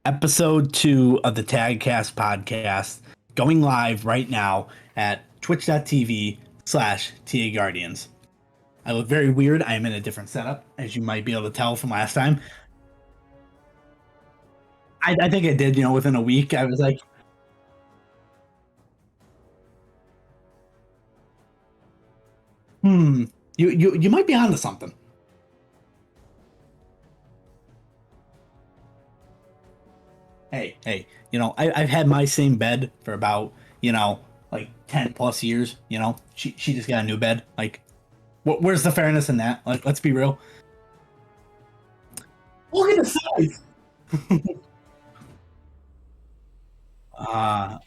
Episode 2 of the TAGcast Podcast, going live right now at twitch.tv/TAGuardians. I look very weird. I am in a different setup, as you might be able to tell from last time. I think I did, within a week. I was like, you might be onto something. Hey, I've had my same bed for about, like 10 plus years. She just got a new bed. Like, where's the fairness in that? Like, let's be real. Look at the size.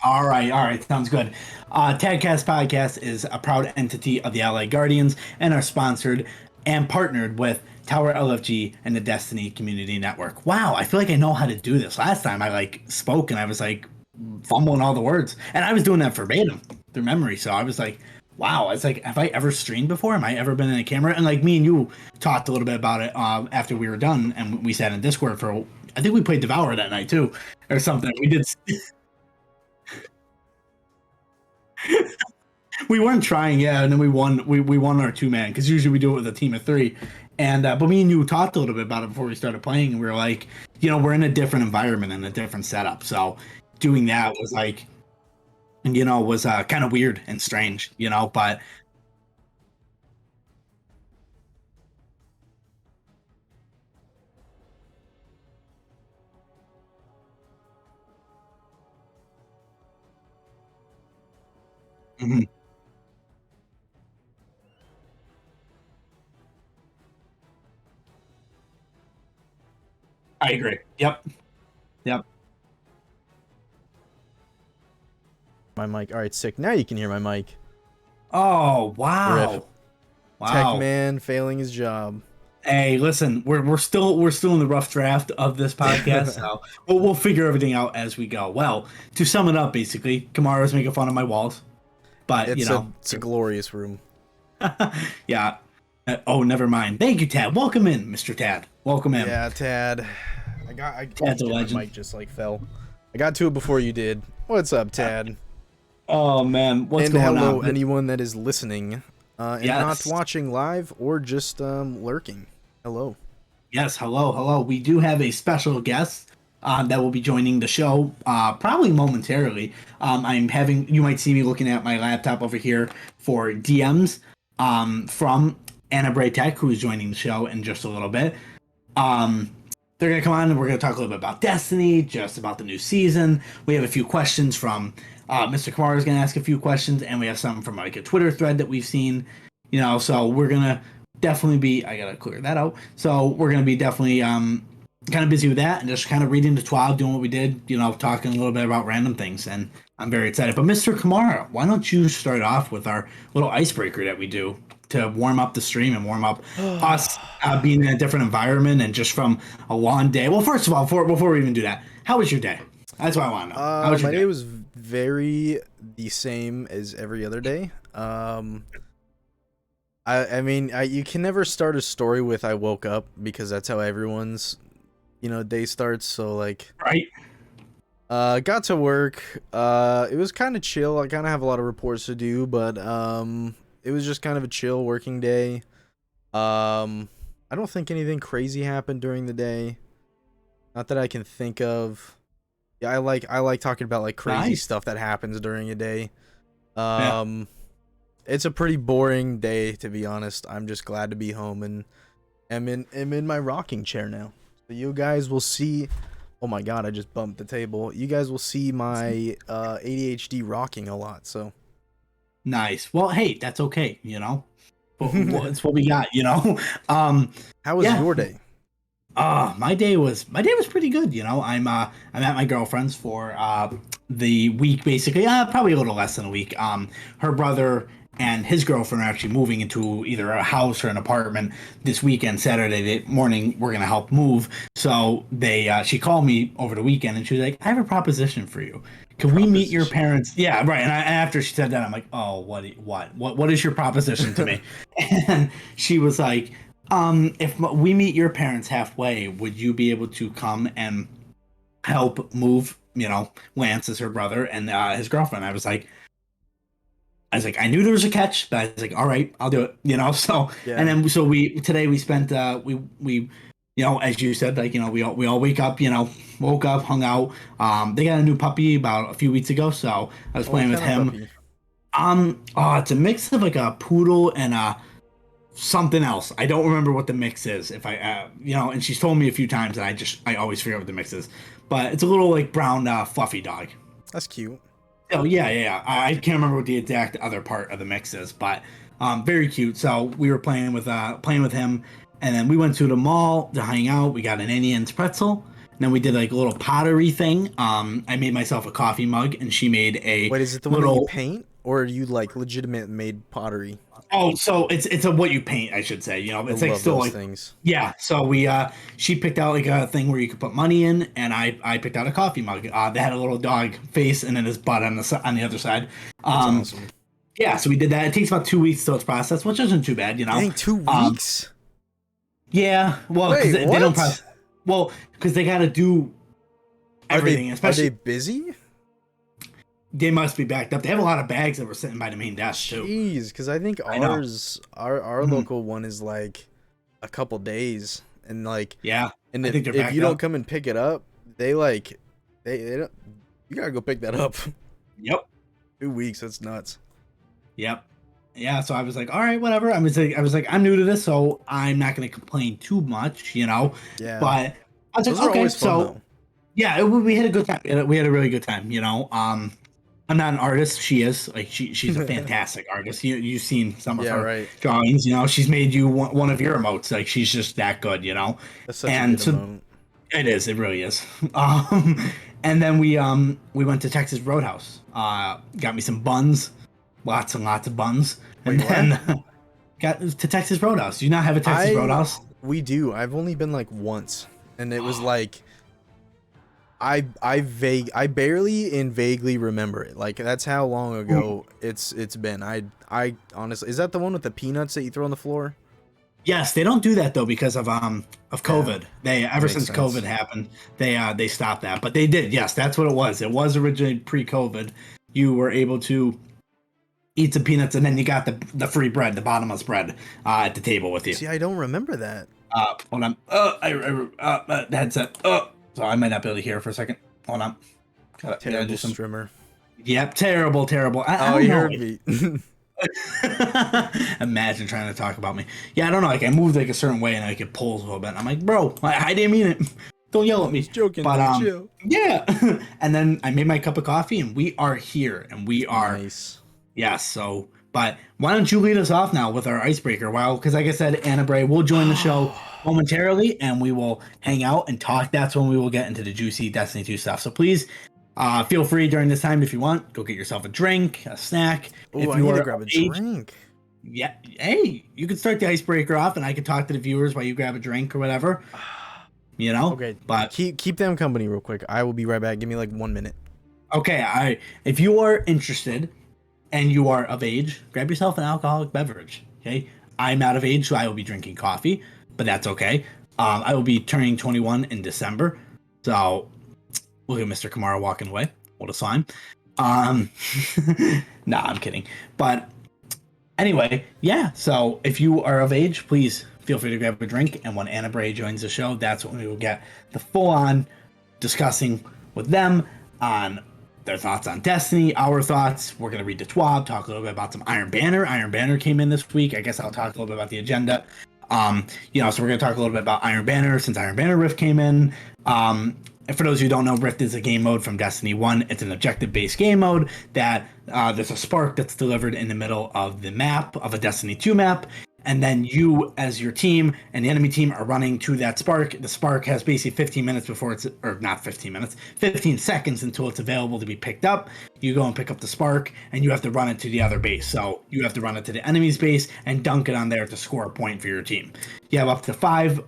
All right, sounds good. TAGcast Podcast is a proud entity of the Allied Guardians and are sponsored and partnered with Tower LFG and the Destiny Community Network. Wow, I feel like I know how to do this. Last time I spoke and I was fumbling all the words, and I was doing that verbatim through memory. So I was like, wow, it's like, have I ever streamed before? Am I ever been in a camera? And me and you talked a little bit about it after we were done, and we sat in Discord for. I think we played Devour that night too, or something. We did. We weren't trying, yeah, and then we won. We won our 2-man, because usually we do it with a team of 3. And but me and you talked a little bit about it before we started playing, and we were like, we're in a different environment and a different setup, so doing that was was kind of weird and strange, but. Mhm. I agree. Yep. Yep. My mic. All right, sick. Now you can hear my mic. Oh, wow. Rip. Wow. Tech man failing his job. Hey, listen, we're still in the rough draft of this podcast, so we'll figure everything out as we go. Well, to sum it up, basically, Kamara's making fun of my walls, but It's a glorious room. yeah. Oh, never mind. Thank you, Tad. Welcome in, Mr. Tad. Welcome in. Yeah, Tad. Tad's a my legend. mic just fell. I got to it before you did. What's up, Tad? Oh man, what's going on? And hello, anyone that is listening and Yes. not watching live or just lurking. Hello. Yes, hello. We do have a special guest that will be joining the show probably momentarily. You might see me looking at my laptop over here for DMs from AnaBrayTech, who is joining the show in just a little bit. They're going to come on and we're going to talk a little bit about Destiny, just about the new season. We have a few questions from Mr. Kamara is going to ask a few questions, and we have some from a Twitter thread that we've seen. So we're going to definitely be, I gotta clear that out. So we're gonna be definitely kind of busy with that and just kind of reading the TWAB, doing what we did, talking a little bit about random things, and I'm very excited. But Mr. Kamara, why don't you start off with our little icebreaker that we do to warm up the stream and warm up us being in a different environment and just from a long day. Well, first of all, before we even do that, how was your day? That's what I want to know. How was your my day was very the same as every other day. I mean, you can never start a story with "I woke up" because that's how everyone's, day starts. So right. Got to work. It was kind of chill. I kind of have a lot of reports to do, but it was just kind of a chill working day. I don't think anything crazy happened during the day. Not that I can think of. Yeah, I like talking about crazy stuff that happens during a day. It's a pretty boring day, to be honest. I'm just glad to be home and am in my rocking chair now. So you guys will see. Oh my god, I just bumped the table. You guys will see my ADHD rocking a lot. So nice. Well, hey, that's okay. It's what we got. How was your day? My day was pretty good. I'm at my girlfriend's for the week, basically. Probably a little less than a week. Her brother and his girlfriend are actually moving into either a house or an apartment this weekend. Saturday morning, we're gonna help move. So she called me over the weekend and she was like, "I have a proposition for you. Can we meet your parents?" Yeah, right. And after she said that, I'm like, "Oh, what is your proposition to me?" And she was like, "If we meet your parents halfway, would you be able to come and help move, Lance is her brother and his girlfriend. I was like, I knew there was a catch, but I was like, all right, I'll do it, So, Yeah. and then so today we spent we as you said, like we all wake up, woke up, hung out. They got a new puppy about a few weeks ago, so I was playing with him. Puppy? It's a mix of like a poodle and a something else. I don't remember what the mix is. If I, and she's told me a few times, and I always forget what the mix is. But it's a little like brown, fluffy dog. That's cute. Oh yeah. I can't remember what the exact other part of the mix is, but very cute. So we were playing with him, and then we went to the mall to hang out. We got an Indian's pretzel. And then we did like a little pottery thing. I made myself a coffee mug, and she made a. Wait, is it the one that you paint, or are you like legitimate made pottery? Oh, so it's a what you paint, I should say. It's like still like things. Yeah. So she picked out like a thing where you could put money in, and I picked out a coffee mug. They had a little dog face and then his butt on the other side. Awesome. Yeah. So we did that. It takes about 2 weeks till it's processed, which isn't too bad, Dang, 2 weeks. Yeah. Well, wait, they don't process. Well, because they got to do everything. Especially, are they busy? They must be backed up. They have a lot of bags that were sitting by the main desk too. Jeez, because I think our local one is like a couple days, and like and if you don't come and pick it up, they don't. You gotta go pick that up. Yep. 2 weeks. That's nuts. Yep. Yeah. So I was like, all right, whatever. I was like, I'm new to this, so I'm not gonna complain too much, Yeah. But I was like, okay, so yeah, we had a good time. We had a really good time, I'm not an artist. She is. Like she's a fantastic artist. You've seen some of her drawings. She's made you one of your emotes. Like she's just that good. That's such a good emote. It is. It really is. And then we went to Texas Roadhouse. Got me some buns, lots and lots of buns, and then got to Texas Roadhouse. Do you not have a Texas Roadhouse? We do. I've only been like once, and it was like. I barely and vaguely remember it. Like that's how long ago it's been. I honestly, is that the one with the peanuts that you throw on the floor? Yes, they don't do that though because of COVID. Yeah, they ever since sense. COVID happened, they stopped that. But they did. Yes, that's what it was. It was originally pre-COVID. You were able to eat some peanuts, and then you got the free bread, the bottomless bread, at the table with you. See, I don't remember that. Hold on. The headset. So I might not be able to hear for a second. Hold on. Terrible streamer. Yep, terrible. You heard me. Imagine trying to talk about me. Yeah, I don't know. Like I moved like a certain way and I could pull a little bit. I'm like, bro, I didn't mean it. Don't yell at me. Joking. But chill. Yeah. And then I made my cup of coffee and we are here and we are nice. Yes. So, but why don't you lead us off now with our icebreaker? Well, because like I said, AnaBray will join the show momentarily and we will hang out and talk. That's when we will get into the juicy Destiny 2 stuff. So please feel free during this time if you want. Go get yourself a drink, a snack. Oh, I need to grab a drink. Yeah. Hey, you can start the icebreaker off and I can talk to the viewers while you grab a drink or whatever. Okay. But keep them company real quick. I will be right back. Give me like 1 minute. Okay. If you are interested and you are of age, grab yourself an alcoholic beverage. Okay. I'm out of age, so I will be drinking coffee, but that's okay. I will be turning 21 in December. So look at Mr. Kamara walking away. What a sign. Nah, I'm kidding. But anyway, yeah. So if you are of age, please feel free to grab a drink. And when AnaBray joins the show, that's when we will get the full-on discussing with them on their thoughts on Destiny, our thoughts. We're going to read the TWAB, talk a little bit about some Iron Banner. Iron Banner came in this week. I guess I'll talk a little bit about the agenda. So we're going to talk a little bit about Iron Banner since Iron Banner Rift came in. And for those who don't know, Rift is a game mode from Destiny 1. It's an objective-based game mode that there's a spark that's delivered in the middle of the map, of a Destiny 2 map. And then you, as your team and the enemy team, are running to that spark. The spark has basically 15 minutes before it's, or not 15 minutes, 15 seconds until it's available to be picked up. You go and pick up the spark, and you have to run it to the other base. So you have to run it to the enemy's base and dunk it on there to score a point for your team. You have up to 5,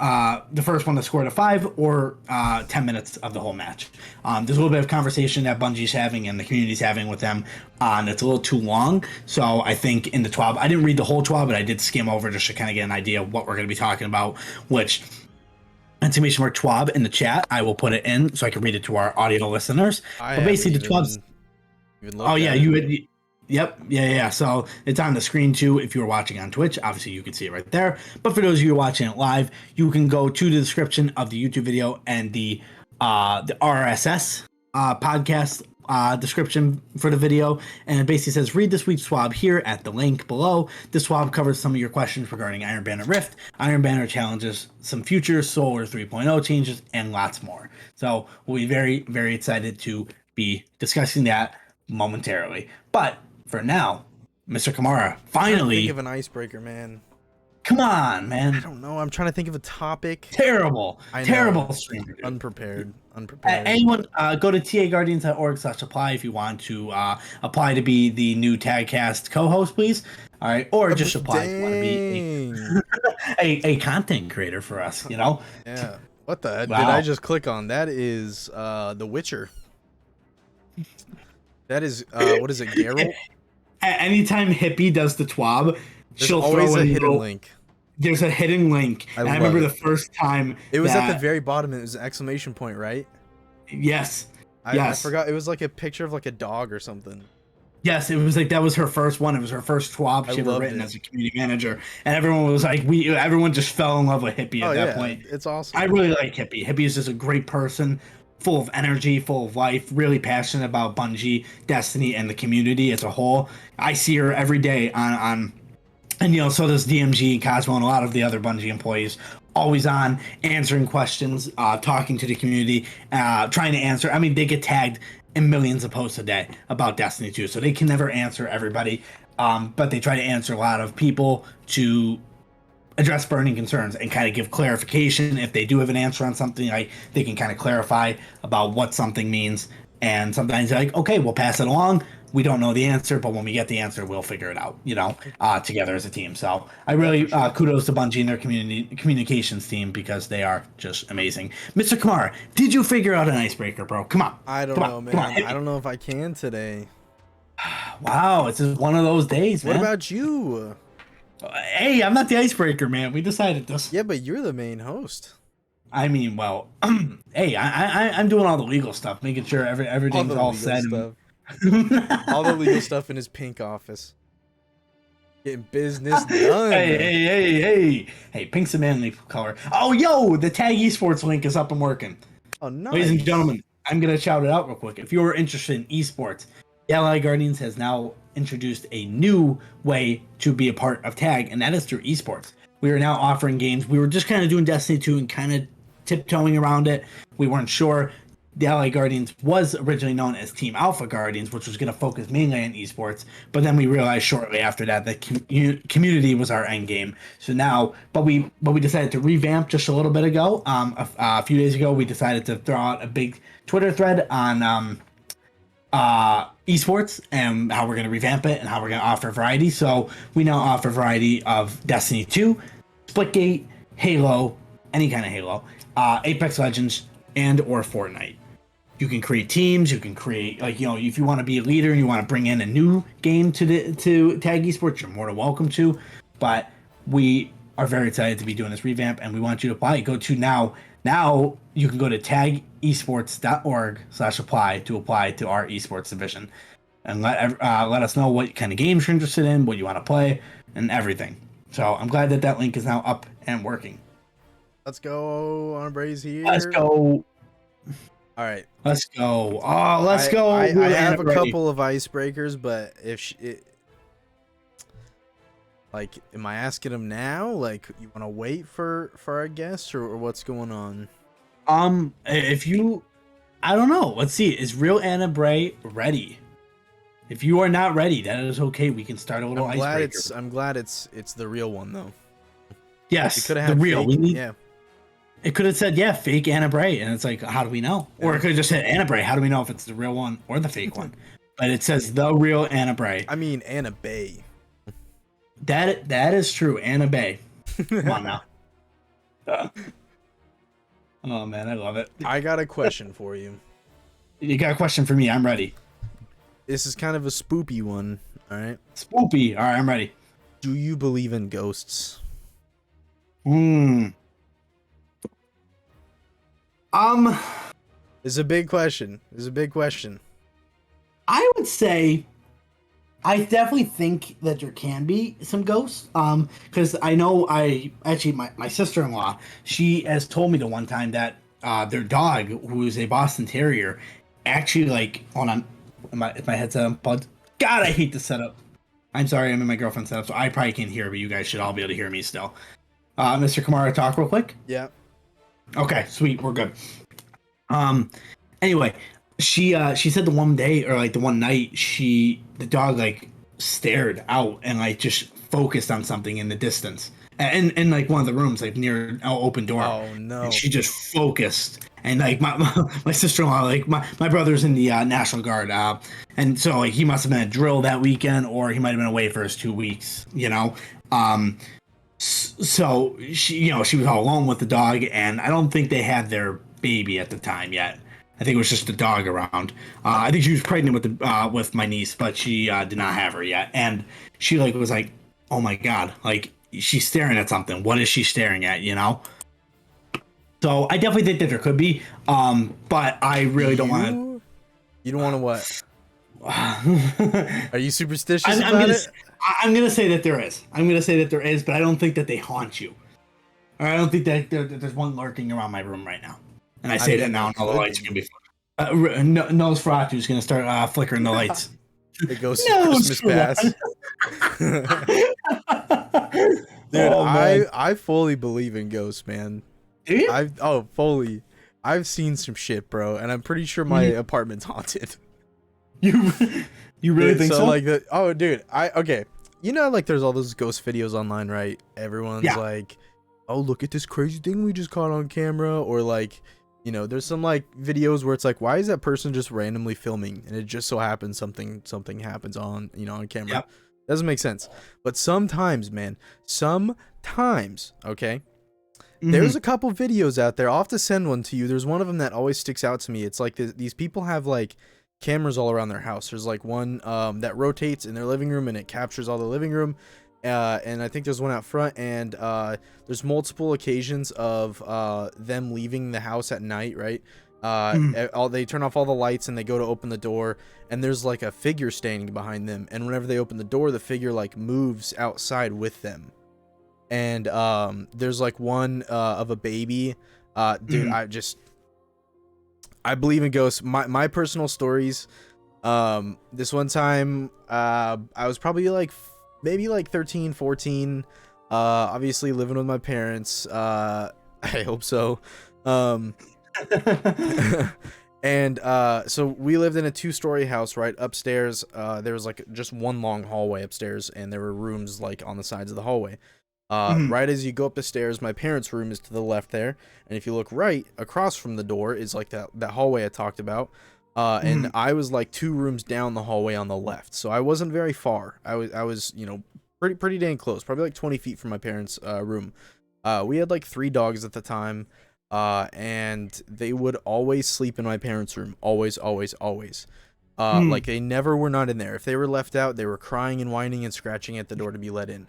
the first one to score to 5, or 10 minutes of the whole match. There's a little bit of conversation that Bungie's having and the community's having with them. And it's a little too long. So I think in the TWAB, I didn't read the whole TWAB, but I did skim over just to kind of get an idea of what we're going to be talking about, which exclamation mark TWAB in the chat. I will put it in so I can read it to our audio listeners. I But basically, the TWAB's. Oh yeah, you would. Yep. Yeah. So it's on the screen too. If you were watching on Twitch, obviously you can see it right there. But for those of you who are watching it live, you can go to the description of the YouTube video and the RSS podcast description for the video, and it basically says read this week's swab here at the link below. This swab covers some of your questions regarding Iron Banner Rift, Iron Banner challenges, some future Solar 3.0 changes, and lots more. So we'll be very, very excited to be discussing that momentarily. But for now, Mr. Kamara, finally. Think of an icebreaker, man. Come on, man. I don't know. I'm trying to think of a topic. Terrible streamer. Dude. Unprepared. Anyone, go to TAGguardians.org/apply if you want to apply to be the new TAGcast co-host, please. All right, or just apply if you want to be a content creator for us. You know? Yeah. What the heck Wow. did I just click on? That is The Witcher. That is what is it, Geralt? Anytime Hippie does the TWAB, she'll always throw a in hidden link. There's a hidden link. I remember the first time it was at the very bottom. It was an exclamation point, right? Yes. I forgot. It was like a picture of like a dog or something. Yes, it was like that was her first one. It was her first TWAB she ever written as a community manager, and everyone was like, everyone just fell in love with Hippie at that point. It's awesome. I really like Hippie. Hippie is just a great person, full of energy, full of life, really passionate about Bungie, Destiny, and the community as a whole. I see her every day on and so does DMG, Cosmo, and a lot of the other Bungie employees. Always on, answering questions, talking to the community, trying to answer. I mean, they get tagged in millions of posts a day about Destiny 2, so they can never answer everybody. But they try to answer a lot of people to address burning concerns and kind of give clarification. If they do have an answer on something, like they can kind of clarify about what something means. And sometimes they're like, okay, we'll pass it along. We don't know the answer, but when we get the answer, we'll figure it out, together as a team. So I really kudos to Bungie and their communications team because they are just amazing. Mr. Kamara, did you figure out an icebreaker, bro? Come on. I don't know, man. I don't know if I can today. Wow, it's just one of those days, man. What about you? Hey, I'm not the icebreaker, man. We decided this. Yeah, but you're the main host. I mean, well, hey, I'm doing all the legal stuff, making sure everything's all set. All the legal stuff in his pink office. Getting business done. Hey, pink's a manly color. Oh, yo, the Tag Esports link is up and working. Oh, nice. Ladies and gentlemen, I'm going to shout it out real quick. If you're interested in esports, the Ally Guardians has now introduced a new way to be a part of Tag, and that is through esports. We are now offering games. We were just kind of doing Destiny 2 and kind of tiptoeing around it. We weren't sure. The Ally Guardians was originally known as Team Alpha Guardians, which was going to focus mainly on esports. But then we realized shortly after that community was our end game. So now, but we decided to revamp just a little bit ago. A few days ago, we decided to throw out a big Twitter thread on esports and how we're going to revamp it and how we're going to offer variety. So we now offer variety of Destiny 2, Splitgate, Halo, any kind of Halo, Apex Legends, and or Fortnite. You can create teams. You can create, if you want to be a leader and you want to bring in a new game to Tag Esports, you're more than welcome to. But we are very excited to be doing this revamp, and we want you to apply. Go to now. Now you can go to tagesports.org/apply to apply to our esports division, and let us know what kind of games you're interested in, what you want to play, and everything. So I'm glad that link is now up and working. Let's go. AnaBray's here. Let's go. All right. Let's go. Oh, let's go. I have a couple of icebreakers, but am I asking them now? Like, you want to wait for our guests, or what's going on? I don't know. Let's see. Is real AnaBray ready? If you are not ready, that is okay. We can start a little icebreaker. I'm glad it's the real one though. Yes, the real. Yeah. It could have said, fake AnaBray, and it's like, how do we know? Yeah. Or it could have just said AnaBray. How do we know if it's the real one or the fake one? But it says the real AnaBray. I mean, AnaBay. That is true, AnaBay. Come on now. Oh man, I love it. I got a question for you. You got a question for me? I'm ready. This is kind of a spoopy one. All right. Spoopy. All right, I'm ready. Do you believe in ghosts? Um, It's a big question. It's a big question. I would say I definitely think that there can be some ghosts. Because I know my sister-in-law, she has told me the one time that their dog, who is a Boston Terrier, actually hold on, if my headset unplugged. God, I hate this setup. I'm sorry, I'm in my girlfriend's setup, so I probably can't hear, but you guys should all be able to hear me still. Mr. Kamara, talk real quick. Yeah. Okay, sweet, we're good. Anyway, she said the one day or the one night the dog stared out and just focused on something in the distance and in one of the rooms near an open door. Oh no. And she just focused and my sister-in-law my brother's in the National Guard and so he must have been at drill that weekend or he might have been away for his 2 weeks, so she was all alone with the dog and I don't think they had their baby at the time yet. I think it was just a dog around. I think she was pregnant with my niece, but she did not have her yet. And she was like, "Oh my god!" She's staring at something. What is she staring at? So I definitely think that there could be, but I really don't want to. You don't want to what? Are you superstitious about it? I'm gonna say that there is. I'm gonna say that there is, but I don't think that they haunt you. Or I don't think that there's one lurking around my room right now. And I say that now, and all the lights are gonna be. Nosferatu is gonna start flickering the lights. The ghost of Christmas past. Dude, I fully believe in ghosts, man. Do you? Fully. I've seen some shit, bro, and I'm pretty sure my apartment's haunted. You really think so? Dude, okay. There's all those ghost videos online, right? Everyone's like, "Oh, look at this crazy thing we just caught on camera," or there's some videos where it's why is that person just randomly filming and it just so happens something happens on on camera. Yep. Doesn't make sense. But sometimes, man, okay, there's a couple videos out there. I'll have to send one to you. There's one of them that always sticks out to me. It's these people have cameras all around their house. There's one that rotates in their living room and it captures all the living room. And I think there's one out front, and there's multiple occasions of them leaving the house at night, right? They turn off all the lights and they go to open the door, and there's a figure standing behind them. And whenever they open the door, the figure moves outside with them. And there's one of a baby. Dude, I believe in ghosts. My personal stories. This one time, I was probably maybe 13, 14, obviously living with my parents. I hope so. And so we lived in a 2-story house, right? Upstairs, there was just one long hallway upstairs, and there were rooms on the sides of the hallway. Right as you go up the stairs, my parents' room is to the left there, and if you look right across from the door is that hallway I talked about. And I was 2 rooms down the hallway on the left, so I wasn't very far. I was pretty dang close, probably 20 feet from my parents' room. We had 3 dogs at the time, and they would always sleep in my parents' room, always. They never were not in there. If they were left out, they were crying and whining and scratching at the door to be let in.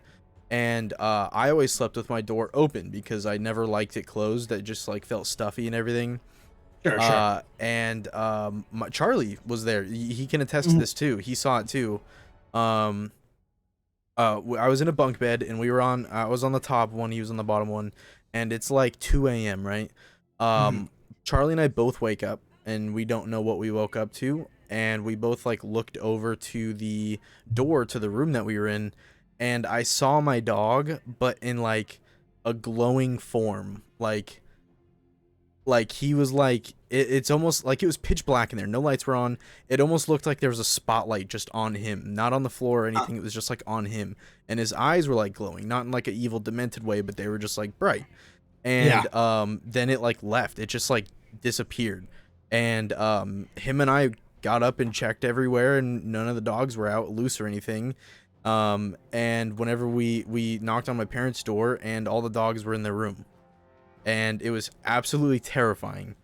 And I always slept with my door open because I never liked it closed. That just felt stuffy and everything. Sure. And Charlie was there. He can attest to this too. He saw it too. I was in a bunk bed, and I was on the top one, he was on the bottom one, and it's 2 a.m., right? Charlie and I both wake up, and we don't know what we woke up to, and we both looked over to the door to the room that we were in, and I saw my dog, but in a glowing form, he was it's almost it was pitch black in there. No lights were on. It almost looked like there was a spotlight just on him, not on the floor or anything. It was just on him, and his eyes were glowing, not in an evil, demented way, but they were just bright. And then it left. It just disappeared. And him and I got up and checked everywhere, and none of the dogs were out loose or anything. And whenever we knocked on my parents' door, and all the dogs were in their room. And it was absolutely terrifying,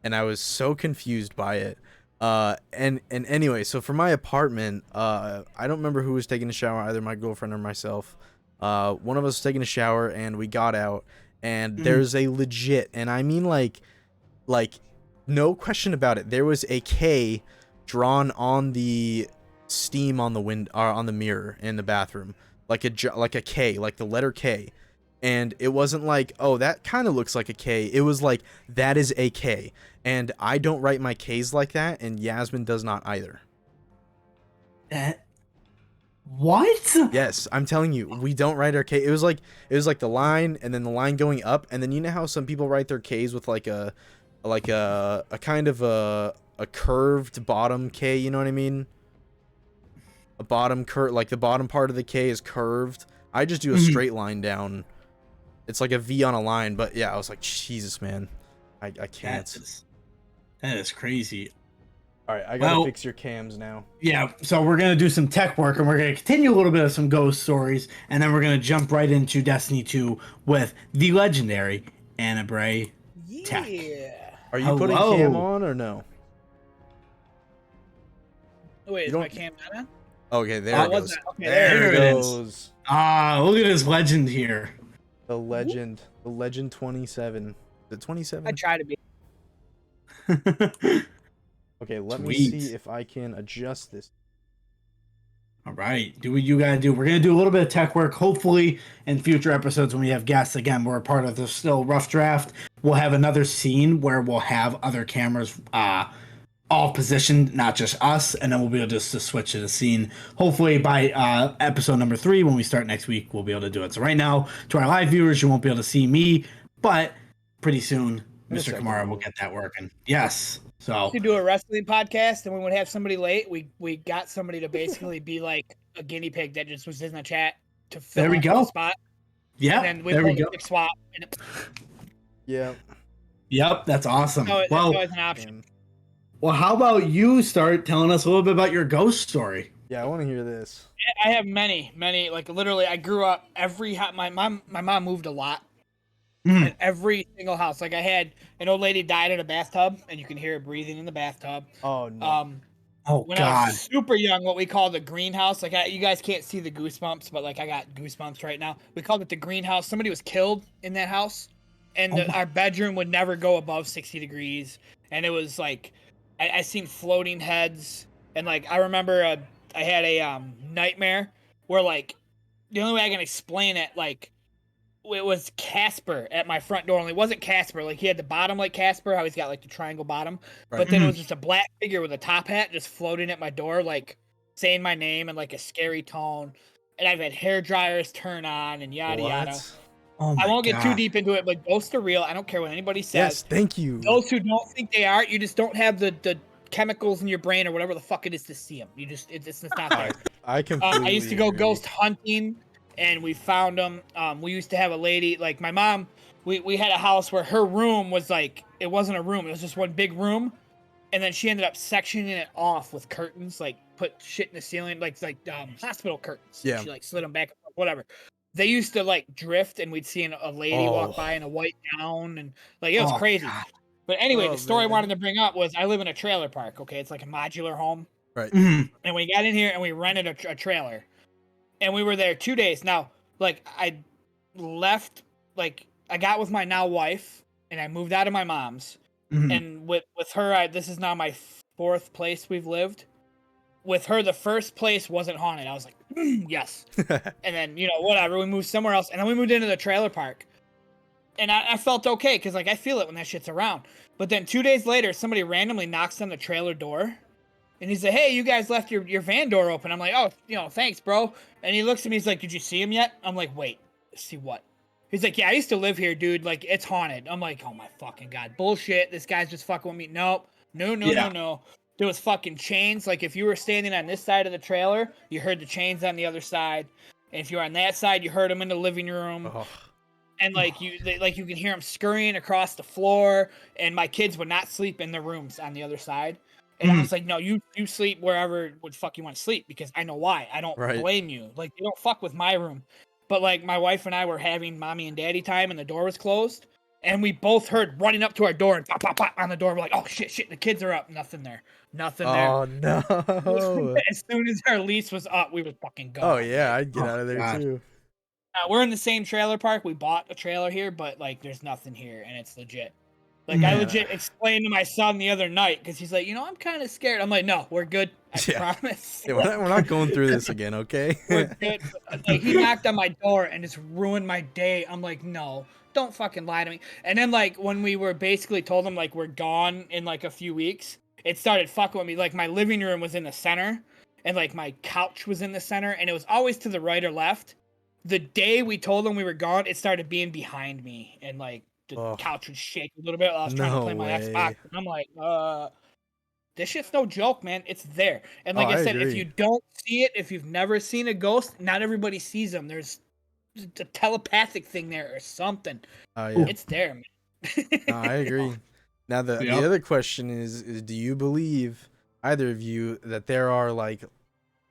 and I was so confused by it. And anyway, so for my apartment, I don't remember who was taking a shower, either my girlfriend or myself. One of us was taking a shower, and we got out, and there's a legit, and I mean like, no question about it. There was a K drawn on the steam on the on the mirror in the bathroom, like a K, like the letter K. And it wasn't like, oh, that kind of looks like a K. It was like, that is a K. And I don't write my Ks like that, and Yasmin does not either. What? Yes, I'm telling you, we don't write our K. It was like the line, and then the line going up, and then you know how some people write their Ks with like a kind of a curved bottom K, you know what I mean? A bottom like the bottom part of the K is curved. I just do a straight line down. It's like a V on a line, but yeah, I was like, Jesus, man, I can't. That is crazy. All right, I gotta fix your cams now. Yeah, so we're gonna do some tech work, and we're gonna continue a little bit of some ghost stories, and then we're gonna jump right into Destiny 2 with the legendary AnaBrayTech. Yeah. Are you putting cam on or no? Wait, is my cam not on? Okay, there it goes. Okay, there it goes. Look at this legend here. The legend 27. Is it 27? I try to be. Okay, let me see if I can adjust this. All right, do what you gotta do. We're gonna do a little bit of tech work. Hopefully, in future episodes when we have guests again, we're a part of the still rough draft. We'll have another scene where we'll have other cameras all positioned, not just us, and then we'll be able to switch to the scene. Hopefully by episode number 3, when we start next week, we'll be able to do it. So right now, to our live viewers, you won't be able to see me, but pretty soon, Mr. Kamara will get that working. Yes. So to do a wrestling podcast, and we would have somebody late. We got somebody to basically be like a guinea pig that just was in the chat to fill the spot. Yeah. And then we go. Swap. And yeah. Yep. That's awesome. That's always an option. Well, how about you start telling us a little bit about your ghost story? Yeah, I want to hear this. I have many. Like literally, I grew up my mom moved a lot. In every single house. Like I had an old lady died in a bathtub, and you can hear her breathing in the bathtub. Oh no. When I was super young, what we call the greenhouse. Like you guys can't see the goosebumps, but like I got goosebumps right now. We called it the greenhouse. Somebody was killed in that house, and our bedroom would never go above 60 degrees. And it was like I seen floating heads, and like I remember I had a nightmare where like the only way I can explain it, like it was Casper at my front door. Only it wasn't Casper. Like he had the bottom like Casper, how he's got like the triangle bottom. Right. But then it was just a black figure with a top hat just floating at my door, like saying my name in like a scary tone. And I've had hair dryers turn on and yada yada. Oh my I won't get too deep into it, but ghosts are real. I don't care what anybody says. Yes, thank you. Those who don't think they are, you just don't have the chemicals in your brain or whatever the fuck it is to see them. You just it's not there. I completely I used to go agree. ghost hunting. And we found them. We used to have a lady, like my mom, we had a house where her room was like, it wasn't a room. It was just one big room. And then she ended up sectioning it off with curtains, like put shit in the ceiling, like hospital curtains. Yeah. She like slid them back, whatever. They used to like drift, and we'd see a lady walk by in a white gown, and like, it was crazy. God. But anyway, the story I wanted to bring up was I live in a trailer park, okay? It's like a modular home. Right. And we got in here and we rented a trailer. And we were there 2 days. Now, like, I left, like, I got with my now wife, and I moved out of my mom's. And with her, this is now my 4th place we've lived. With her, the first place wasn't haunted. I was like, yes. And then, whatever, we moved somewhere else. And then we moved into the trailer park. And I felt okay, because, like, I feel it when that shit's around. But then 2 days later, somebody randomly knocks on the trailer door. And he's like, hey, you guys left your van door open. I'm like, oh, thanks, bro. And he looks at me, he's like, did you see him yet? I'm like, wait, see what? He's like, yeah, I used to live here, dude. Like, it's haunted. I'm like, oh my fucking God. Bullshit. This guy's just fucking with me. Nope. No. There was fucking chains. Like, if you were standing on this side of the trailer, you heard the chains on the other side. And if you were on that side, you heard them in the living room. Oh. And like you can hear them scurrying across the floor. And my kids would not sleep in their rooms on the other side. And I was like, no, you sleep wherever the fuck you want to sleep, because I know why. I don't blame you. Like, you don't fuck with my room. But like, my wife and I were having mommy and daddy time, and the door was closed, and we both heard running up to our door and pop, pop, pop on the door. We're like, oh shit, the kids are up. Nothing there. Oh no. As soon as our lease was up, we were fucking going. Oh yeah, I'd get out of there too. We're in the same trailer park. We bought a trailer here, but like, there's nothing here, and it's legit. Like, I legit explained to my son the other night because he's like, I'm kind of scared. I'm like, no, we're good. I promise. Yeah, we're not going through this again, okay? We're good. Like, he knocked on my door and it's ruined my day. I'm like, no, don't fucking lie to me. And then, like, when we were basically told him, like, we're gone in, like, a few weeks, it started fucking with me. Like, my living room was in the center and, like, my couch was in the center and it was always to the right or left. The day we told him we were gone, it started being behind me and, like, the couch would shake a little bit while I was trying to play my Xbox. And I'm like, this shit's no joke, man. It's there. And like I said, if you don't see it, if you've never seen a ghost, not everybody sees them. There's a telepathic thing there or something. It's there, man. No, I agree. Now, the other question is do you believe, either of you, that there are, like,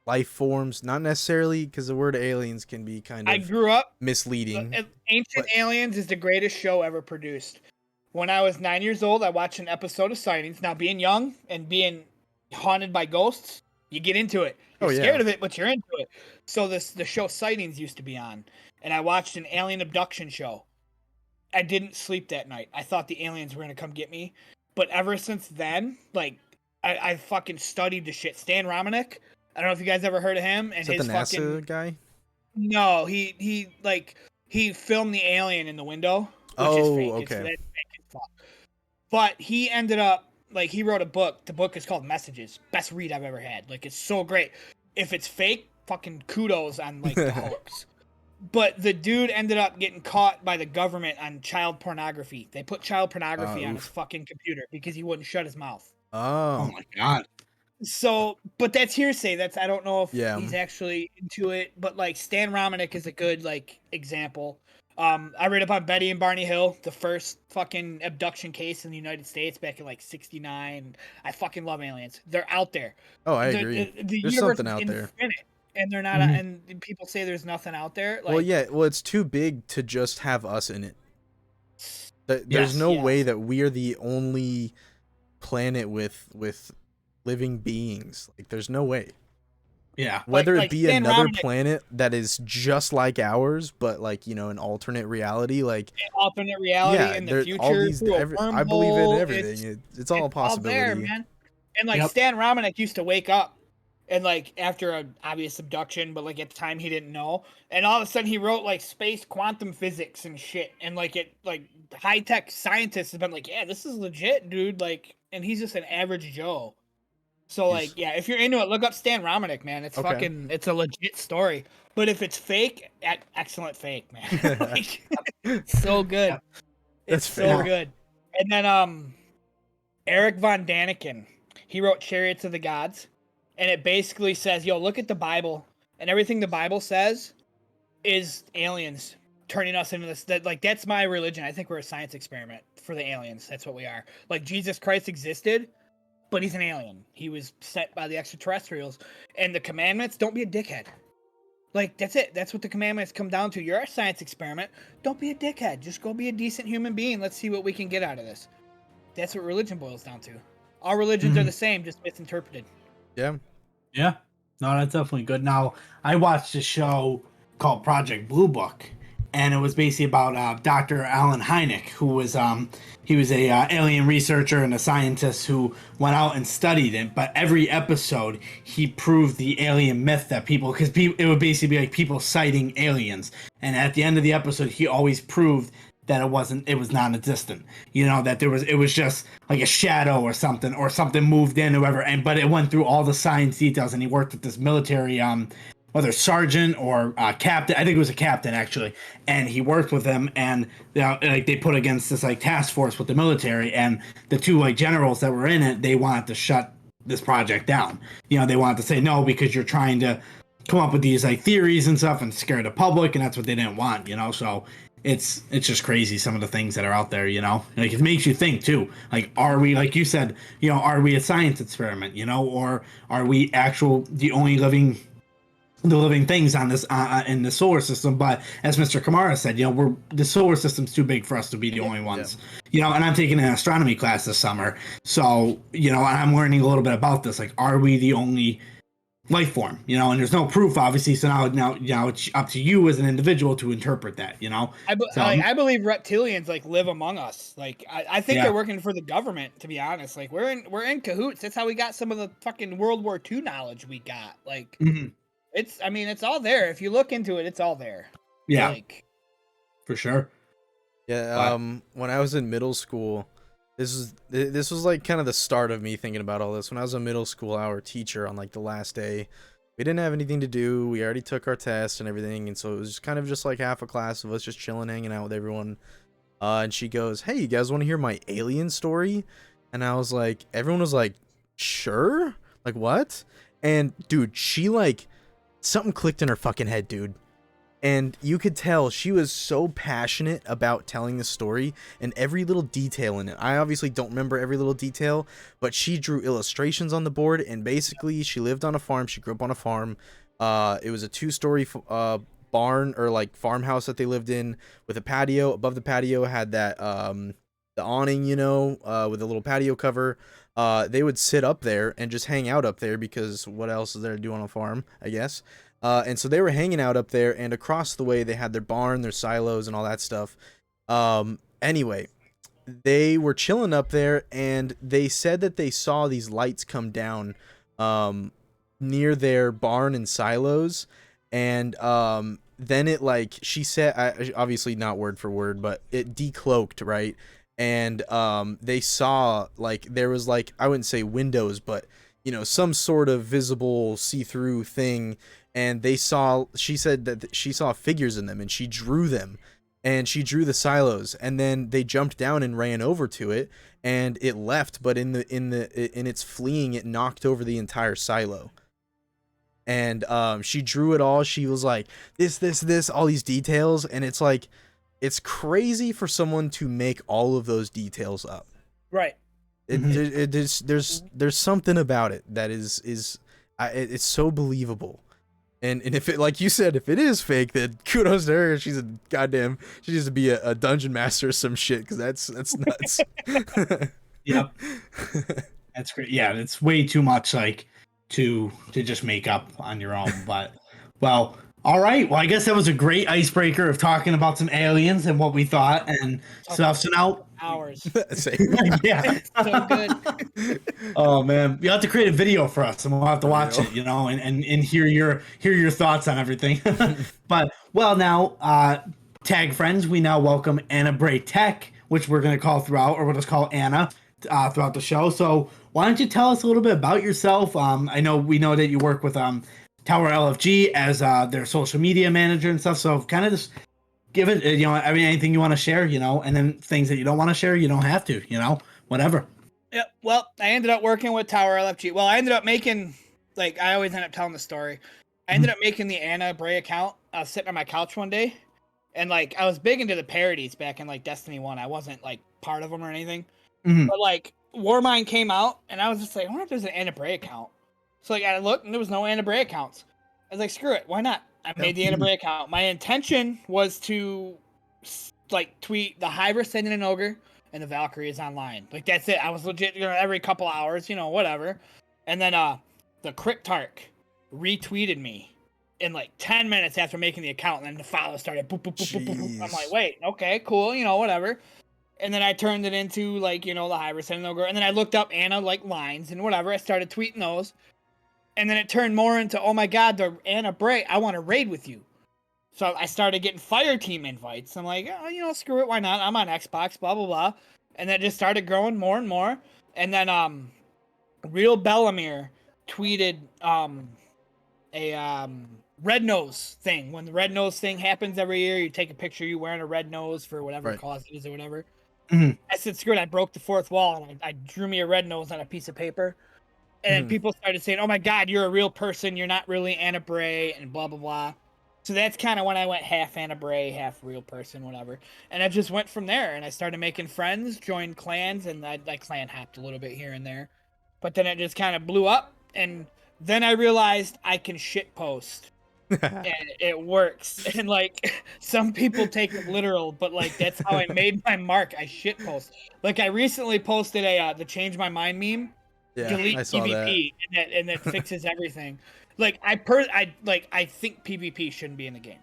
life forms, not necessarily, because the word aliens can be kind of I grew up misleading. Ancient Aliens is the greatest show ever produced. When I was 9 years old, I watched an episode of Sightings. Now, being young and being haunted by ghosts, you get into it. You're scared of it, but you're into it. So the show Sightings used to be on, and I watched an alien abduction show. I didn't sleep that night. I thought the aliens were going to come get me. But ever since then, like, I fucking studied the shit. Stan Romanek, I don't know if you guys ever heard of him. And is that his the NASA fucking guy? No, he filmed the alien in the window. Which is fake. Okay. That's fake as fuck. But he ended up, like, he wrote a book. The book is called Messages. Best read I've ever had. Like, it's so great. If it's fake, fucking kudos on, like, the hoax. But the dude ended up getting caught by the government on child pornography. They put child pornography on his fucking computer because he wouldn't shut his mouth. Oh my God. So, but that's hearsay. I don't know if he's actually into it. But, like, Stan Romanek is a good, like, example. I read up on Betty and Barney Hill, the first fucking abduction case in the United States back in, like, 1969. I fucking love aliens. They're out there. Oh, I agree. There's something out there. And they're not, and people say there's nothing out there. Like, well, it's too big to just have us in it. There's no way that we are the only planet with living beings. Like, there's no way. Yeah. Whether it be another planet that is just like ours, but, like, an alternate reality, like an alternate reality in the future. All these, I believe in everything. It's all a possibility. All there, man. And, like, Stan Romanek used to wake up and, like, after an obvious abduction, but, like, at the time he didn't know, and all of a sudden he wrote, like, space quantum physics and shit, and, like, high tech scientists have been like, yeah, this is legit, dude. Like, and he's just an average Joe. So, like, yeah, if you're into it, look up Stan Romanek, man. It's it's a legit story. But if it's fake, excellent fake, man. Like, it's so good. It's so good. And then Eric von Daniken, he wrote Chariots of the Gods. And it basically says, look at the Bible. And everything the Bible says is aliens turning us into this. That's my religion. I think we're a science experiment for the aliens. That's what we are. Like, Jesus Christ existed, but he's an alien. He was sent by the extraterrestrials. And the commandments, don't be a dickhead. Like, that's it. That's what the commandments come down to. You're a science experiment. Don't be a dickhead. Just go be a decent human being. Let's see what we can get out of this. That's what religion boils down to. All religions are the same, just misinterpreted. Yeah. Yeah. No, that's definitely good. Now, I watched a show called Project Blue Book, and it was basically about Dr. Alan Hynek, who was he was a alien researcher and a scientist who went out and studied it. But every episode, he proved the alien myth that people, because it would basically be like people citing aliens, and at the end of the episode, he always proved that it was non-existent, that it was just like a shadow or something moved in, whoever, but it went through all the science details, and he worked with this military, whether sergeant or captain, I think it was a captain actually, and he worked with them, and they put against this like task force with the military, and the two like generals that were in it, they wanted to shut this project down. They wanted to say no because you're trying to come up with these like theories and stuff and scare the public, and that's what they didn't want, so. It's just crazy, some of the things that are out there, like it makes you think too, like, are we, like you said, are we a science experiment, or are we the only living things on this in the solar system? But as Mr. Kamara said, the solar system's too big for us to be the only ones, and I'm taking an astronomy class this summer, so and I'm learning a little bit about this, like, are we the only life form, you know, and there's no proof, obviously. So now it's up to you as an individual to interpret that, you know. I believe reptilians like live among us. Like I think they're working for the government. To be honest, like we're in cahoots. That's how we got some of the fucking World War II knowledge we got. Like it's all there. If you look into it, it's all there. Yeah, like, for sure. Yeah. When I was in middle school, this was like kind of the start of me thinking about all this. When I was in middle school, our teacher on like the last day, we didn't have anything to do. We already took our test and everything, and so it was just kind of just like half a class of us just chilling, hanging out with everyone. And she goes, "Hey, you guys want to hear my alien story?" And I was like, everyone was like, "Sure." Like, what? And dude, she like something clicked in her fucking head, dude. And you could tell she was so passionate about telling the story and every little detail in it. I obviously don't remember every little detail, but she drew illustrations on the board, and basically she lived on a farm. She grew up on a farm. It was a 2-story barn or like farmhouse that they lived in with a patio. Above the patio had that the awning, you know, with a little patio cover. They would sit up there and just hang out up there because what else is there to do on a farm, I guess. And so they were hanging out up there, and across the way they had their barn, their silos, and all that stuff. Anyway, they were chilling up there, and they said that they saw these lights come down near their barn and silos, and then it, like, she said, obviously not word for word, but it decloaked, right? And they saw, like, there was, like, I wouldn't say windows, but, you know, some sort of visible see-through thing. And she said that she saw figures in them, and she drew them, and she drew the silos, and then they jumped down and ran over to it, and it left, but in its fleeing, it knocked over the entire silo. And she drew it all. She was like, this, all these details, and it's like, it's crazy for someone to make all of those details up. Right. There's something about it that is it's so believable. And if it, like you said, if it is fake, then kudos to her. She needs to be a dungeon master or some shit, because that's nuts. Yep. That's great. Yeah, it's way too much, like, to just make up on your own. But, well, all right. Well, I guess that was a great icebreaker of talking about some aliens and what we thought and stuff. So now, hours. Yeah. So good. Oh man, you'll have to create a video for us, and we'll have to watch it, you know, and hear your thoughts on everything. But well, now, tag friends, we now welcome AnaBrayTech, which we're going to call throughout, or we'll just call Anna throughout the show. So why don't you tell us a little bit about yourself? We know that you work with Tower LFG as their social media manager and stuff. So kind of just give it, you know, I mean, anything you want to share, you know, and then things that you don't want to share, you don't have to, you know, whatever. Yeah. Well, I ended up working with Tower LFG. Well, I ended up making, like, I always end up telling the story. I ended up making the Anna Bray account. I was sitting on my couch one day, and like, I was big into the parodies back in like Destiny 1. I wasn't like part of them or anything, but like Warmind came out, and I was just like, I wonder if there's an Anna Bray account. So like, I looked, and there was no Anna Bray accounts. I was like, screw it, why not? I made the Anna Bray account. My intention was to like tweet the Hybris sending an ogre and the Valkyrie is online. Like, that's it. I was legit, you know, every couple hours, you know, whatever. And then the Cryptarch retweeted me in like 10 minutes after making the account, and then the follow started boop, boop, boop, boop, boop, boop. I'm like, wait, okay, cool, you know, whatever. And then I turned it into like, you know, the Hybris sending an ogre. And then I looked up Anna like lines and whatever. I started tweeting those. And then it turned more into, oh my God, the Anna Bray, I want to raid with you. So I started getting fire team invites. I'm like, oh, you know, screw it, why not? I'm on Xbox, blah, blah, blah. And then it just started growing more and more. And then Real Bellamere tweeted a red nose thing. When the red nose thing happens every year, you take a picture of you wearing a red nose for whatever cause it is or whatever. I said, screw it, I broke the fourth wall, and I drew me a red nose on a piece of paper. And people started saying, oh my God, you're a real person. You're not really Anna Bray and blah, blah, blah. So that's kind of when I went half Anna Bray, half real person, whatever. And I just went from there. And I started making friends, joined clans, and I clan hopped a little bit here and there. But then it just kind of blew up. And then I realized I can shit post. And it works. And like, some people take it literal, but like, that's how I made my mark. I shit post. Like, I recently posted the Change My Mind meme. Yeah, delete I saw PvP, and that fixes everything. Like I think PvP shouldn't be in the game.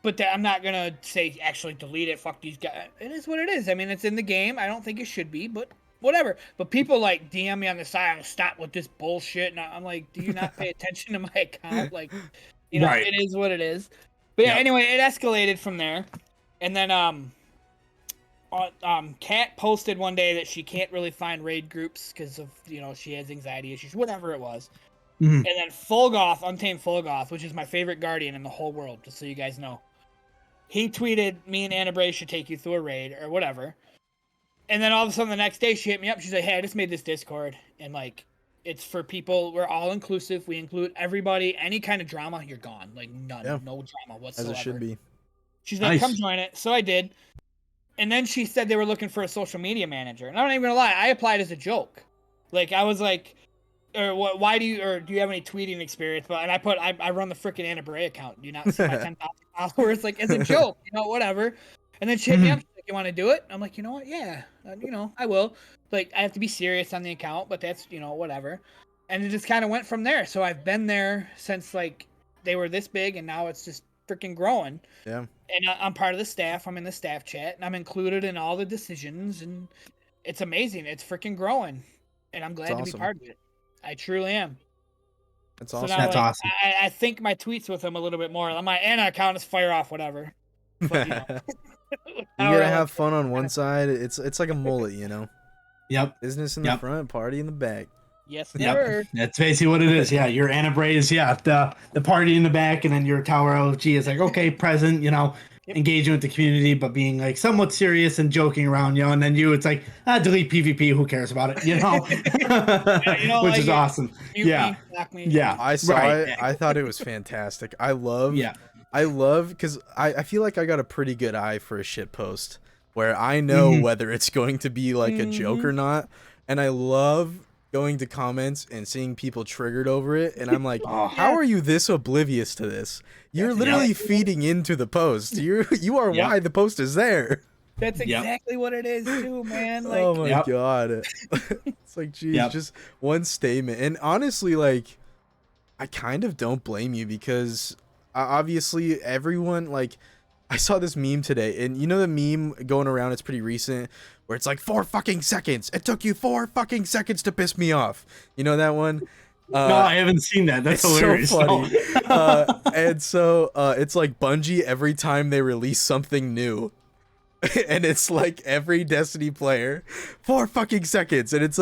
But I'm not gonna say actually delete it. Fuck these guys. It is what it is. I mean, it's in the game. I don't think it should be, but whatever. But people like DM me on the side, stop with this bullshit, and I'm like, do you not pay attention to my account? Like, you know, It is what it is. But yeah, anyway, it escalated from there, and then Kat posted one day that she can't really find raid groups because of she has anxiety issues, whatever it was. Mm-hmm. And then Untamed Fulgoth, which is my favorite guardian in the whole world, just so you guys know. He tweeted, me and AnaBray should take you through a raid or whatever. And then all of a sudden the next day she hit me up. She's like, hey, I just made this Discord. And like, it's for people. We're all inclusive. We include everybody. Any kind of drama, you're gone. Like none. Yeah. No drama whatsoever. As it should be. She's like, come join it. So I did. And then she said they were looking for a social media manager. And I'm not even gonna lie, I applied as a joke. Like I was like, do you have any tweeting experience? But I run the freaking AnaBray account. Do you not see my 10,000 followers? Like as a joke, whatever. And then she hit me up. She's like, you want to do it? I'm like, you know what? Yeah, I will. Like I have to be serious on the account, but that's whatever. And it just kind of went from there. So I've been there since like they were this big, and now it's just freaking growing. Yeah. And I'm part of the staff. I'm in the staff chat, and I'm included in all the decisions, and it's amazing. It's freaking growing, and I'm glad to be part of it. I truly am. That's awesome. So now, that's awesome. I think my tweets with him a little bit more. My Ana account is fire off, whatever. But, you gotta have fun on one side. It's like a mullet, Yep. Business in the front, party in the back. Yes, sir. Yep. That's basically what it is. Yeah, your AnaBray is the party in the back, and then your Tower LG is like present, engaging with the community, but being like somewhat serious and joking around, and then it's like delete PvP, who cares about it, which is awesome. Yeah. I saw it. I thought it was fantastic. I love because I feel like I got a pretty good eye for a shit post where I know whether it's going to be like a joke or not, and I love going to comments and seeing people triggered over it, and I'm like, how are you this oblivious to this? You're literally feeding into the post. You are why the post is there. That's exactly what it is too, man. Like, oh my god. It's like, geez, just one statement. And honestly, like, I kind of don't blame you because obviously everyone, like, I saw this meme today, and the meme going around, it's pretty recent, where it's like 4 fucking seconds. It took you 4 fucking seconds to piss me off. You know that one? No, I haven't seen that. That's hilarious. So funny. And so it's like Bungie every time they release something new. And it's like every Destiny player, 4 fucking seconds. And it's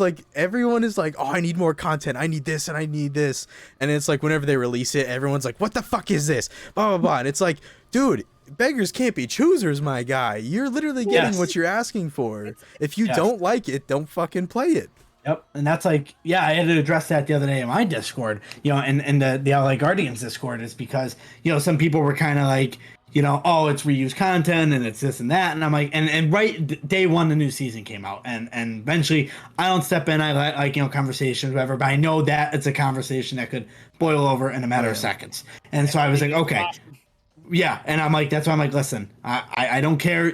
like everyone is like, oh, I need more content. I need this and I need this. And it's like whenever they release it, everyone's like, what the fuck is this? Blah, blah, blah. And it's like, dude, beggars can't be choosers, my guy. You're literally getting what you're asking for. If you don't like it, don't fucking play it. Yep. And that's like, I had to address that the other day in my Discord, and the LA Guardians Discord is because, some people were kind of like, oh, it's reused content and it's this and that. And I'm like, and right day one, the new season came out, and eventually I don't step in. I like, conversations, whatever, but I know that it's a conversation that could boil over in a matter of seconds. And so I was like, okay. Yeah. And I'm like, that's why I'm like, listen, I don't care,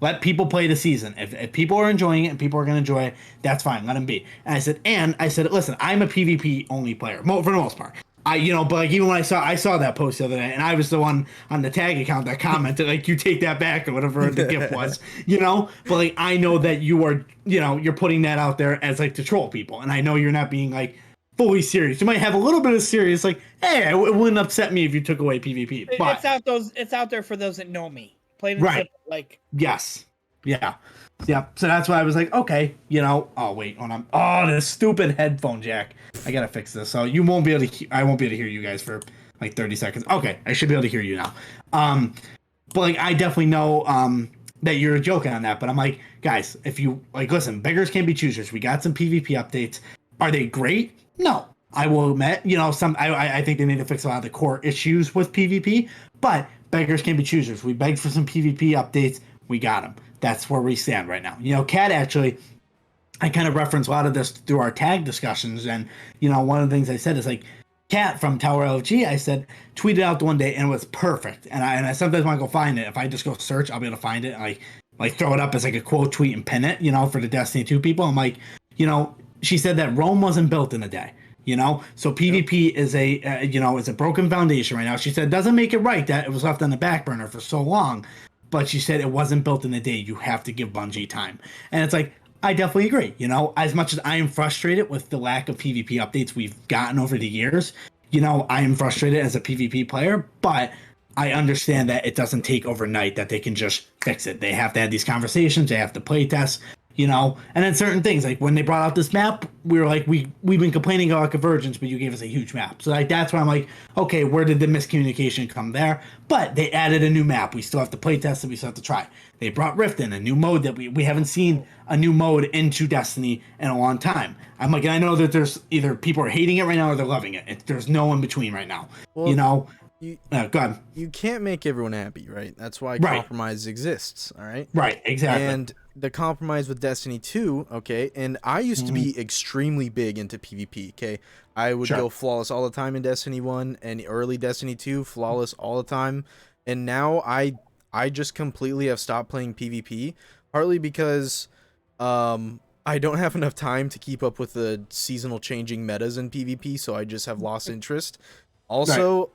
let people play the season. If people are enjoying it and people are going to enjoy it, that's fine. Let them be. And I said, listen, I'm a PvP only player for the most part. But like even when I saw that post the other day, and I was the one on the tag account that commented like, you take that back or whatever the gift was, but like, I know that you are, you're putting that out there as like to troll people. And I know you're not being like fully serious. You might have a little bit of serious, like, hey, it wouldn't upset me if you took away PvP. But it's out there for those that know me. Play the right. Simple, like, yes. Yeah. Yeah. So that's why I was like, okay, oh wait, this stupid headphone jack. I gotta fix this. So you won't be able to. I won't be able to hear you guys for like 30 seconds. Okay, I should be able to hear you now. But like I definitely know that you're joking on that. But I'm like, guys, if you like, listen, beggars can't be choosers. We got some PvP updates. Are they great? No. I will admit, I think they need to fix a lot of the core issues with PvP. But beggars can't be choosers. We begged for some PvP updates. We got them. That's where we stand right now. Kat actually, I kind of reference a lot of this through our tag discussions. And, one of the things I said is like, Kat from Tower LG, I said, tweeted out the one day and it was perfect. And I sometimes want to go find it. If I just go search, I'll be able to find it. And like throw it up as like a quote tweet and pin it, for the Destiny 2 people. I'm like, she said that Rome wasn't built in a day. So PvP is is a broken foundation right now. She said it doesn't make it right that it was left on the back burner for so long, but she said it wasn't built in a day. You have to give Bungie time. And it's like, I definitely agree. As much as I am frustrated with the lack of PvP updates we've gotten over the years, I am frustrated as a PvP player, but I understand that it doesn't take overnight, that they can just fix it. They have to have these conversations. They have to play test, and then certain things, like when they brought out this map, we were like, we've been complaining about Convergence, but you gave us a huge map. So that's why I'm like, okay, where did the miscommunication come there? But they added a new map. We still have to play test it. We still have to try. They brought Rift in, a new mode that we haven't seen a new mode into Destiny in a long time. I'm like, and I know that there's either people are hating it right now or they're loving it. There's no in between right now. Well, go ahead. You can't make everyone happy, right? That's why compromise exists, all right? Right, exactly. And the compromise with Destiny 2, okay, and I used to be extremely big into PvP, okay? I would go flawless all the time in Destiny 1 and early Destiny 2, flawless all the time. And now I just completely have stopped playing PvP, partly because I don't have enough time to keep up with the seasonal changing metas in PvP, so I just have lost interest. Also,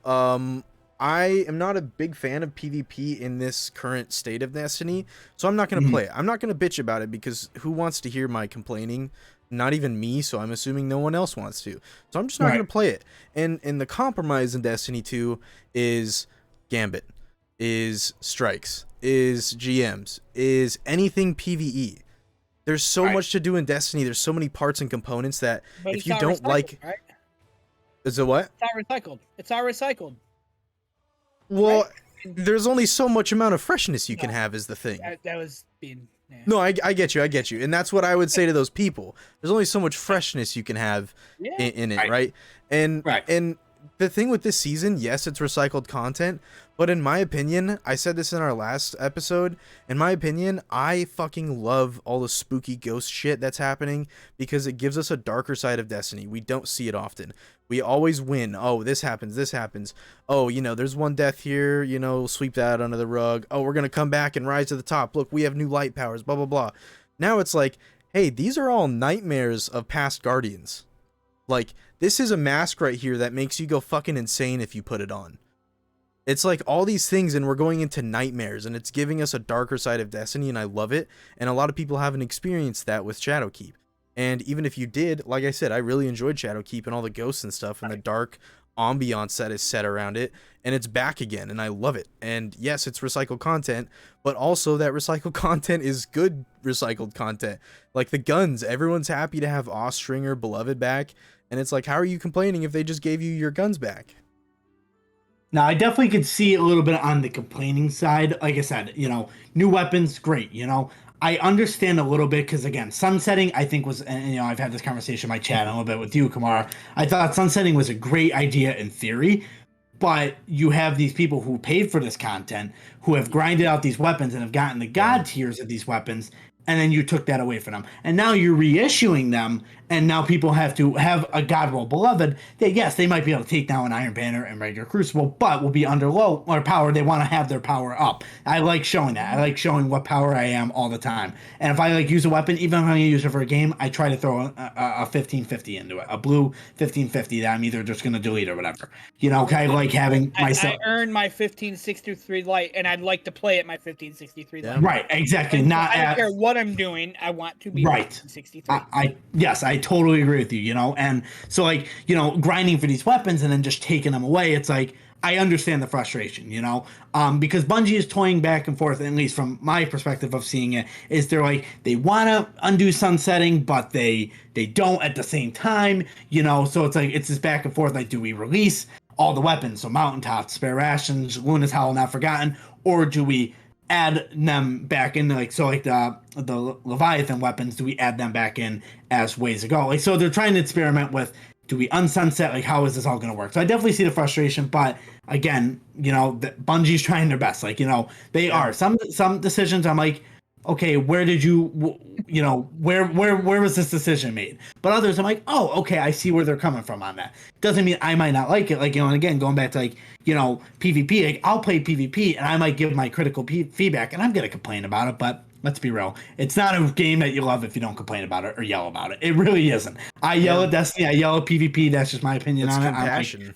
I am not a big fan of PvP in this current state of Destiny, so I'm not going to play it. I'm not going to bitch about it because who wants to hear my complaining? Not even me, so I'm assuming no one else wants to. So I'm just not going to play it. And the compromise in Destiny 2 is Gambit, is strikes, is GMs, is anything PvE. There's so much to do in Destiny. There's so many parts and components that if you don't like... Right? Is it what? It's all recycled. Well, there's only so much amount of freshness you can have is the thing. That was being... Yeah. No, I get you. And that's what I would say to those people. There's only so much freshness you can have in it, right? And the thing with this season, yes, it's recycled content, but in my opinion, I said this in our last episode, in my opinion, I fucking love all the spooky ghost shit that's happening because it gives us a darker side of Destiny. We don't see it often. We always win. Oh, this happens. Oh, there's one death here, sweep that under the rug. Oh, we're going to come back and rise to the top. Look, we have new light powers, blah, blah, blah. Now it's like, hey, these are all nightmares of past Guardians. Like, this is a mask right here that makes you go fucking insane if you put it on. It's like all these things, and we're going into nightmares, and it's giving us a darker side of Destiny, and I love it. And a lot of people haven't experienced that with Shadowkeep. And even if you did, like I said, I really enjoyed Shadowkeep and all the ghosts and stuff, and the dark ambiance that is set around it, and it's back again, and I love it. And yes, it's recycled content, but also that recycled content is good recycled content. Like the guns, everyone's happy to have Austringer Beloved back. And it's like, how are you complaining if they just gave you your guns back? Now, I definitely could see a little bit on the complaining side. Like I said, new weapons, great. I understand a little bit because, again, sunsetting, I think was, and I've had this conversation in my chat a little bit with you, Kamara. I thought sunsetting was a great idea in theory, but you have these people who paid for this content, who have grinded out these weapons and have gotten the god tiers of these weapons, and then you took that away from them. And now you're reissuing them, and now people have to have a God Roll Beloved. Yes, they might be able to take down an Iron Banner and regular Crucible, but will be under low or power. They want to have their power up. I like showing that. I like showing what power I am all the time. And if I use a weapon, even if I'm going to use it for a game, I try to throw a 1550 into it, a blue 1550 that I'm either just going to delete or whatever. I like having myself. I earned my 1563 light, and I'd like to play at my 1563 light. Right, exactly. And I don't care what I'm doing. I want to be right. 1563. Yes, I totally agree with you, and so grinding for these weapons and then just taking them away, it's like, I understand the frustration, because Bungie is toying back and forth, at least from my perspective of seeing it, is they're like, they want to undo sunsetting, but they don't at the same time, so it's like, it's this back and forth, like, do we release all the weapons, so Mountaintops, Spare Rations, Luna's Howl Not Forgotten, or do we add them back in, the Leviathan weapons, do we add them back in as ways to go? So they're trying to experiment with, do we unsunset? How is this all going to work? So I definitely see the frustration, but again, Bungie's trying their best. They are. Some decisions I'm like, okay, where did you, where was this decision made? But others I'm like, oh, okay, I see where they're coming from on that. Doesn't mean I might not like it. And again, going back to PvP, I'll play PvP and I might give my critical feedback and I'm going to complain about it, but Let's be real. It's not a game that you love if you don't complain about it or yell about it. It really isn't. I yell at Destiny. I yell at PvP. That's just my opinion on it. Compassion.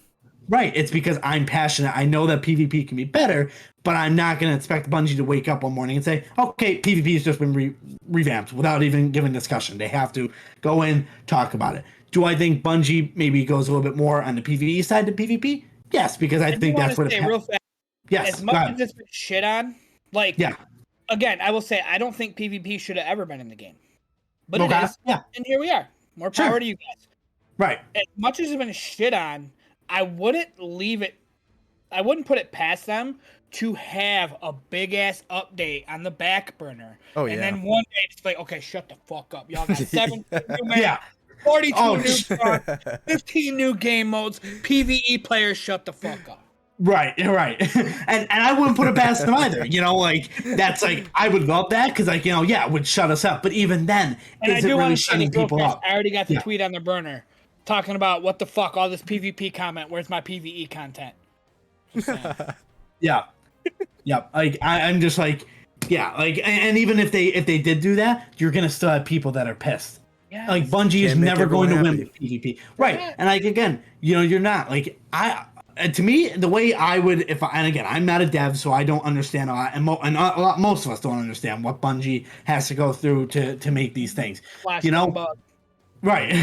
Right. It's because I'm passionate. I know that PvP can be better, but I'm not going to expect Bungie to wake up one morning and say, okay, PvP has just been revamped without even giving discussion. They have to go in, talk about it. Do I think Bungie maybe goes a little bit more on the PvE side to PvP? Yes, because I think that's what real fast. Yes. As much as it's been shit on, like, again, I will say I don't think PvP should have ever been in the game. But it is. Yeah. And here we are. More power to you guys. Right. As much as it's been shit on, I wouldn't put it past them to have a big ass update on the back burner. Oh, and then one day it's like, okay, shut the fuck up. Y'all got 7 new maps, 42 new stars, 15 new game modes, PvE players, shut the fuck up. Right. And I wouldn't put it past them either. You know, like, that's like, I would love that because, like, you know, it would shut us up. But even then, is it really shutting people up? I already got the tweet on the burner talking about what the fuck, all this PvP comment. Where's my PvE content? Yeah. Like, I'm just like, like, and even if they did do that, you're gonna still have people that are pissed. Yes. Like, Bungie is never going to win with PvP. Right. Yeah. And, like, again, you know, you're not like to me, the way I would, and again, I'm not a dev, so I don't understand a lot, and most of us don't understand what Bungie has to go through to make these things. You know, right?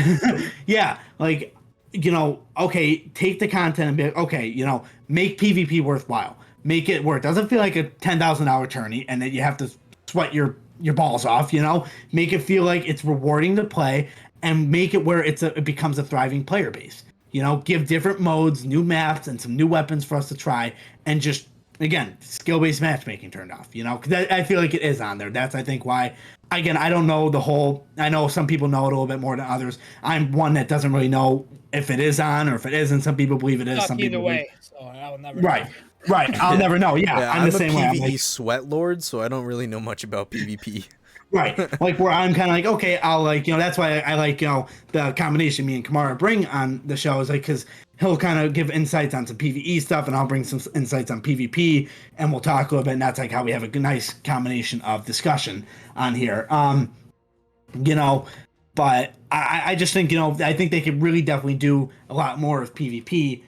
Yeah, like, you know, okay, take the content and be like, okay, you know, make PvP worthwhile, make it where it doesn't feel like a $10,000 tourney, and that you have to sweat your balls off. You know, make it feel like it's rewarding to play, and make it where it becomes a thriving player base. You know, give different modes, new maps, and some new weapons for us to try, and just, again, skill-based matchmaking turned off, you know? Because I feel like it is on there. That's, I think, why. Again, I don't know I know some people know it a little bit more than others. I'm one that doesn't really know if it is on or if it isn't. Some people believe it is. Some people either way, so I will never know. Right. I'll never know. Yeah, I'm the same way. I'm a PvE sweat lord, so I don't really know much about PvP. Right. Like, where I'm kind of like, okay, I'll, like, you know, that's why I like, you know, the combination me and Kamara bring on the show is like, because he'll kind of give insights on some PvE stuff and I'll bring some insights on PvP and we'll talk a little bit. And that's like how we have a nice combination of discussion on here. You know, but I just think, you know, I think they could really definitely do a lot more of PvP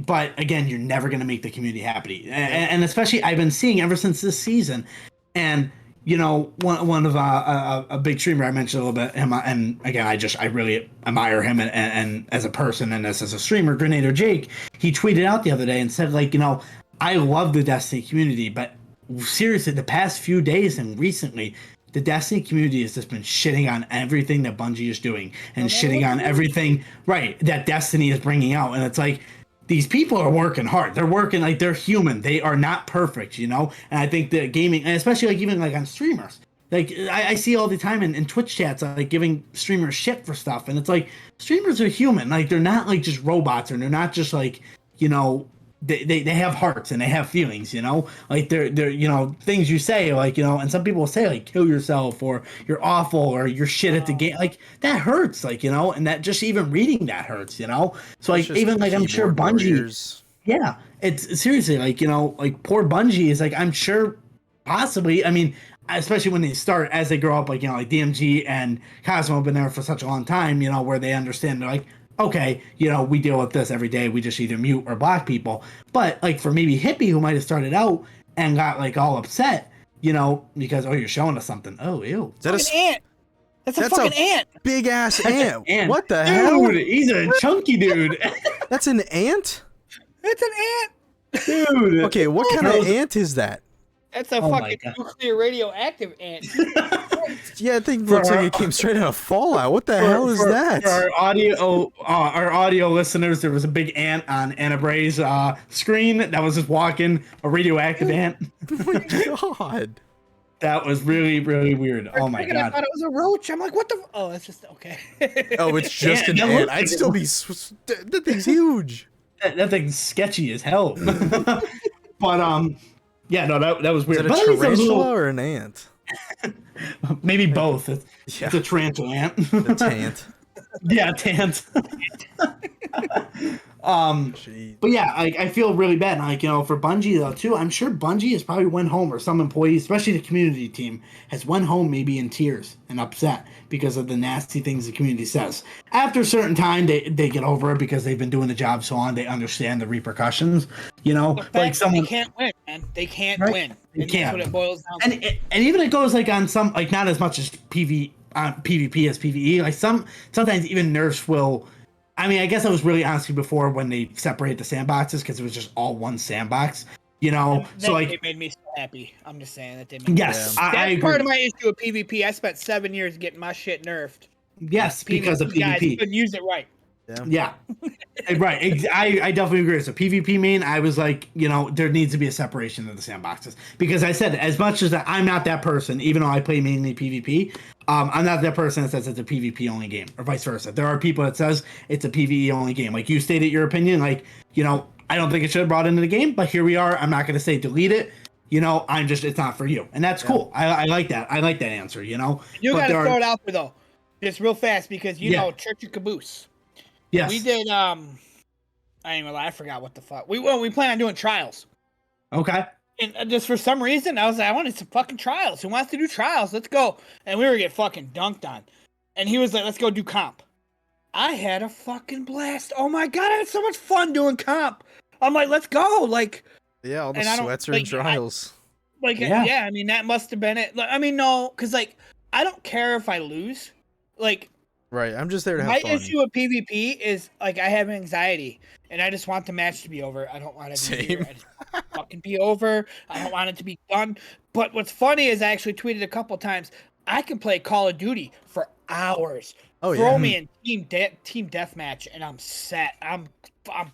but again, you're never going to make the community happy. And especially I've been seeing ever since this season, and you know, one of a big streamer I mentioned a little bit, him, and again, I really admire him and as a person and as a streamer, Grenader Jake, he tweeted out the other day and said, like, you know, I love the Destiny community, but seriously, the past few days and recently, the Destiny community has just been shitting on everything that Bungie is doing and shitting on everything, that Destiny is bringing out, and it's like, these people are working hard. They're working, like, they're human. They are not perfect, you know? And I think the gaming, and especially, like, even, like, on streamers, like, I see all the time in Twitch chats, like, giving streamers shit for stuff. And it's like, streamers are human. Like, they're not, like, just robots, and they're not just, like, you know, they have hearts and they have feelings, you know? Like, they're you know, things you say, like, you know, and some people will say, like, kill yourself, or you're awful, or you're shit at the game. Like, that hurts, like, you know? And that, just even reading that hurts, you know? So, like, even, like, I'm sure Bungie... Warriors. Yeah, it's seriously, like, you know, like, poor Bungie is, like, I'm sure possibly, I mean, especially when they start, as they grow up, like, you know, like, DMG and Cosmo have been there for such a long time, you know, where they understand, they're like, okay, you know, we deal with this every day. We just either mute or block people. But, like, for maybe Hippie, who might have started out and got, like, all upset, you know, because, oh, you're showing us something. Oh, ew. Is that an ant? That's a fucking ant. Big ass ant. What the dude, hell? He's a chunky dude. That's an ant? It's an ant. Dude. Okay, what kind of ant is that? That's a fucking nuclear radioactive ant. Yeah, I think it looks like it came straight out of Fallout. What the hell is that? For our audio listeners, there was a big ant on AnaBray's screen that was just walking, a radioactive ant. Oh my god. That was really, really weird. Oh my god. I thought it was a roach. I'm like, what the? Oh, it's just okay. Oh, it's just an ant. I'd still be. That thing's huge. That thing's sketchy as hell. But yeah, no, that was weird. Is it a tarantula or an ant? Maybe both. It's a tarantula ant. A tant. Yeah, tant. But yeah, I feel really bad. Like, for Bungie though too, I'm sure Bungie has probably went home, or some employees, especially the community team, has went home maybe in tears and upset because of the nasty things the community says. After a certain time, they get over it because they've been doing the job so long. They understand the repercussions. Like someone they can't win, man. They can't right? win. They And can't. that's what it boils down to. And even it goes like on some, like not as much as PvP as PvE. Like sometimes even nerfs will. I mean, I guess I was really asking before when they separate the sandboxes because it was just all one sandbox, So like, it made me so happy. I'm just saying that they made yes, me I that's part agree. of my issue with PvP. I spent 7 years getting my shit nerfed. Yes, because of Guys PvP. couldn't use it right. Yeah, right. I definitely agree. So PvP main, I was like, there needs to be a separation of the sandboxes because I said as much as that I'm not that person, even though I play mainly PvP. I'm not that person that says it's a PvP only game, or vice versa. There are people that says it's a PvE only game. Like you stated your opinion, like I don't think it should have brought into the game, but here we are. I'm not going to say delete it. It's not for you, and that's cool. I like that. I like that answer. You got to throw it out there though, just real fast because Church of Caboose. Yes. We did. I ain't gonna lie, I forgot what the fuck. We plan on doing trials. Okay. And just for some reason, I was like, I wanted some fucking trials. Who wants to do trials? Let's go. And we were getting fucking dunked on. And he was like, let's go do comp. I had a fucking blast. Oh my god, I had so much fun doing comp. I'm like, let's go. Like, yeah, all the sweats are in trials. Yeah, I mean, that must have been it. Like, I mean, no, because like, I don't care if I lose. Like. Right, I'm just there to have fun. My issue with PvP is like I have anxiety, and I just want the match to be over. I don't want it to be here. I just want it to fucking be over. I don't want it to be done. But what's funny is I actually tweeted a couple times. I can play Call of Duty for hours. Throw me in team deathmatch, and I'm set. I'm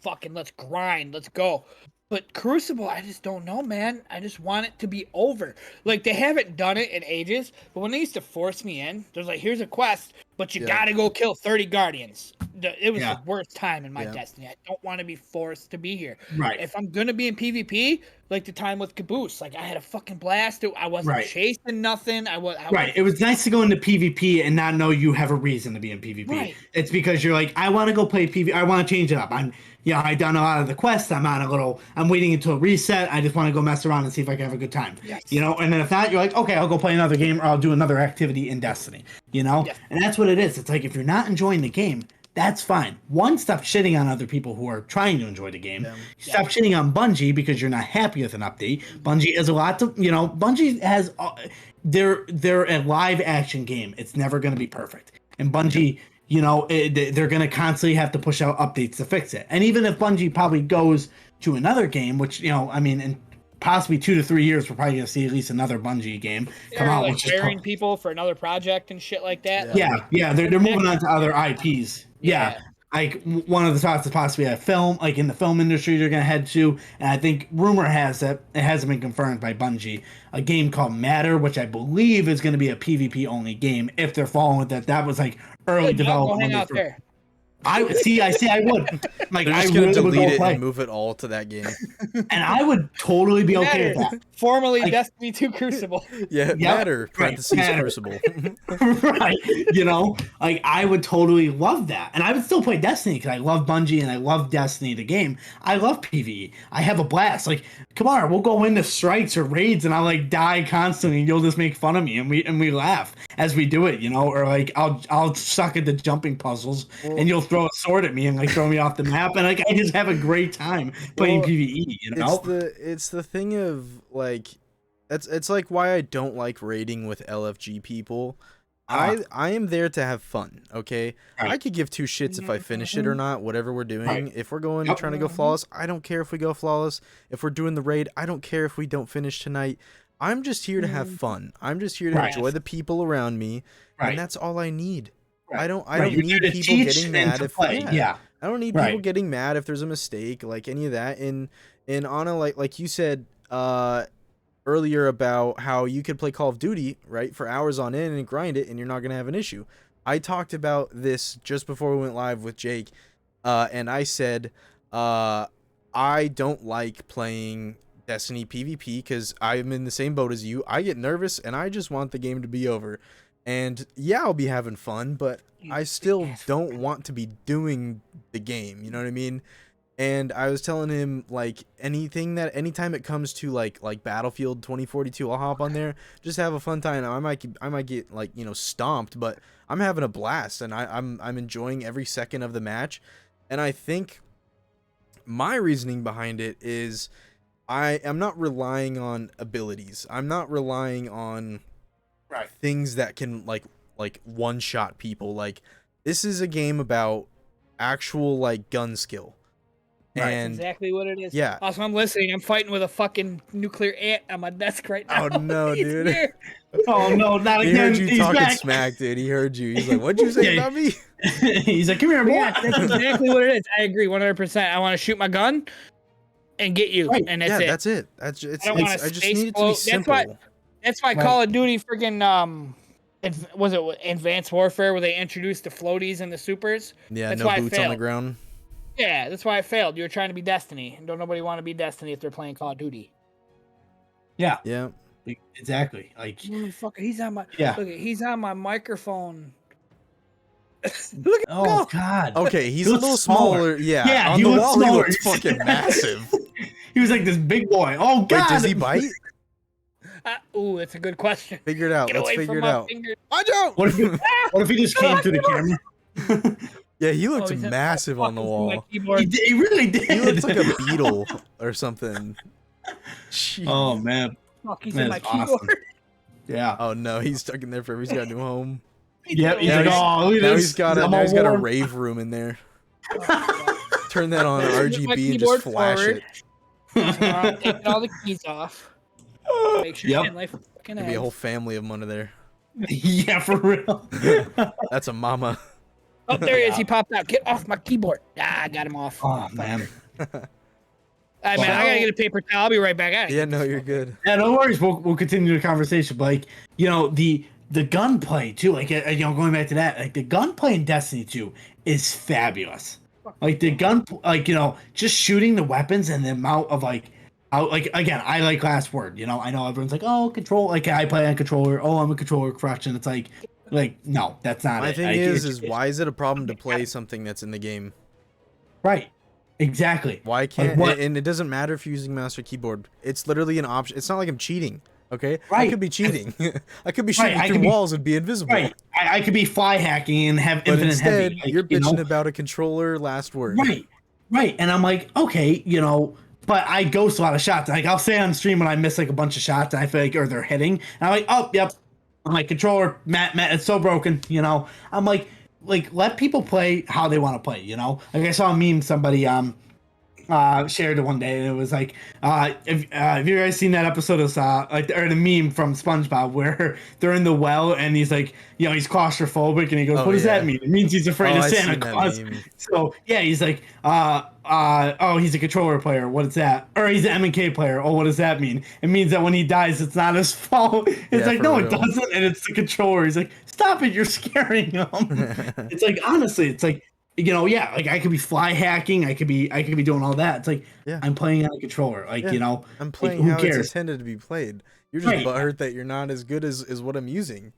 fucking. Let's grind. Let's go. But Crucible, I just don't know, man. I just want it to be over. Like, they haven't done it in ages, but when they used to force me in, there's like, here's a quest, but you gotta go kill 30 Guardians. It was the worst time in my Destiny. I don't want to be forced to be here. Right. If I'm gonna be in PvP, like the time with Caboose, like, I had a fucking blast. I wasn't chasing nothing. Right. It was nice to go into PvP and not know you have a reason to be in PvP. Right. It's because you're like, I want to go play PvP. I want to change it up. I've done a lot of the quests. I'm waiting until a reset. I just want to go mess around and see if I can have a good time. Yes. And then if not, you're like, okay, I'll go play another game or I'll do another activity in Destiny. Yes. And that's what it is. It's like, if you're not enjoying the game, that's fine. One, stop shitting on other people who are trying to enjoy the game. Yeah. Stop shitting on Bungie because you're not happy with an update. Bungie has a lot to, Bungie has, they're a live action game. It's never going to be perfect. And Bungie, they're going to constantly have to push out updates to fix it. And even if Bungie probably goes to another game, which, in possibly 2 to 3 years, we're probably going to see at least another Bungie game come out. Like hiring people for another project and shit like that. Yeah. They're moving on to other IPs. Yeah. Like, one of the thoughts is possibly a film, like in the film industry they're going to head to. And I think rumor has that, it hasn't been confirmed by Bungie, a game called Matter, which I believe is going to be a PvP only game if they're following with that. That was like early development. Hang out there. I would. Like, they're just gonna delete it and move it all to that game. And I would totally be okay with that. Formerly Destiny 2 Crucible. Matter. Parentheses Crucible. Right. Like, I would totally love that. And I would still play Destiny because I love Bungie and I love Destiny, the game. I love PvE. I have a blast. Like, come on, we'll go into strikes or raids and I'll like die constantly and you'll just make fun of me and we laugh as we do it, or like I'll suck at the jumping puzzles and you'll throw a sword at me and like throw me off the map, and like I just have a great time playing PvE. It's the thing of like, it's like why I don't like raiding with LFG people. I am there to have fun. Okay, right. I could give two shits if I finish it or not. Whatever we're doing, right. If we're going trying to go flawless, I don't care if we go flawless. If we're doing the raid, I don't care if we don't finish tonight. I'm just here to have fun. I'm just here to enjoy the people around me, and that's all I need. Right. I don't need people getting mad if I don't need people getting mad if there's a mistake, like any of that. And Anna, like you said earlier about how you could play Call of Duty, right, for hours on end and grind it and you're not going to have an issue. I talked about this just before we went live with Jake, and I said I don't like playing Destiny PvP because I'm in the same boat as you. I get nervous and I just want the game to be over. And yeah, I'll be having fun, but I still don't want to be doing the game. You know what I mean? And I was telling him, like, anytime it comes to like Battlefield 2042, I'll hop on there, just have a fun time. I might get, like, you know, stomped, but I'm having a blast, and I'm enjoying every second of the match. And I think my reasoning behind it is I am not relying on abilities. I'm not relying on things that can like one-shot people. Like, this is a game about actual, like, gun skill. Right. And That's exactly what it is. Yeah. Also, I'm listening. I'm fighting with a fucking nuclear ant on my desk right now. Oh no, dude! Oh no, not He again. heard you He's talking back. smack, dude. He heard you. He's like, "What'd you say about me?" He's like, "Come here, boy." Yeah, that's exactly what it is. I agree 100%. I want to shoot my gun and get you, Right. and that's it. That's it. That's just, I don't want I to just space need it to be float. simple. That's why Right. Call of Duty freaking was it Advanced Warfare where they introduced the floaties and the supers? Yeah, That's no why I boots on the failed. ground. Yeah, that's why I failed. You were trying to be Destiny, and don't nobody want to be Destiny if they're playing Call of Duty. Yeah, Yeah. exactly. Like, Motherfucker, he's on my yeah. look. He's on my microphone. Look at Oh him go. God. Okay, he's He a looks little smaller. smaller. Yeah. Yeah, on he the looks wall, he smaller. looks fucking massive. He was like this big boy. Oh Wait, God. does he bite? Ooh, that's a good question. Figure it out. Get Let's away figure from it my out. fingers. Watch out! What if he just came through the camera? Yeah, he looks he's massive on the fucking through my wall. keyboard. He really did. He looks like a beetle or something. Jeez. Oh man. Fuck, he's Man, in my it's awesome. keyboard. Yeah. Oh no, he's stuck in there forever. He's got a new home. Yep. He's Now like, he's- oh, look at Now this. he's got I'm now all he's got a warm. rave room in there. Turn that on Move my RGB and keyboard just flash forward. it. Taking all the keys off. Make sure Yep. you life fucking There'd be a whole family of them under there. Yeah, for real. That's a mama. Oh, there he is. He popped out. Get off my keyboard. Ah, I got him off. Oh man. All right, man. I gotta get a paper towel. I'll be right back. Yeah, no, you're good. Yeah, no worries. We'll continue the conversation. But like, you know, the gunplay too. Like, you know, going back to that, like the gunplay in Destiny 2 is fabulous. Like the gun, like, you know, just shooting the weapons and the amount of like again, I like last word. You know, I know everyone's like, oh, control. Like I play on controller. Oh, I'm a controller crush, and it's like no, that's not My it. thing Like, is why is it a problem to play something that's in the game? right? Exactly. Why can't? what- And it doesn't matter if you're using mouse or keyboard. It's literally an option. It's not like I'm cheating. Okay, I Right. could be cheating. I could be Right, shooting I through could be- walls and be invisible. Right. I could be fly hacking and have But infinite instead, heavy. Like, you're you know? bitching about a controller. Last word. Right. And I'm like, okay, you know, but I ghost a lot of shots. Like I'll say on stream when I miss like a bunch of shots and I feel like, or they're hitting, and I'm like, oh, yep. I'm like, controller, Matt, it's so broken, you know. I'm like let people play how they want to play, you know. Like I saw a meme somebody shared it one day, and it was like, have you guys seen that episode of or the meme from SpongeBob where they're in the well and he's like, you know, he's claustrophobic and he goes, Oh, what does yeah. that mean? It means he's afraid of I've Santa seen that Claus. meme. So yeah, he's like, oh, he's a controller player. What is that? Or he's an M&K player. Oh, what does that mean? It means that when he dies, it's not his fault. It's Yeah, like, for no, real. it doesn't, and it's the controller. He's like, stop it, you're scaring him. It's like, honestly, it's like, you know, yeah, like I could be fly hacking, I could be doing all that. It's like, Yeah. I'm playing on a controller, like, Yeah. you know, I'm like, playing who how cares? it's intended to be played. You're just Right. butthurt that you're not as good as what I'm using.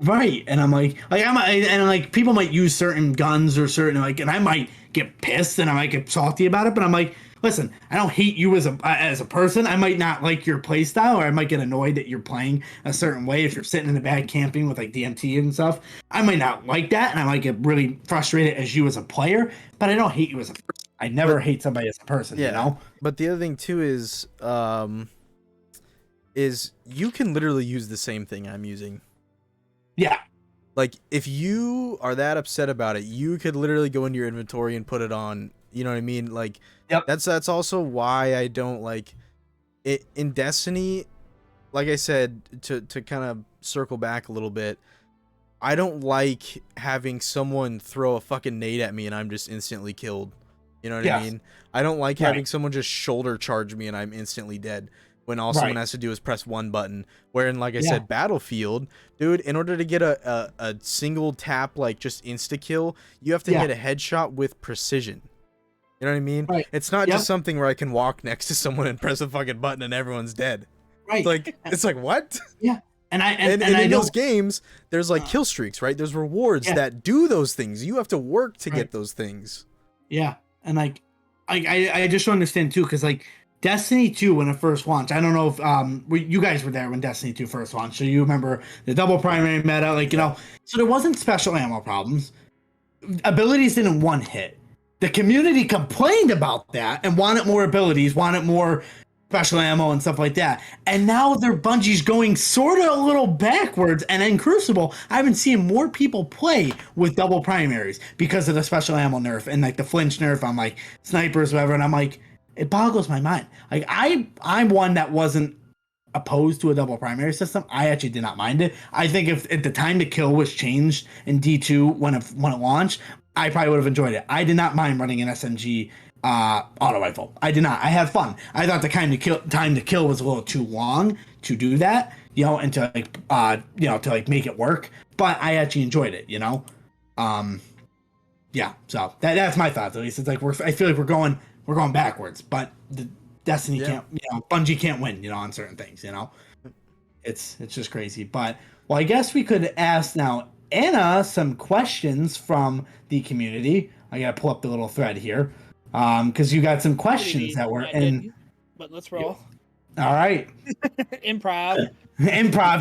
Right, and I'm like people might use certain guns or certain like, and I might get pissed and I might get salty about it, but I'm like, listen, I don't hate you as a person. I might not like your play style, or I might get annoyed that you're playing a certain way if you're sitting in the back camping with like DMT and stuff. I might not like that, and I might get really frustrated as you as a player, but I don't hate you as a person. I never hate somebody as a person, you know? But the other thing too is you can literally use the same thing I'm using. Yeah. Like, if you are that upset about it, you could literally go into your inventory and put it on. You know what I mean? Like, Yep. That's also why I don't like it in Destiny. Like I said, to kind of circle back a little bit, I don't like having someone throw a fucking nade at me and I'm just instantly killed. You know what I Yes. mean? I don't like Right. having someone just shoulder charge me and I'm instantly dead. When all someone Right. has to do is press one button. Wherein, like I Yeah. said, Battlefield, dude, in order to get a single tap, like just insta kill, you have to Yeah. hit a headshot with precision. You know what I mean? Right. It's not Yep. just something where I can walk next to someone and press a fucking button and everyone's dead. Right. It's like what? and I And I in know, those games, there's like kill streaks, right? There's rewards Yeah. that do those things. You have to work to Right. get those things. yeah, and like I just don't understand too, because like Destiny 2 when it first launched, I don't know if you guys were there when Destiny 2 first launched, so you remember the double primary meta, like so there wasn't special ammo problems. Abilities didn't one hit. The community complained about that and wanted more abilities, wanted more special ammo and stuff like that. And now their Bungie's going sort of a little backwards. And in Crucible, I've been seeing more people play with double primaries because of the special ammo nerf and like the flinch nerf on like snipers, whatever. And I'm like, it boggles my mind. Like I'm one that wasn't opposed to a double primary system. I actually did not mind it. I think if the time to kill was changed in D2 when it launched, I probably would have enjoyed it. I did not mind running an SMG auto rifle. I did not. I had fun. I thought the time to kill was a little too long to do that, and to like make it work. But I actually enjoyed it, yeah. So that's my thoughts. At least it's like I feel like we're going backwards, but the Destiny can't, Bungie can't win, on certain things, It's just crazy. But well, I guess we could ask now Anna some questions from the community. I gotta pull up the little thread here. Because you got some questions that were in. But let's roll. All right. Improv.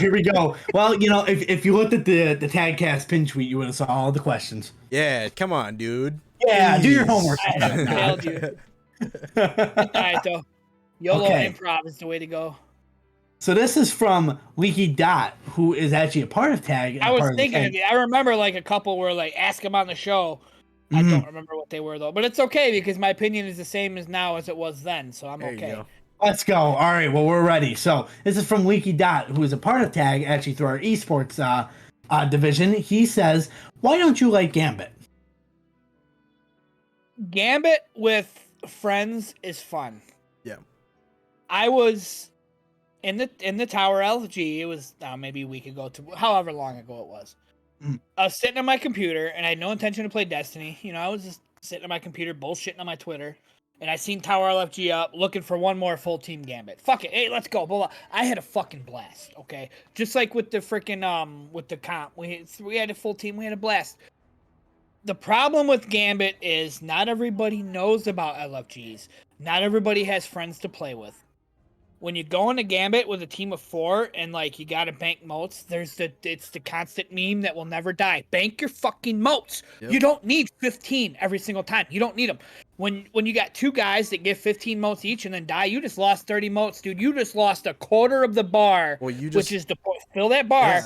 Here we go. Well, if you looked at the TAGcast pin tweet, you would have saw all the questions. Yeah, come on, dude. Yeah, do your homework. I failed you. All right, though. YOLO Improv is the way to go. So this is from Leaky Dot, who is actually a part of TAG. I was thinking of it. I remember like a couple were like, ask him on the show. I don't remember what they were though, but it's okay because my opinion is the same as now as it was then, so I'm okay. Let's go. All right, well we're ready. So this is from Leaky Dot, who is a part of TAG actually through our esports division. He says, "Why don't you like Gambit?" Gambit with friends is fun. Yeah. I was in the Tower LG. It was maybe a week ago, to however long ago it was. I was sitting on my computer, and I had no intention to play Destiny. I was just sitting on my computer, bullshitting on my Twitter, and I seen Tower LFG up, looking for one more full team Gambit. Fuck it, hey, let's go. Blah, blah. I had a fucking blast. Okay, just like with the freaking with the comp, we had a full team, we had a blast. The problem with Gambit is not everybody knows about LFGs. Not everybody has friends to play with. When you go into Gambit with a team of 4 and like you gotta bank moats, it's the constant meme that will never die. Bank your fucking moats. Yep. You don't need 15 every single time. You don't need them. When you got 2 guys that give 15 moats each and then die, you just lost 30 moats, dude. You just lost a quarter of the bar, which is to fill that bar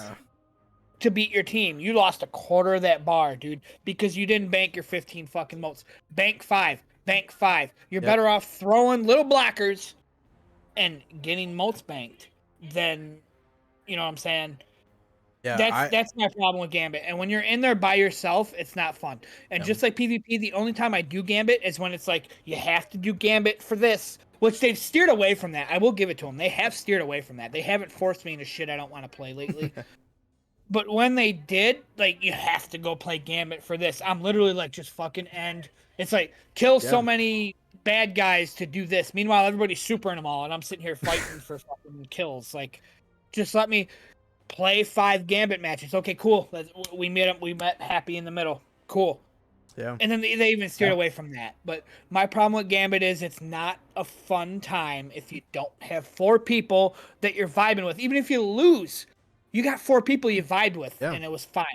to beat your team. You lost a quarter of that bar, dude, because you didn't bank your 15 fucking moats. Bank 5. Bank 5. You're better off throwing little blockers and getting moats banked than, you know what I'm saying? Yeah, that's my problem with Gambit. And when you're in there by yourself, it's not fun. And just like PvP, the only time I do Gambit is when it's like, you have to do Gambit for this, which they've steered away from that. I will give it to them. They have steered away from that. They haven't forced me into shit I don't want to play lately. But when they did, like, you have to go play Gambit for this. I'm literally like, just fucking end. It's like, kill so many bad guys to do this. Meanwhile, everybody's supering them all, and I'm sitting here fighting for fucking kills. Like, just let me play 5 Gambit matches. Okay, cool. We met happy in the middle. Cool. Yeah. And then they even steered away from that. But my problem with Gambit is it's not a fun time if you don't have 4 people that you're vibing with. Even if you lose, you got 4 people you vibed with, and it was fine.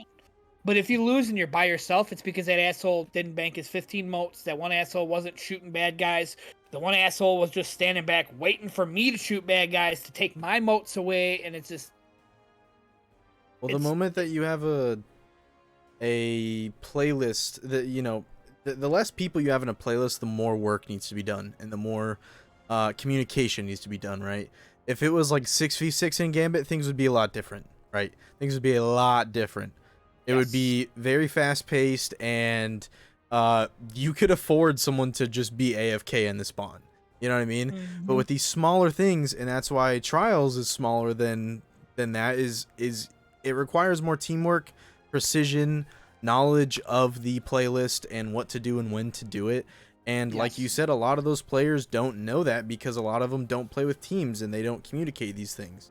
But if you lose and you're by yourself, it's because that asshole didn't bank his 15 moats. That one asshole wasn't shooting bad guys. The one asshole was just standing back waiting for me to shoot bad guys to take my moats away, and it's just... Well, the moment that you have a playlist, that the less people you have in a playlist, the more work needs to be done, and the more communication needs to be done, right? If it was like 6v6 in Gambit, things would be a lot different, right? Things would be a lot different. It would be very fast-paced, and you could afford someone to just be AFK in the spawn. You know what I mean? Mm-hmm. But with these smaller things, and that's why Trials is smaller than that, is it requires more teamwork, precision, knowledge of the playlist, and what to do and when to do it. And like you said, a lot of those players don't know that because a lot of them don't play with teams, and they don't communicate these things.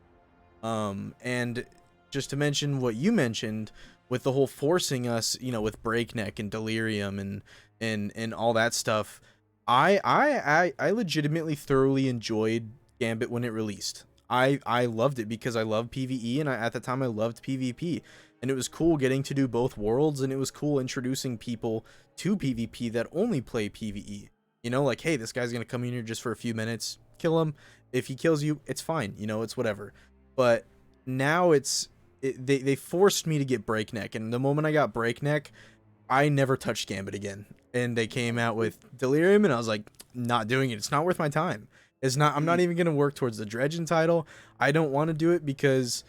And just to mention what you mentioned, with the whole forcing us, with Breakneck and Delirium and all that stuff, I legitimately thoroughly enjoyed Gambit when it released. I loved it because I love PvE, and at the time I loved PvP, and it was cool getting to do both worlds, and it was cool introducing people to PvP that only play PvE. You know, like, hey, this guy's gonna come in here just for a few minutes, kill him. If he kills you, it's fine. You know, it's whatever. But now they forced me to get Breakneck, and the moment I got Breakneck, I never touched Gambit again. And they came out with Delirium, and I was like, not doing it. It's not worth my time. It's not. I'm not even gonna work towards the Dredgen title. I don't want to do it because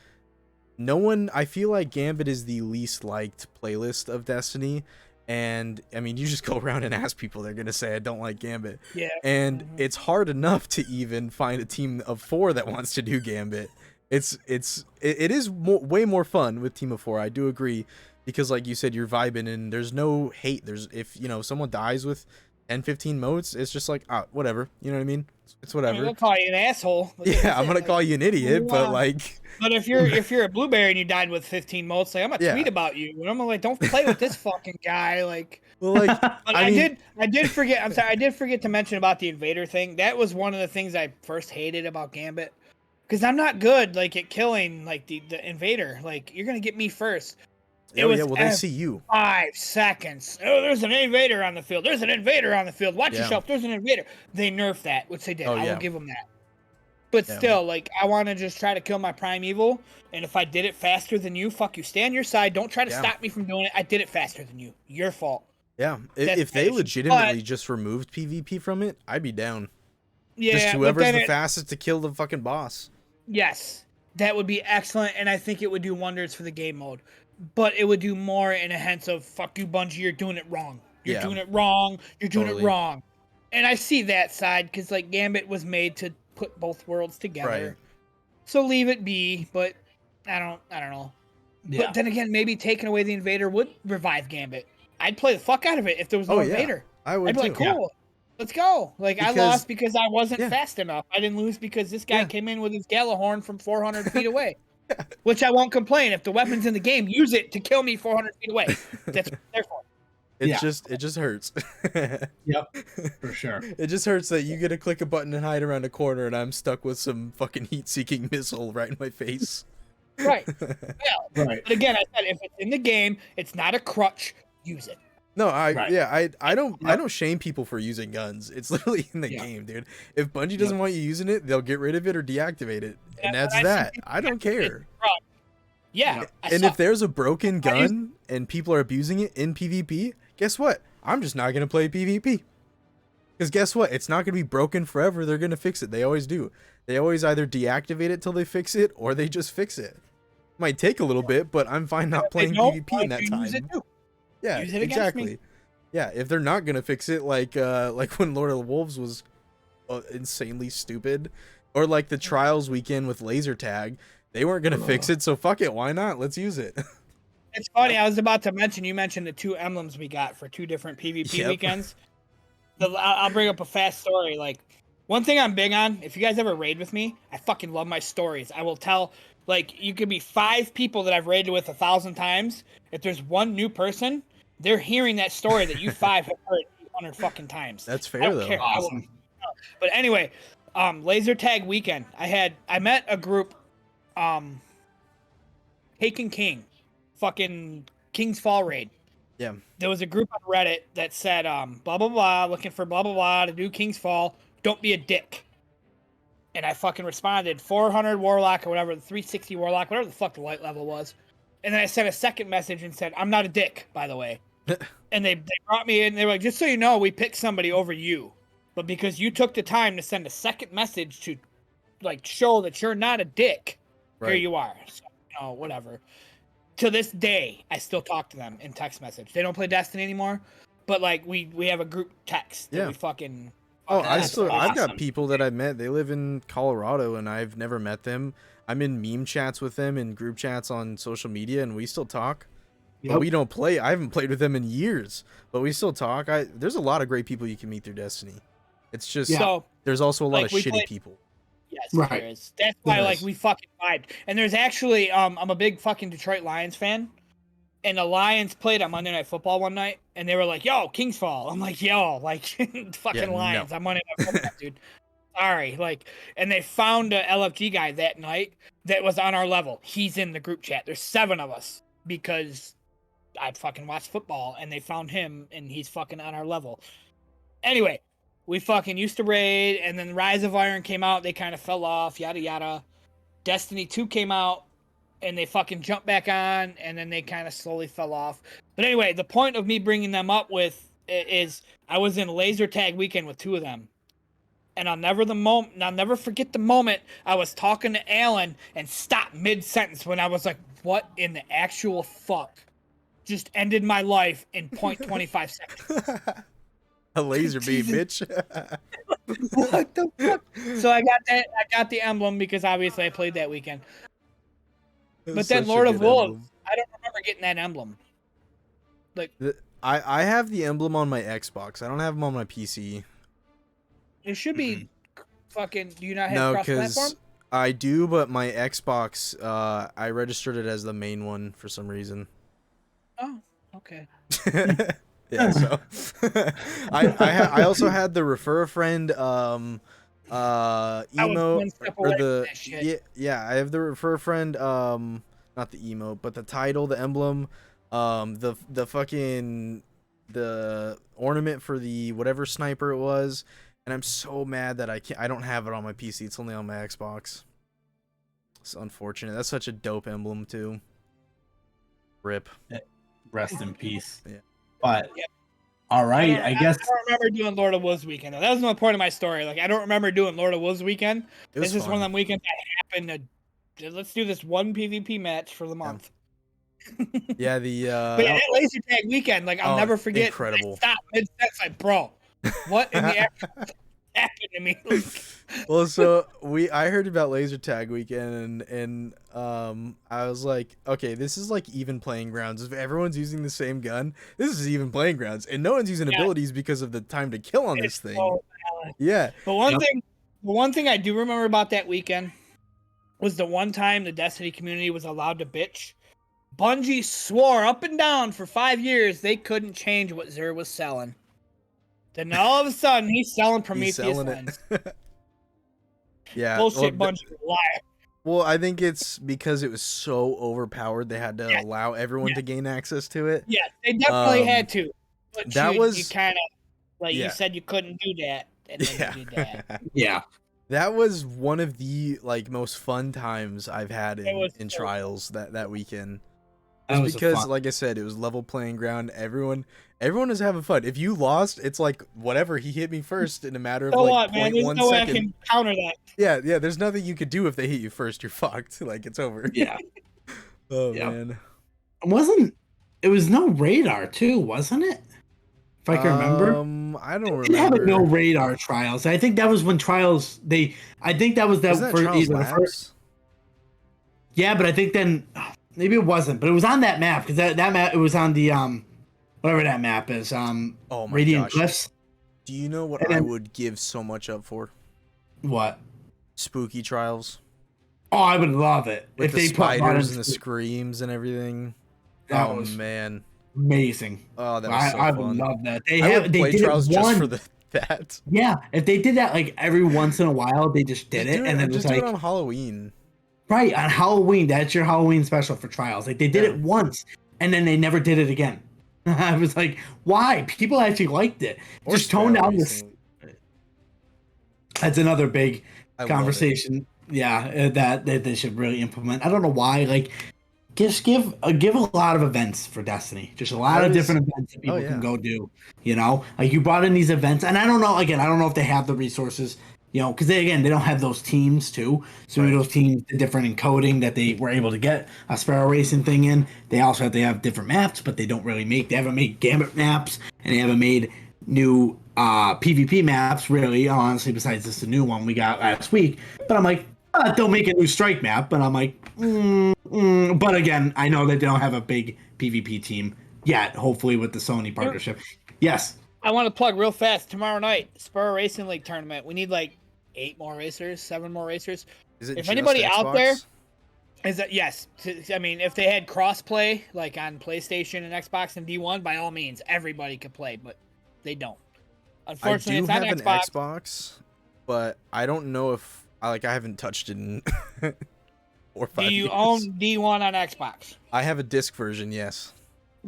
no one. I feel like Gambit is the least liked playlist of Destiny, and I mean, you just go around and ask people, they're gonna say I don't like Gambit. Yeah. And it's hard enough to even find a team of 4 that wants to do Gambit. It is way more fun with team of 4. I do agree, because like you said, you're vibing and there's no hate. There's, if you know someone dies with 10-15 motes, it's just like, whatever, you know what I mean? It's whatever. I mean, we'll call you an asshole. Yeah, I'm gonna call you an idiot, but like. But if you're a blueberry and you died with 15 motes, like, I'm gonna tweet about you, and I'm like, don't play with this fucking guy, like. Well, like, but I did forget. I'm sorry, I did forget to mention about the invader thing. That was one of the things I first hated about Gambit, because I'm not good like at killing like the invader. Like, you're gonna get me first. Oh yeah, well, they see you. 5 seconds. Oh, there's an invader on the field. There's an invader on the field. Watch yourself. There's an invader. They nerfed that, which they did. I will give them that. But still, like, I want to just try to kill my primeval. And if I did it faster than you, fuck you. Stay on your side. Don't try to stop me from doing it. I did it faster than you. Your fault. Yeah. If they legitimately just removed PvP from it, I'd be down. Yeah. Just whoever's the fastest to kill the fucking boss. Yes. That would be excellent. And I think it would do wonders for the game mode. But it would do more in a sense of, fuck you, Bungie, you're doing it wrong. You're doing it wrong. You're doing it wrong. And I see that side, because, like, Gambit was made to put both worlds together. Right. So leave it be, but I don't know. Yeah. But then again, maybe taking away the invader would revive Gambit. I'd play the fuck out of it if there was no invader. I would. I'd be like, cool. Let's go. Like, I lost because I wasn't fast enough. I didn't lose because this guy came in with his Galahorn from 400 feet away. Which I won't complain. If the weapon's in the game, use it to kill me 400 feet away. That's what they're for. It just hurts. Yep, for sure. It just hurts that you get to click a button and hide around a corner, and I'm stuck with some fucking heat-seeking missile right in my face. Right. Yeah. Right. But again, I said, if it's in the game, it's not a crutch. Use it. No, I don't shame people for using guns. It's literally in the game, dude. If Bungie doesn't want you using it, they'll get rid of it or deactivate it, and that's that. I don't care. Yeah. And if there's a broken gun and people are abusing it in PvP, guess what? I'm just not gonna play PvP. Because guess what? It's not gonna be broken forever. They're gonna fix it. They always do. They always either deactivate it till they fix it, or they just fix it. Might take a little bit, but I'm fine not playing PvP in that time. Yeah, exactly. Yeah, if they're not gonna fix it, like when Lord of the Wolves was insanely stupid, or like the Trials weekend with laser tag, they weren't gonna fix it, so fuck it, why not? Let's use it. It's funny. I was about to mention. You mentioned the 2 emblems we got for 2 different PvP weekends. I'll bring up a fast story. Like, one thing I'm big on. If you guys ever raid with me, I fucking love my stories. I will tell. Like, you could be 5 people that I've raided with 1,000 times. If there's one new person, they're hearing that story that you 5 have heard 800 fucking times. That's fair, though. Awesome. But anyway, laser tag weekend. I met a group, Taken King, fucking King's Fall raid. Yeah. There was a group on Reddit that said, blah blah blah, looking for blah blah blah to do King's Fall. Don't be a dick. And I fucking responded, 400 Warlock or whatever, the 360 Warlock, whatever the fuck the light level was. And then I sent a second message and said, I'm not a dick, by the way. And they brought me in. They were like, just so you know, we picked somebody over you. But because you took the time to send a second message to, like, show that you're not a dick, here you are. So, you know, whatever. To this day, I still talk to them in text message. They don't play Destiny anymore, but, like, we have a group text that we fucking... Oh, I've got people that I've met. They live in Colorado, and I've never met them. I'm in meme chats with them and group chats on social media, and we still talk. But we don't play. I haven't played with them in years, but we still talk. There's a lot of great people you can meet through Destiny. It's just there's also a lot of shitty people. Yes, there is. That's why like we fucking vibed. And there's actually I'm a big fucking Detroit Lions fan. and the Lions played on Monday Night Football one night, and they were like, "Yo, Kings Fall." I'm like, "Yo, like fucking Lions on Monday Night Football, dude." Sorry, like, and they found a LFG guy that night that was on our level. He's in the group chat. There's 7 of us because I fucking watched football, and they found him, and he's fucking on our level. Anyway, we fucking used to raid, and then Rise of Iron came out. They kind of fell off, yada yada. Destiny 2 came out, and they fucking jumped back on, and then they kind of slowly fell off. But anyway, the point of me bringing them up with is I was in laser tag weekend with 2 of them. And I'll never forget the moment I was talking to Alan and stopped mid-sentence when I was like, what in the actual fuck just ended my life in 0.25 seconds? A laser beam, bitch. What the fuck? So I got the emblem because obviously I played that weekend. But then Lord of Wolves, I don't remember getting that emblem. Like I have the emblem on my Xbox. I don't have them on my PC. It should be fucking. Do you not have cross-platform? I do, but my Xbox, I registered it as the main one for some reason. Oh, okay. Yeah, so I also had the refer a friend emote or the yeah I have the refer a friend not the emote but the title, the emblem, the fucking the ornament for the whatever sniper it was. And I'm so mad that I don't have it on my PC. It's only on my Xbox. It's unfortunate. That's such a dope emblem too. Rip. Rest in peace. Yeah. But all right, I guess I don't remember doing Lord of Wolves weekend. That was the point of my story. Like I don't remember doing Lord of Wolves weekend. This is one of them weekends that happened to. Let's do this one PvP match for the month. Yeah, the but yeah, that laser tag weekend, like I'll never forget. Incredible. Stop mid-sentence, like bro. What in the actual happened to me? Well, so I heard about laser tag weekend and I was like, okay, this is like even playing grounds. If everyone's using the same gun, this is even playing grounds, and no one's using abilities because of the time to kill on this thing. So yeah. But one thing I do remember about that weekend was the one time the Destiny community was allowed to bitch. Bungie swore up and down for 5 years they couldn't change what Xur was selling. Then all of a sudden, he's selling Prometheus lens. Yeah. Bullshit, Bungie, liar. Well, I think it's because it was so overpowered, they had to allow everyone to gain access to it. Yeah, they definitely had to. But you kind of, like you said you couldn't do that, and then you did that. Yeah. That was one of the most fun times I've had in Trials that weekend. Just because, like I said, it was level playing ground. Everyone was having fun. If you lost, it's like whatever. He hit me first in a matter of 0.1 There's no way I can counter that. Yeah. There's nothing you could do if they hit you first. You're fucked. Like it's over. Yeah. Man. It was no radar too, wasn't it? If I can remember. I don't remember. They had no radar trials. I think that was when trials. I think that was that for first. Yeah, but I think then. Maybe it wasn't, but it was on that map because that map it was on the whatever that map is Radiant Cliffs. Do you know what I would give so much up for? What? Spooky Trials. Oh, I would love it with if the they spiders and the screams and everything. That was man, amazing. Oh, that was so I fun. would love that. They did Trials just for that. Yeah, if they did that like every once in a while, they just did it, and then just do it on Halloween. Right, on Halloween. That's your Halloween special for Trials. Like, they did it once, and then they never did it again. I was like, why? People actually liked it. Just tone down this. That's another big conversation. Yeah, that they should really implement. I don't know why. Like, just give a lot of events for Destiny. Just a lot of different events that people can go do. You know? Like, you brought in these events, and I don't know, again, I don't know if they have the resources. You know, because they don't have those teams too. So maybe those teams, the different encoding that they were able to get a Sparrow Racing thing in. They also have different maps, but they haven't made Gambit maps, and they haven't made new PvP maps really. Honestly, besides this, the new one we got last week. But I'm like, they'll make a new Strike map. But I'm like, but again, I know that they don't have a big PvP team yet. Hopefully, with the Sony partnership, yes. I want to plug real fast. Tomorrow night, Sparrow Racing League tournament. We need 8 more racers, 7 more racers. Is it if anybody Xbox? out there, Is that yes? I mean, if they had crossplay like on PlayStation and Xbox and D1, by all means, everybody could play, but they don't. Unfortunately, it's on I do have Xbox. an Xbox, but I don't know if I haven't touched it in 4 or 5 years. Do you own D1 on Xbox? I have a disc version, yes.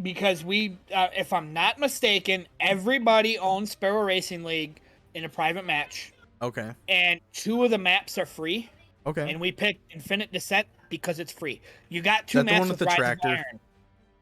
Because we, if I'm not mistaken, everybody owns Sparrow Racing League in a private match. Okay. And 2 of the maps are free. Okay. And we picked Infinite Descent because it's free. You got 2 Is that maps the one with the Rise of tractor?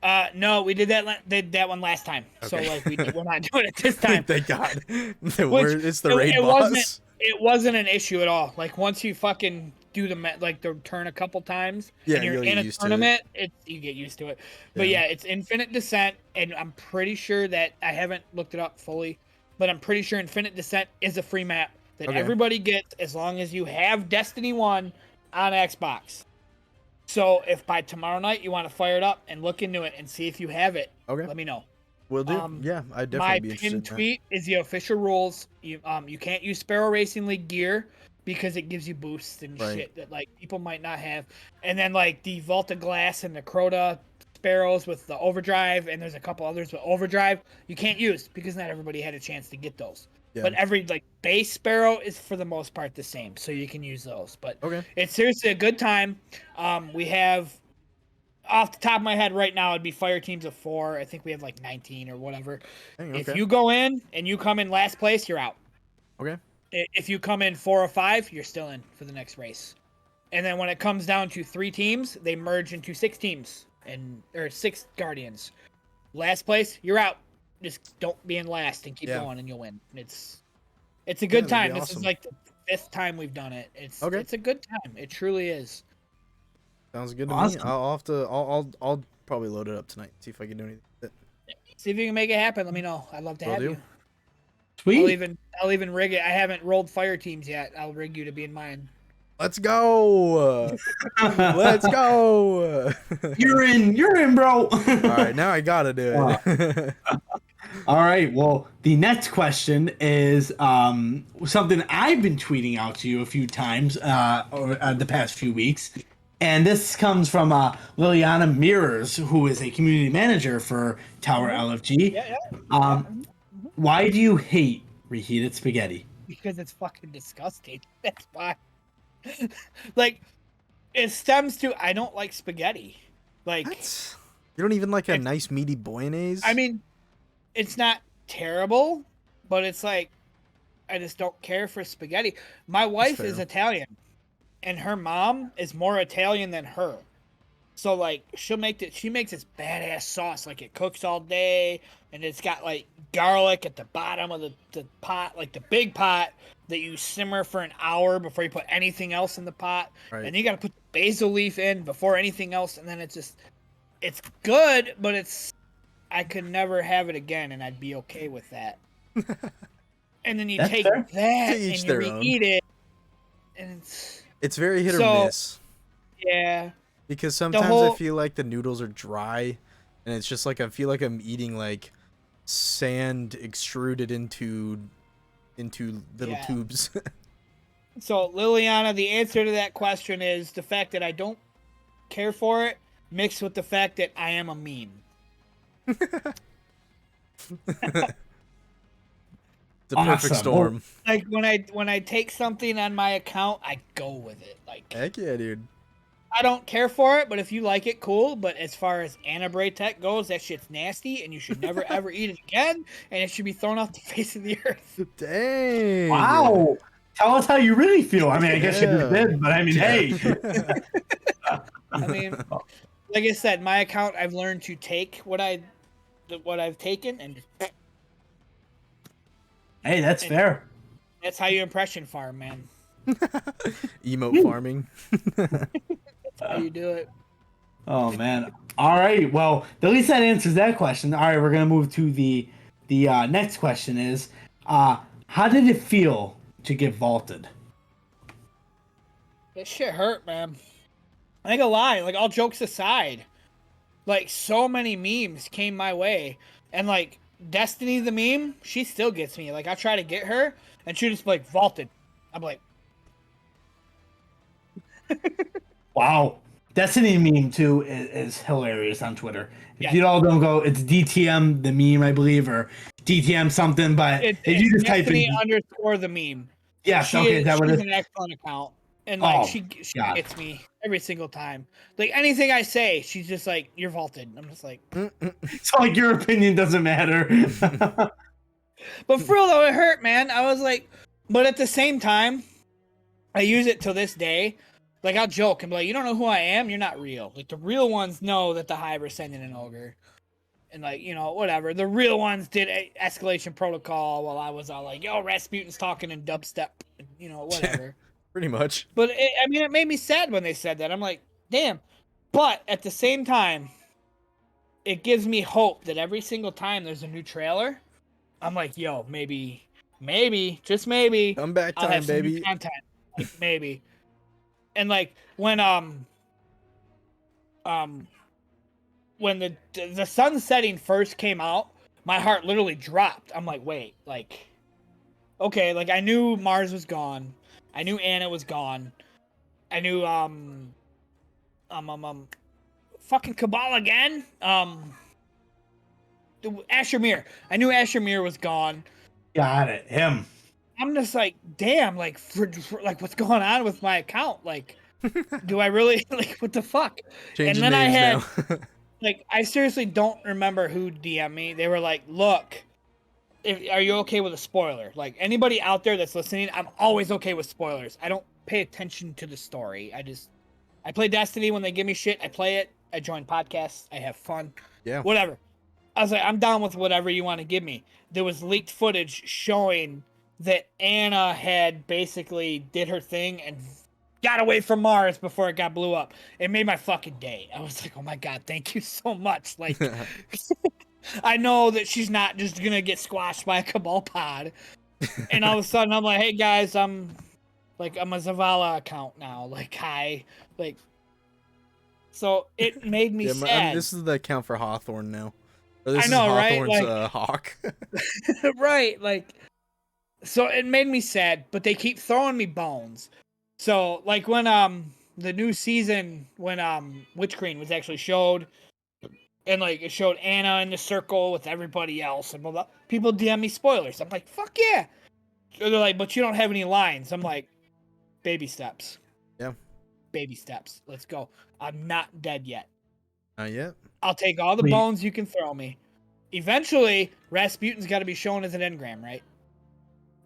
Iron. No, we did that one last time. Okay. So like we're not doing it this time. Thank God. It's the Which, raid boss. It wasn't an issue at all. Like once you fucking do the turn a couple times and you're in a tournament, you get used to it. But yeah, it's Infinite Descent, and I'm pretty sure that I haven't looked it up fully, but I'm pretty sure Infinite Descent is a free map that everybody gets as long as you have Destiny 1 on Xbox. So if by tomorrow night you want to fire it up and look into it and see if you have it, let me know. Will do. Yeah, I definitely my be interested in pinned tweet is the official rules. You can't use Sparrow Racing League gear because it gives you boosts and shit that like people might not have. And then like the Volta Glass and the Crota Sparrows with the overdrive, and there's a couple others with overdrive, you can't use because not everybody had a chance to get those. Yeah. But every like base Sparrow is for the most part the same, so you can use those. But it's seriously a good time. We have, off the top of my head right now, it'd be fire teams of 4. I think we have like 19 or whatever. If you go in and you come in last place, you're out. Okay. If you come in 4 or 5, you're still in for the next race. And then when it comes down to 3 teams, they merge into 6 teams or 6 Guardians. Last place, you're out. Just don't be in last and keep going, and you'll win. It's a good time. This is like the 5th time we've done it. It's a good time. It truly is. Sounds good to me. I'll probably load it up tonight. See if I can do anything with it. See if you can make it happen. Let me know. I'd love to have you. Sweet. I'll even rig it. I haven't rolled fire teams yet. I'll rig you to be in mine. Let's go. Let's go. You're in, bro. All right, now I gotta do it. All right. Well, the next question is something I've been tweeting out to you a few times over the past few weeks. And this comes from Liliana Mirrors, who is a community manager for Tower LFG. Why do you hate reheated spaghetti? Because it's fucking disgusting. That's why. Like, it stems to I don't like spaghetti. Like, you don't even like a nice meaty bolognese? I mean, it's not terrible, but it's like I just don't care for spaghetti. My wife is Italian, and her mom is more Italian than her. So like she makes this badass sauce, like it cooks all day, and it's got like garlic at the bottom of the pot, like the big pot that you simmer for an hour before you put anything else in the pot. Right. And you gotta put the basil leaf in before anything else, and then it's good, but I could never have it again, and I'd be okay with that. And then you take that and you reheat it, and it's very hit or miss. Yeah. Because sometimes I feel like the noodles are dry, and it's just like I feel like I'm eating like sand extruded into little tubes. So Liliana, the answer to that question is the fact that I don't care for it, mixed with the fact that I am a meme. It's a perfect storm. Like when I take something on my account, I go with it. Like, heck yeah, dude. I don't care for it, but if you like it, cool. But as far as AnaBrayTech goes, that shit's nasty, and you should never ever eat it again, and it should be thrown off the face of the earth. Dang! Wow! Tell us how you really feel. I mean, I guess you did, but I mean, hey. I mean, like I said, my account, I've learned to take what I've taken and. Hey, that's fair. That's how you impression farm, man. Emote farming. That's how you do it. Oh man! All right. Well, at least that answers that question. All right, we're gonna move to the next question. Is how did it feel to get vaulted? That shit hurt, man. I ain't gonna lie. Like, all jokes aside, like so many memes came my way, and like Destiny the meme, she still gets me. Like I try to get her, and she just like vaulted. I'm like. Wow. Destiny meme too is hilarious on Twitter. If Yeah. you all don't go, it's DTM the meme, I believe, or DTM something. But if you just type in Destiny_ the meme. yes, She's an excellent account, and like she gets me every single time. Like anything I say, she's just like, "You're vaulted." I'm just like, so like your opinion doesn't matter. But for real though, it hurt, man. I was like, but at the same time, I use it to this day. Like I'll joke and be like, "You don't know who I am. You're not real." Like the real ones know that the Hive are sending an ogre, and like whatever. The real ones did escalation protocol while I was all like, "Yo, Rasputin's talking in dubstep," whatever. Pretty much. But it made me sad when they said that. I'm like, damn. But at the same time, it gives me hope that every single time there's a new trailer, I'm like, yo, maybe, just maybe, comeback time, I'll have some baby. new content. Like, maybe. And like when the sun setting first came out, my heart literally dropped. I'm like, wait, like, okay, like I knew Mars was gone. I knew Ana was gone. I knew fucking Cabal again. Asher Mir. I knew Asher Mir was gone. Got it. Him. I'm just like, damn, like for like what's going on with my account? Like, do I really like what the fuck? Changing and then names I had now. like I seriously don't remember who DM'd me. They were like, look, are you okay with a spoiler? Like anybody out there that's listening, I'm always okay with spoilers. I don't pay attention to the story. I play Destiny when they give me shit. I play it. I join podcasts. I have fun. Yeah. Whatever. I was like, I'm down with whatever you want to give me. There was leaked footage showing that Ana had basically did her thing and got away from Mars before it got blew up. It made my fucking day. I was like, oh my God, thank you so much. Like, I know that she's not just going to get squashed by a Cabal pod. And all of a sudden I'm like, hey guys, I'm a Zavala account now. Like, hi. Like, so it made me sad. This is the account for Hawthorne now. Or this I know, is right? Hawthorne's Like, hawk. right. Like, so it made me sad, but they keep throwing me bones. So like when the new season, when Witch Queen was actually showed, and like it showed Ana in the circle with everybody else, and blah, blah, people DM me spoilers. I'm like, fuck yeah. They're like, but you don't have any lines. I'm like, baby steps. Yeah. Baby steps. Let's go. I'm not dead yet. Not yet. I'll take all the bones you can throw me. Eventually, Rasputin's got to be shown as an engram, right?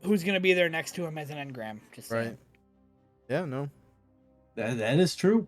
Who's going to be there next to him as an engram? Just saying. Right. Yeah, no. That is true.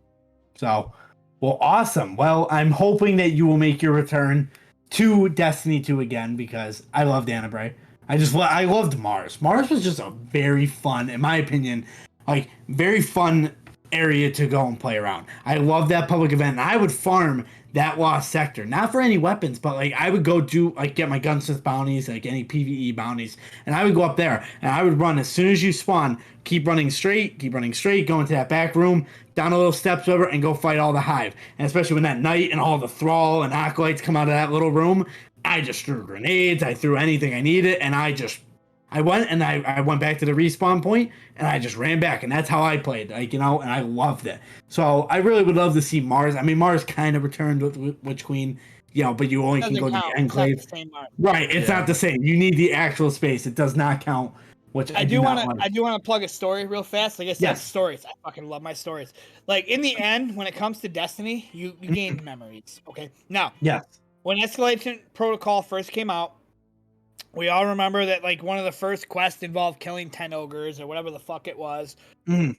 So, well, awesome. Well, I'm hoping that you will make your return to Destiny 2 again because I loved AnaBray. I loved Mars. Mars was just a very fun, in my opinion, like very fun area to go and play around. I love that public event, and I would farm that lost sector, not for any weapons, but like I would go do like get my gunsmith bounties, like any PvE bounties, and I would go up there and I would run as soon as you spawn, keep running straight, go into that back room, down a little steps over, and go fight all the Hive. And especially when that knight and all the thrall and acolytes come out of that little room, I just threw grenades, I threw anything I needed, and I went back to the respawn point and I just ran back, and that's how I played, like, and I loved it. So I really would love to see Mars. I mean, Mars kind of returned with Witch Queen, but you only can go to the Enclave. It's not the same Mars. Right, it's not the same. You need the actual space. It does not count. Which I do want to plug a story real fast. Like I said, stories. I fucking love my stories. Like in the end, when it comes to Destiny, you gain memories. Okay, now when Escalation Protocol first came out, we all remember that like one of the first quests involved killing 10 ogres or whatever the fuck it was. And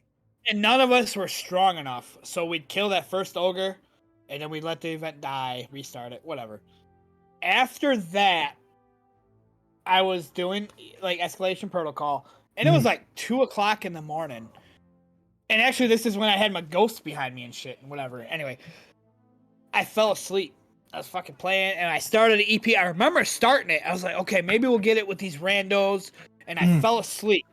none of us were strong enough. So we'd kill that first ogre and then we'd let the event die, restart it, whatever. After that, I was doing like Escalation Protocol and it was like 2:00 in the morning. And actually this is when I had my ghost behind me and shit and whatever. Anyway, I fell asleep. I was fucking playing, and I started an EP. I remember starting it. I was like, okay, maybe we'll get it with these randos. And I fell asleep.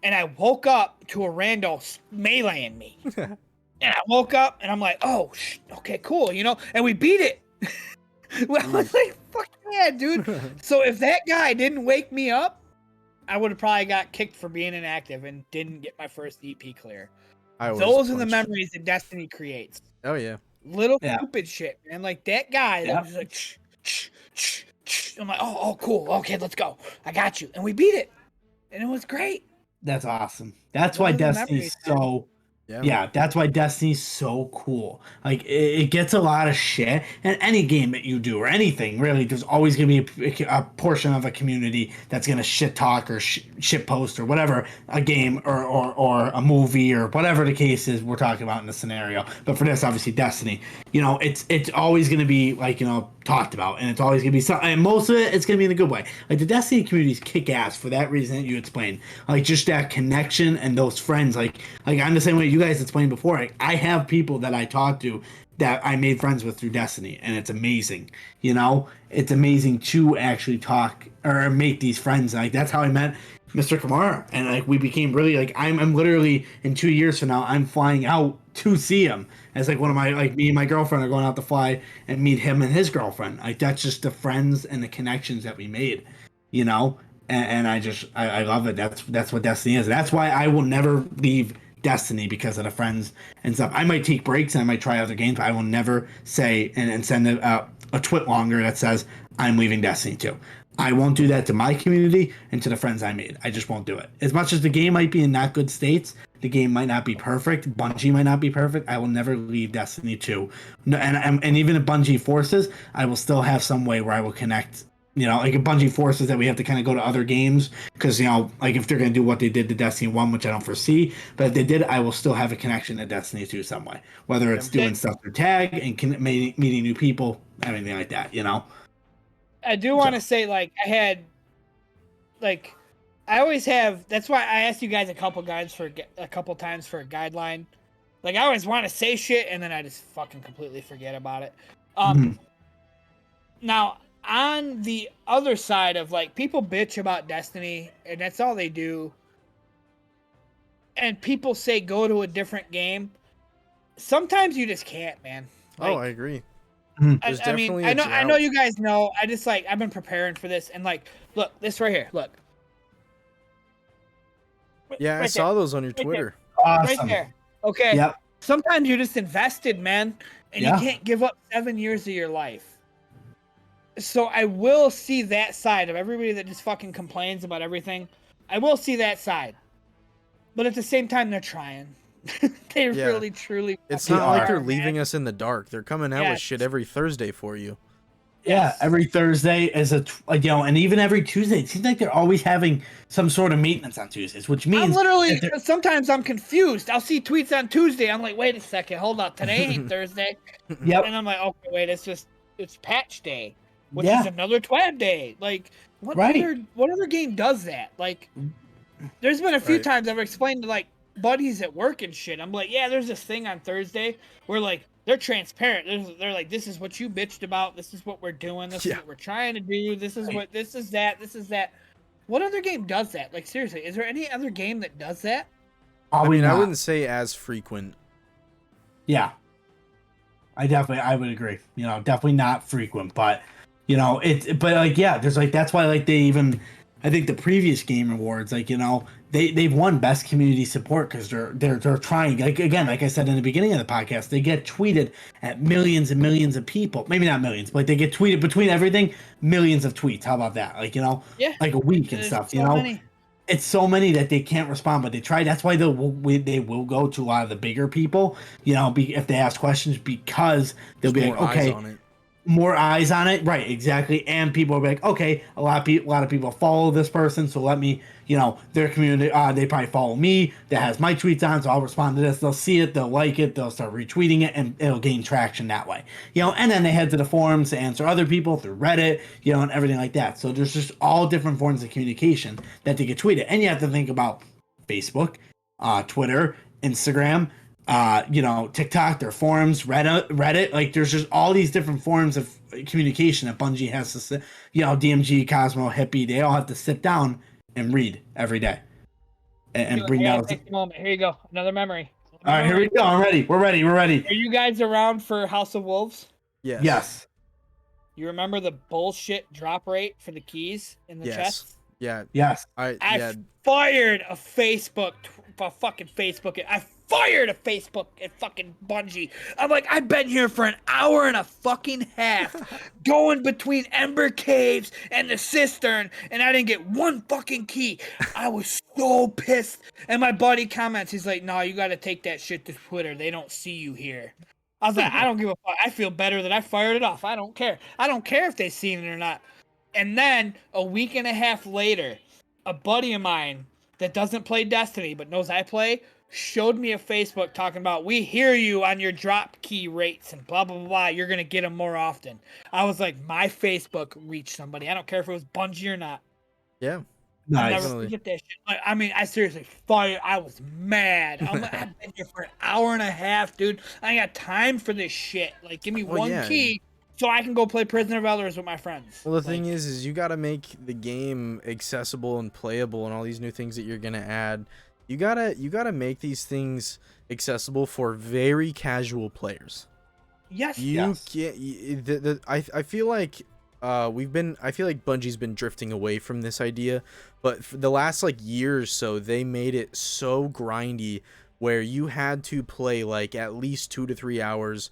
And I woke up to a rando meleeing me. And I woke up, and I'm like, oh, okay, cool, And we beat it. I was like, fuck yeah, dude. So if that guy didn't wake me up, I would have probably got kicked for being inactive and didn't get my first EP clear. Those are the memories that Destiny creates. Oh yeah. Little stupid shit, man. Like that guy that was like, I'm like, oh, cool. Okay, let's go. I got you. And we beat it. And it was great. That's awesome. That's why Destiny's so... Yeah, that's why Destiny's so cool. Like, it gets a lot of shit. And any game that you do, or anything, really, there's always going to be a portion of a community that's going to shit talk or shit post or whatever, a game or a movie or whatever the case is we're talking about in the scenario. But for this, obviously, Destiny, it's always going to be, like, talked about. And it's always going to be something. And most of it, it's going to be in a good way. Like, the Destiny community's kick ass for that reason that you explained. Like, just that connection and those friends. Like I'm the same way you guys explained before. Like, I have people that I talk to that I made friends with through Destiny, and it's amazing. It's amazing to actually talk or make these friends. Like, that's how I met Mr. Kamara, and like we became really like I'm literally in 2 years from now I'm flying out to see him as like one of my me and my girlfriend are going out to fly and meet him and his girlfriend. Like, that's just the friends and the connections that we made, and I love it. That's what Destiny is. That's why I will never leave Destiny, because of the friends and stuff. I might take breaks and I might try other games, but I will never say and send a twit longer that says I'm leaving Destiny 2. I won't do that to my community and to the friends I made. I just won't do it. As much as the game might be in not good states, the game might not be perfect, Bungie might not be perfect, I will never leave Destiny 2. No, and even if Bungie forces, I will still have some way where I will connect. Like if Bungie forces that we have to kind of go to other games because, like if they're going to do what they did to Destiny 1, which I don't foresee, but if they did, I will still have a connection to Destiny 2 some way, whether it's doing stuff through Tag and meeting new people, anything like that, I do want to say, like, I always have, that's why I asked you guys a couple times for a guideline. Like, I always want to say shit and then I just fucking completely forget about it. Now, on the other side of, like, people bitch about Destiny and that's all they do, and people say go to a different game, sometimes you just can't, man. Like, I agree. I mean, I know you guys know. I just, like, I've been preparing for this, and, like, look, this right here, look. Yeah, right, I saw those on your Twitter. Awesome. Right there. Okay. Yep. Sometimes you're just invested, man, and you can't give up 7 years of your life. So I will see that side of everybody that just fucking complains about everything. I will see that side. But at the same time, they're trying. They really, truly. It's not like they're leaving us in the dark. They're coming out with shit every Thursday for you. Yeah, every Thursday is and even every Tuesday. It seems like they're always having some sort of maintenance on Tuesdays, which means sometimes I'm confused. I'll see tweets on Tuesday. I'm like, wait a second, hold up, today ain't Thursday. Yep. And I'm like, okay, wait, it's patch day, which is another twab day. Like, what other game does that? Like, there's been a few times I've explained to, like, buddies at work and shit. I'm like, yeah, there's this thing on Thursday where, like, they're transparent. They're like, this is what you bitched about. This is what we're doing. This is what we're trying to do. This is what, this is that. What other game does that? Like, seriously, is there any other game that does that? I wouldn't say as frequent. Yeah. I would agree. Definitely not frequent, but, there's like, that's why, like, they even, I think the previous Game Awards, like, they've won best community support because they're trying, like, again, like I said in the beginning of the podcast, they get tweeted at millions and millions of people. Maybe not millions, but they get tweeted between everything, millions of tweets. How about that? Like, like a week and stuff, many. It's so many that they can't respond, but they try. That's why they will go to a lot of the bigger people, if they ask questions, because they'll be like, okay, more eyes on it, right? Exactly, and people will be like, okay, a lot of people follow this person, so let me, their community, they probably follow me that has my tweets on, so I'll respond to this. They'll see it, they'll like it, they'll start retweeting it, and it'll gain traction that way, And then they head to the forums to answer other people through Reddit, and everything like that. So there's just all different forms of communication that they get tweeted, and you have to think about Facebook, Twitter, Instagram. TikTok, their forums, Reddit, like there's just all these different forms of communication that Bungie has to sit, DMG, Cosmo, Hippie, they all have to sit down and read every day and bring out. Take a moment. Here you go. Another memory. All right, here we go. I'm ready. We're ready. Are you guys around for House of Wolves? Yes. Yes. You remember the bullshit drop rate for the keys in the chest? Yeah. Yes. I fired a fucking Facebook. I fired at Facebook at fucking Bungie. I'm like, I've been here for an hour and a fucking half going between Ember Caves and the cistern, and I didn't get one fucking key. I was so pissed. And my buddy comments, he's like, no, you got to take that shit to Twitter. They don't see you here. I was like, I don't give a fuck. I feel better that I fired it off. I don't care. I don't care if they seen it or not. And then a week and a half later, a buddy of mine that doesn't play Destiny but knows I play showed me a Facebook talking about, we hear you on your drop key rates and blah, blah, blah, blah. You're going to get them more often. I was like, my Facebook reached somebody. I don't care if it was Bungie or not. Yeah. I'll Nice. never forget that shit. I mean, I seriously fired. I was mad. I'm like, I've been here for an hour and a half, dude. I ain't got time for this shit. Like, give me one key so I can go play Prisoner of Elders with my friends. Well, the thing is you got to make the game accessible and playable, and all these new things that you're gonna add. You gotta make these things accessible for very casual players. Yes. You can't. I feel like I feel like Bungie's been drifting away from this idea, but for the last like year or so, they made it so grindy where you had to play like at least 2 to 3 hours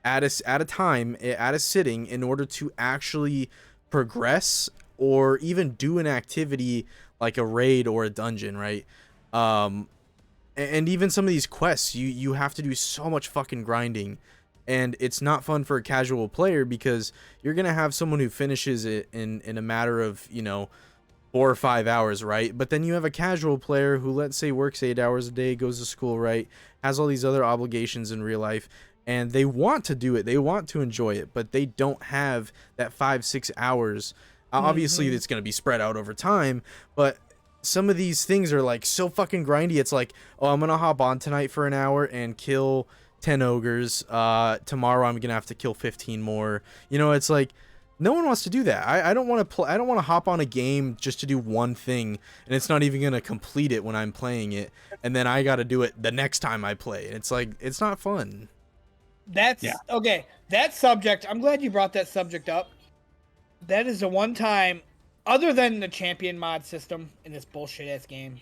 at a time at a sitting in order to actually progress or even do an activity like a raid or a dungeon, right? And even some of these quests, you have to do so much fucking grinding, and it's not fun for a casual player because you're gonna have someone who finishes it in a matter of 4 or 5 hours, right? But then you have a casual player who, let's say, works 8 hours a day, goes to school, right, has all these other obligations in real life, and they want to do it, they want to enjoy it, but they don't have that 5-6 hours. Obviously it's going to be spread out over time, but some of these things are like so fucking grindy. It's like, oh, I'm gonna hop on tonight for an hour and kill 10 ogres. Tomorrow I'm gonna have to kill 15 more. It's like no one wants to do that. I don't want to play. I don't want to hop on a game just to do one thing, and it's not even gonna complete it when I'm playing it, and then I got to do it the next time I play. It's like, it's not fun. Okay. That subject. I'm glad you brought that subject up. That is the one time, other than the champion mod system in this bullshit ass game,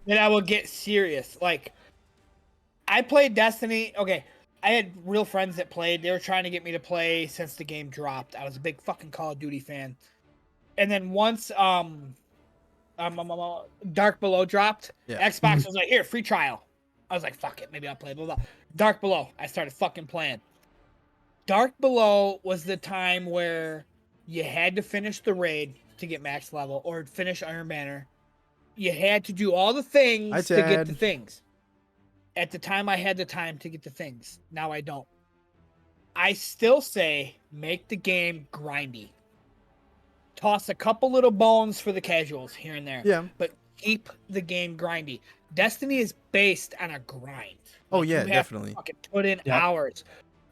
that I will get serious. Like, I played Destiny. Okay, I had real friends that played. They were trying to get me to play since the game dropped. I was a big fucking Call of Duty fan. And then once Dark Below dropped, Xbox was like, here, free trial. I was like, fuck it, maybe I'll play, blah, blah. Dark Below, I started fucking playing. Dark Below was the time where you had to finish the raid to get max level or finish Iron Banner. You had to do all the things to get the things. At the time, I had the time to get the things. Now I don't. I still say make the game grindy. Toss a couple little bones for the casuals here and there. Yeah. But keep the game grindy. Destiny is based on a grind. Oh yeah, you have definitely. to fucking put in hours.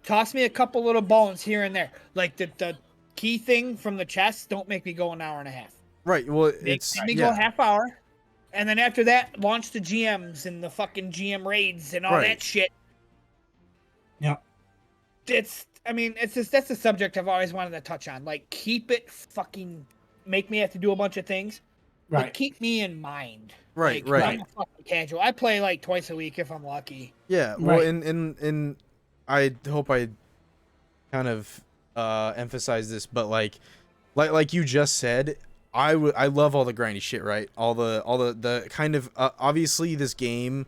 Toss me a couple little bones here and there. Like the key thing from the chest, don't make me go an hour and a half. Right. Well, Make me go a half hour, and then after that, launch the GMs and the fucking GM raids and all that shit. Yeah. That's a subject I've always wanted to touch on. Like, keep it fucking, make me have to do a bunch of things, but keep me in mind. Right, like, I'm a fucking casual. I play like twice a week if I'm lucky. Yeah. Well, and I hope I kind of emphasize this, but like you just said, I love all the grindy shit, right? All the kind of obviously this game,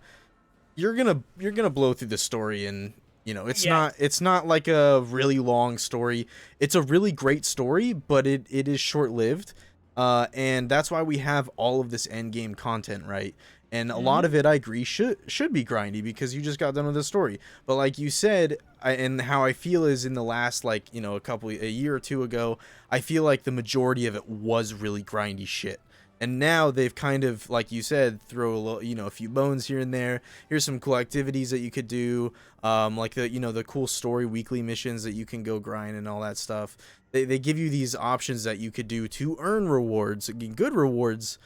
you're gonna blow through the story, and it's not like a really long story. It's a really great story, but it is short lived, and that's why we have all of this end game content, right? And a lot of it, I agree, should be grindy because you just got done with the story. But like you said, and how I feel is in the last a year or two ago, I feel like the majority of it was really grindy shit. And now they've kind of, like you said, throw a little, a few bones here and there. Here's some cool activities that you could do, like the cool story weekly missions that you can go grind and all that stuff. They give you these options that you could do to earn rewards, good rewards,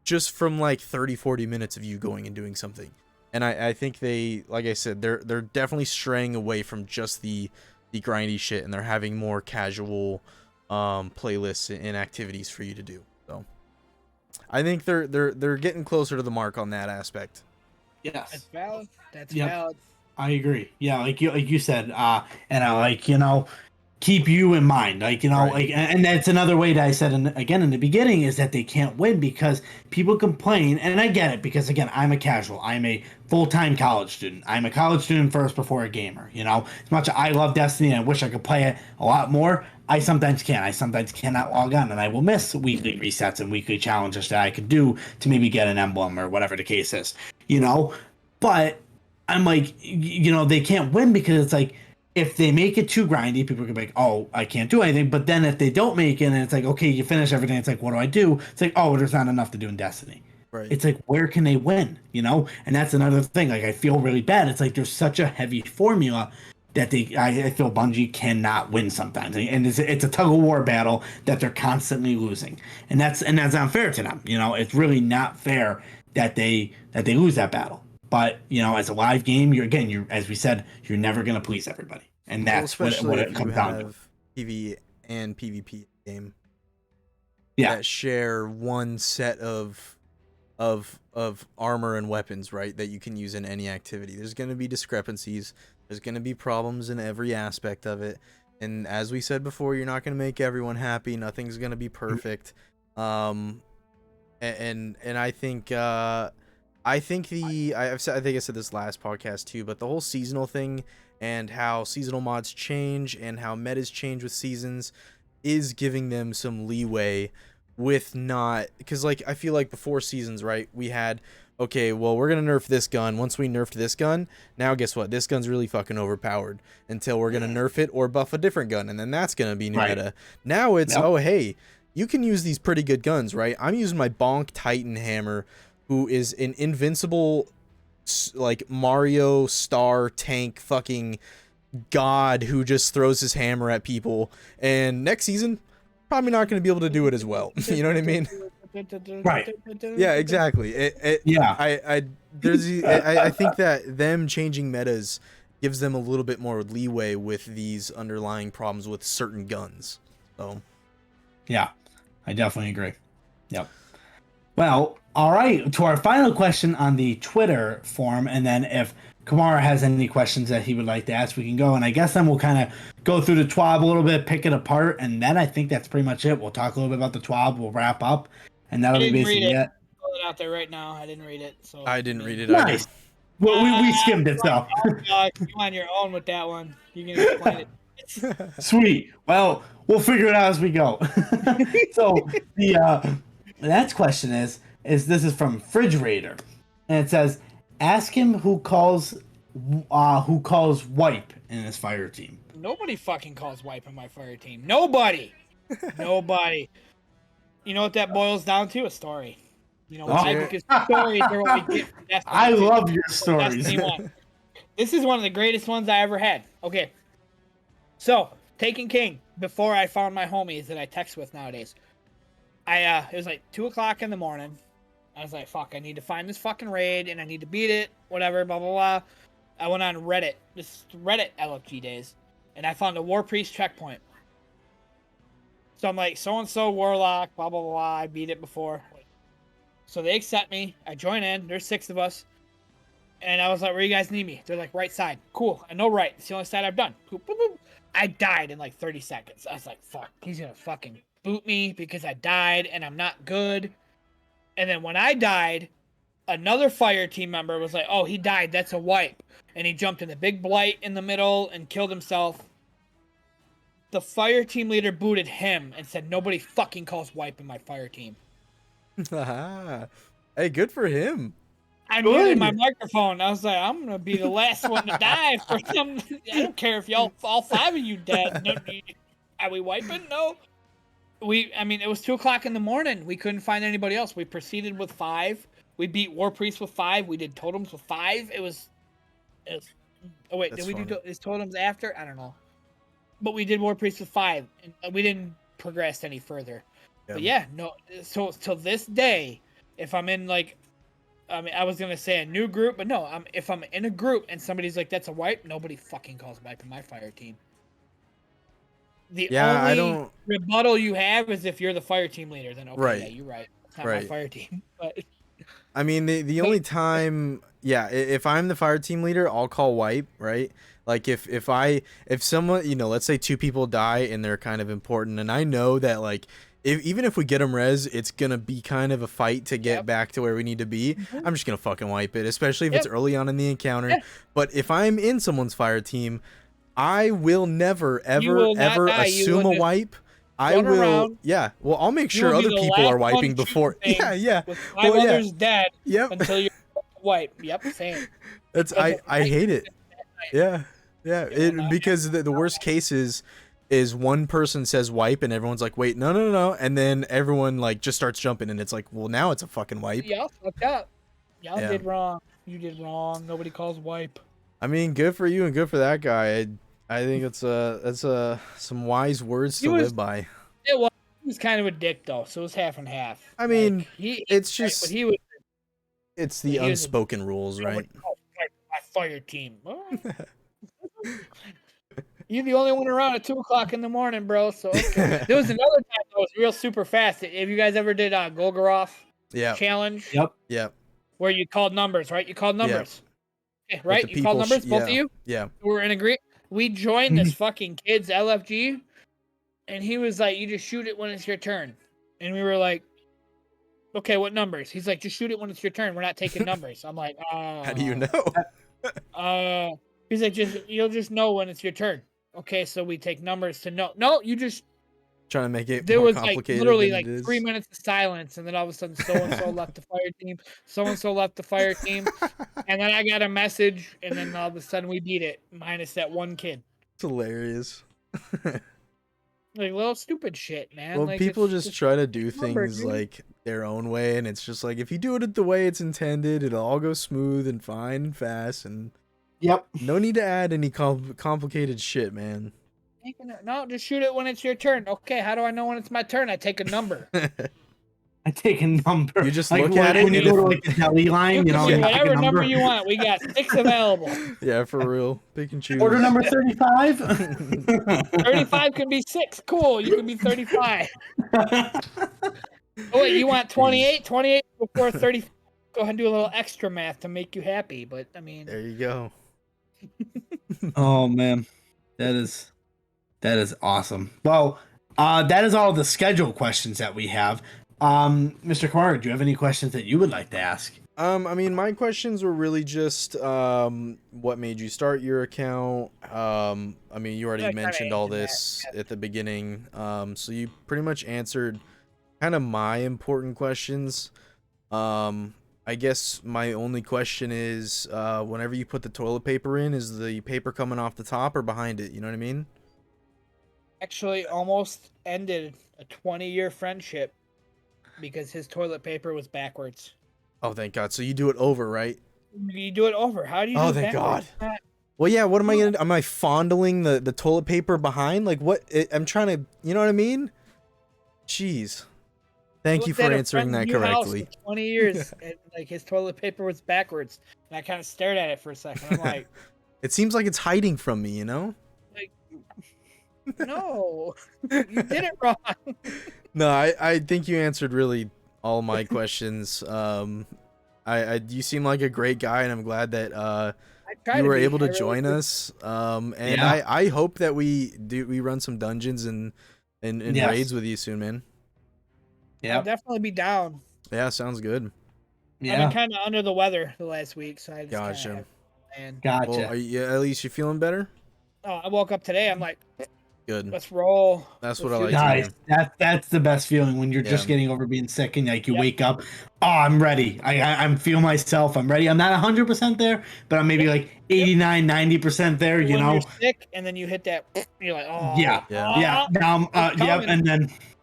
just from like 30-40 minutes of you going and doing something. And I think they, like I said, they're definitely straying away from just the grindy shit, and they're having more casual playlists and activities for you to do. So I think they're getting closer to the mark on that aspect. Yes. That's valid. That's Yep. valid. I agree. Yeah, like you said, and I like, keep you in mind, like, Right. like, and that's another way that I said again in the beginning is that they can't win because people complain, and I get it because again, I'm a casual, I'm a full-time college student, I'm a college student first before a gamer. As much as I love Destiny and I wish I could play it a lot more, I sometimes can't. I sometimes cannot log on, and I will miss weekly resets and weekly challenges that I could do to maybe get an emblem or whatever the case is, but I'm like, they can't win because it's like, if they make it too grindy, people can be like, oh, I can't do anything. But then if they don't make it and it's like, okay, you finish everything, it's like, what do I do? It's like, oh, there's not enough to do in Destiny. Right. It's like, where can they win? And that's another thing. Like, I feel really bad. It's like, there's such a heavy formula that I feel Bungie cannot win sometimes. And it's a tug of war battle that they're constantly losing. And that's unfair to them. It's really not fair that they lose that battle. But as a live game, you're as we said, you're never gonna please everybody, and that's what it comes down to. PvE and PvP game, that share one set of armor and weapons, right? That you can use in any activity. There's gonna be discrepancies. There's gonna be problems in every aspect of it. And as we said before, you're not gonna make everyone happy. Nothing's gonna be perfect. And I think. I think I think I said this last podcast too, but the whole seasonal thing and how seasonal mods change and how metas change with seasons is giving them some leeway with not, because like I feel like before seasons, right, we had, okay, well, we're gonna nerf this gun. Once we nerfed this gun, now guess what, this gun's really fucking overpowered until we're gonna nerf it or buff a different gun, and then that's gonna be new meta. Now it's oh hey, you can use these pretty good guns, right? I'm using my Bonk Titan hammer, who is an invincible, like, Mario star tank fucking god who just throws his hammer at people. And next season, probably not going to be able to do it as well. You know what I mean? Right. Yeah, exactly. I think that them changing metas gives them a little bit more leeway with these underlying problems with certain guns. So, yeah, I definitely agree. Yep. Well, all right, to our final question on the Twitter forum, and then if Kamara has any questions that he would like to ask, we can go. And I guess then we'll kind of go through the TWAB a little bit, pick it apart, and then I think that's pretty much it. We'll talk a little bit about the TWAB, we'll wrap up, and that'll be basically it. I'll put it out there right now. I didn't read it. So I didn't read it. Nice. Well, we skimmed it, so. You on your own with that one. You can explain it. Sweet. Well, we'll figure it out as we go. So the next question is this is from Refrigerator, and it says, ask him who calls wipe in his fire team. Nobody fucking calls wipe in my fire team. Nobody. Nobody. You know what that boils down to? A story. You know why? Because stories are what we get from Destiny. I love your stories. This is one of the greatest ones I ever had. Okay. So, Taken King, before I found my homies that I text with nowadays, it was like 2 o'clock in the morning. I was like, fuck, I need to find this fucking raid, and I need to beat it, whatever, blah, blah, blah. I went on Reddit, this Reddit LFG days, and I found a War Priest checkpoint. So I'm like, so-and-so Warlock, blah, blah, blah, I beat it before. So they accept me, I join in, there's 6 of us, and I was like, where you guys need me? They're like, right side. Cool, I know right, it's the only side I've done. Boop, boop, boop. I died in like 30 seconds. I was like, fuck, he's gonna fucking boot me because I died, and I'm not good. And then when I died, another fire team member was like, oh, he died, that's a wipe. And he jumped in the big blight in the middle and killed himself. The fire team leader booted him and said, nobody fucking calls wipe in my fire team. Hey, good for him. I muted my microphone. I was like, I'm going to be the last one to die for some. I don't care if y'all, all 5 of you dead. No, are we wiping? No. It was 2 o'clock in the morning. We couldn't find anybody else. We proceeded with 5. We beat War Priest with 5. We did totems with 5. It was oh wait, That's did we fun. do his totems after? I don't know. But we did War Priest with 5, and we didn't progress any further. Yeah. But yeah, no. So till this day, if I'm in I was gonna say a new group, but no. If I'm in a group and somebody's like, "That's a wipe," nobody fucking calls wipe in my fire team. The only rebuttal you have is if you're the fire team leader. Then okay, right. yeah, you're right. It's not my fire team, but I mean, the only time, yeah, if I'm the fire team leader, I'll call wipe, right? Like if someone, you know, let's say 2 people die and they're kind of important, and I know that like even if we get them res, it's gonna be kind of a fight to get back to where we need to be. I'm just gonna fucking wipe it, especially if it's early on in the encounter. But if I'm in someone's fire team, I will never ever assume a wipe. I will, around. Well, I'll make sure other people are wiping before. With 5 others dead. Until you wipe. Same. That's I hate it. Because the worst case is one person says wipe and everyone's like, wait, no, and then everyone like just starts jumping and it's like, well, now it's a fucking wipe. Y'all fucked up. Y'all did wrong. You did wrong. Nobody calls wipe. I mean, good for you and good for that guy. I think that's some wise words to live by. He was kind of a dick though, so it was half and half. I mean, like, it's just it's the unspoken rules, right? My fire team. You're the only one around at 2:00 in the morning, bro. So okay. There was another time that was real super fast. Have you guys ever did Golgoroth challenge? Yep. Where you called numbers, right? You called numbers. Yeah. Okay, right? You called numbers, both of you? Yeah. We were in agreement. We joined this fucking kid's LFG, and he was like, you just shoot it when it's your turn. And we were like, okay, what numbers? He's like, just shoot it when it's your turn. We're not taking numbers. I'm like, how do you know? He's like, you'll just know when it's your turn. Okay, so we take numbers to know. No, you just trying to make it there more was complicated. Like literally like 3 minutes of silence, and then all of a sudden so and so left the fire team, so and so left the fire team, and then I got a message, and then all of a sudden we beat it, minus that one kid. It's hilarious. Like little stupid shit, man. Well, like, people just try to do things dude. like their own way, and it's just like if you do it the way it's intended, it'll all go smooth and fine and fast, and no need to add any complicated shit, man. No, just shoot it when it's your turn. Okay, how do I know when it's my turn? I take a number. I take a number. You just like look at it when you go to like the deli line, you know, whatever number you want. We got 6 available. Yeah, for real. Pick and choose. Order number 35. 35 can be 6. Cool. You can be 35. Oh wait, you want 28? 28 before 30. Go ahead and do a little extra math to make you happy. But I mean, there you go. Oh man, that is awesome. Well, that is all the schedule questions that we have. Mr. Kamara, do you have any questions that you would like to ask? I mean, my questions were really just what made you start your account. I mean, you already mentioned all this at the beginning. So you pretty much answered kind of my important questions. I guess my only question is, whenever you put the toilet paper in, is the paper coming off the top or behind it? You know what I mean? Actually, almost ended a 20-year friendship because his toilet paper was backwards. Oh, thank God. So you do it over, right? You do it over. How do you do it thank backwards? God. Well, yeah, what am I going to... Am I fondling the toilet paper behind? Like, what... I'm trying to... You know what I mean? Jeez. Thank you for answering that correctly. For 20 years, and like his toilet paper was backwards, and I kind of stared at it for a second. I'm like, it seems like it's hiding from me, you know? Like, no, you did it wrong. No, I think you answered really all my questions. You seem like a great guy, and I'm glad that you were able to join us. And I hope that we run some dungeons and raids with you soon, man. Yeah, I'll definitely be down. Yeah, sounds good. Yeah, I've been kind of under the weather the last week, so I just gotcha. Gotcha. Well, at least you feeling better? Oh, I woke up today. I'm like, good. Let's roll. That's what I like. Guys, that's the best feeling when you're just getting over being sick and like you wake up. Oh, I'm ready. I feel myself. I'm ready. I'm not 100% there, but I'm maybe like 89, 90% there. You know, you're sick and then you hit that. You're like, oh yeah. Now,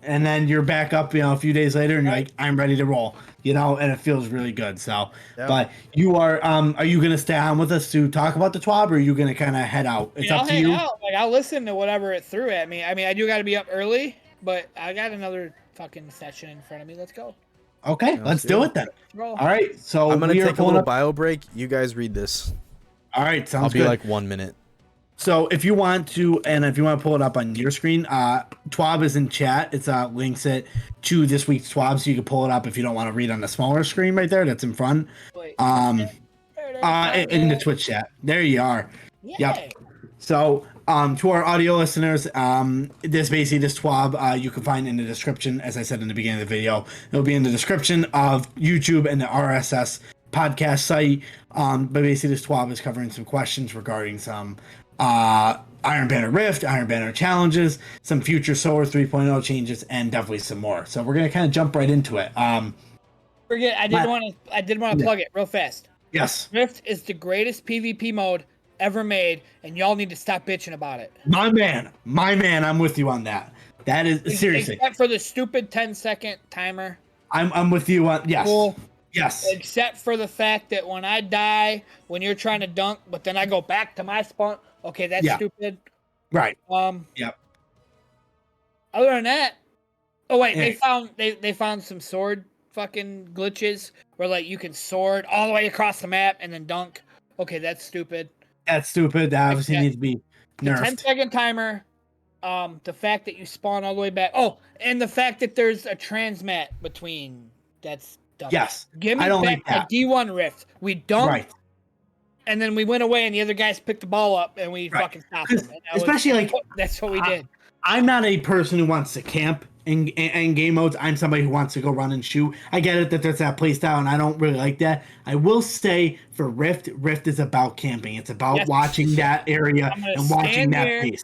and then you're back up, you know, a few days later, and you're like, I'm ready to roll, you know, and it feels really good. So, but you are you gonna stay on with us to talk about the TWAB, or are you gonna kind of head out? It's up to you. Like, I'll listen to whatever it threw at me. I mean, I do got to be up early, but I got another fucking session in front of me. Let's go. Okay, let's do it then. All right, so I'm gonna take a little bio break. You guys read this. All right, sounds I'll good. be like 1 minute. So if you want to pull it up on your screen, TWAB is in chat. It's links it to this week's TWAB, so you can pull it up if you don't want to read on the smaller screen right there. That's in front. Wait, In the Twitch chat. There you are. Yay. Yep. So to our audio listeners, this TWAB you can find in the description, as I said in the beginning of the video. It'll be in the description of YouTube and the RSS podcast site. But basically this TWAB is covering some questions regarding some Iron Banner Rift, Iron Banner challenges, some future Solar 3.0 changes, and definitely some more. So we're gonna kind of jump right into it. I did want to plug it real fast. Yes. Rift is the greatest PvP mode ever made, and y'all need to stop bitching about it. My man, I'm with you on that. That is seriously. Except for the stupid 10-second timer. I'm with you on yes. Cool. Yes. Except for the fact that when I die, when you're trying to dunk, but then I go back to my spawn. Okay, that's stupid. Right. Yep. Other than that, oh wait, they found some sword fucking glitches where like you can sword all the way across the map and then dunk. Okay, that's stupid. That's stupid. That obviously needs to be nerfed. 10-second timer. The fact that you spawn all the way back. Oh, and the fact that there's a transmat between. That's dumb. Yes. Give me I don't back like that. a D1 Rift. We dunked. Right. And then we went away, and the other guys picked the ball up, and we fucking stopped them. Especially that's what we did. I'm not a person who wants to camp in game modes. I'm somebody who wants to go run and shoot. I get it that there's that play style, and I don't really like that. I will say for Rift is about camping. It's about watching that area and watching that pace.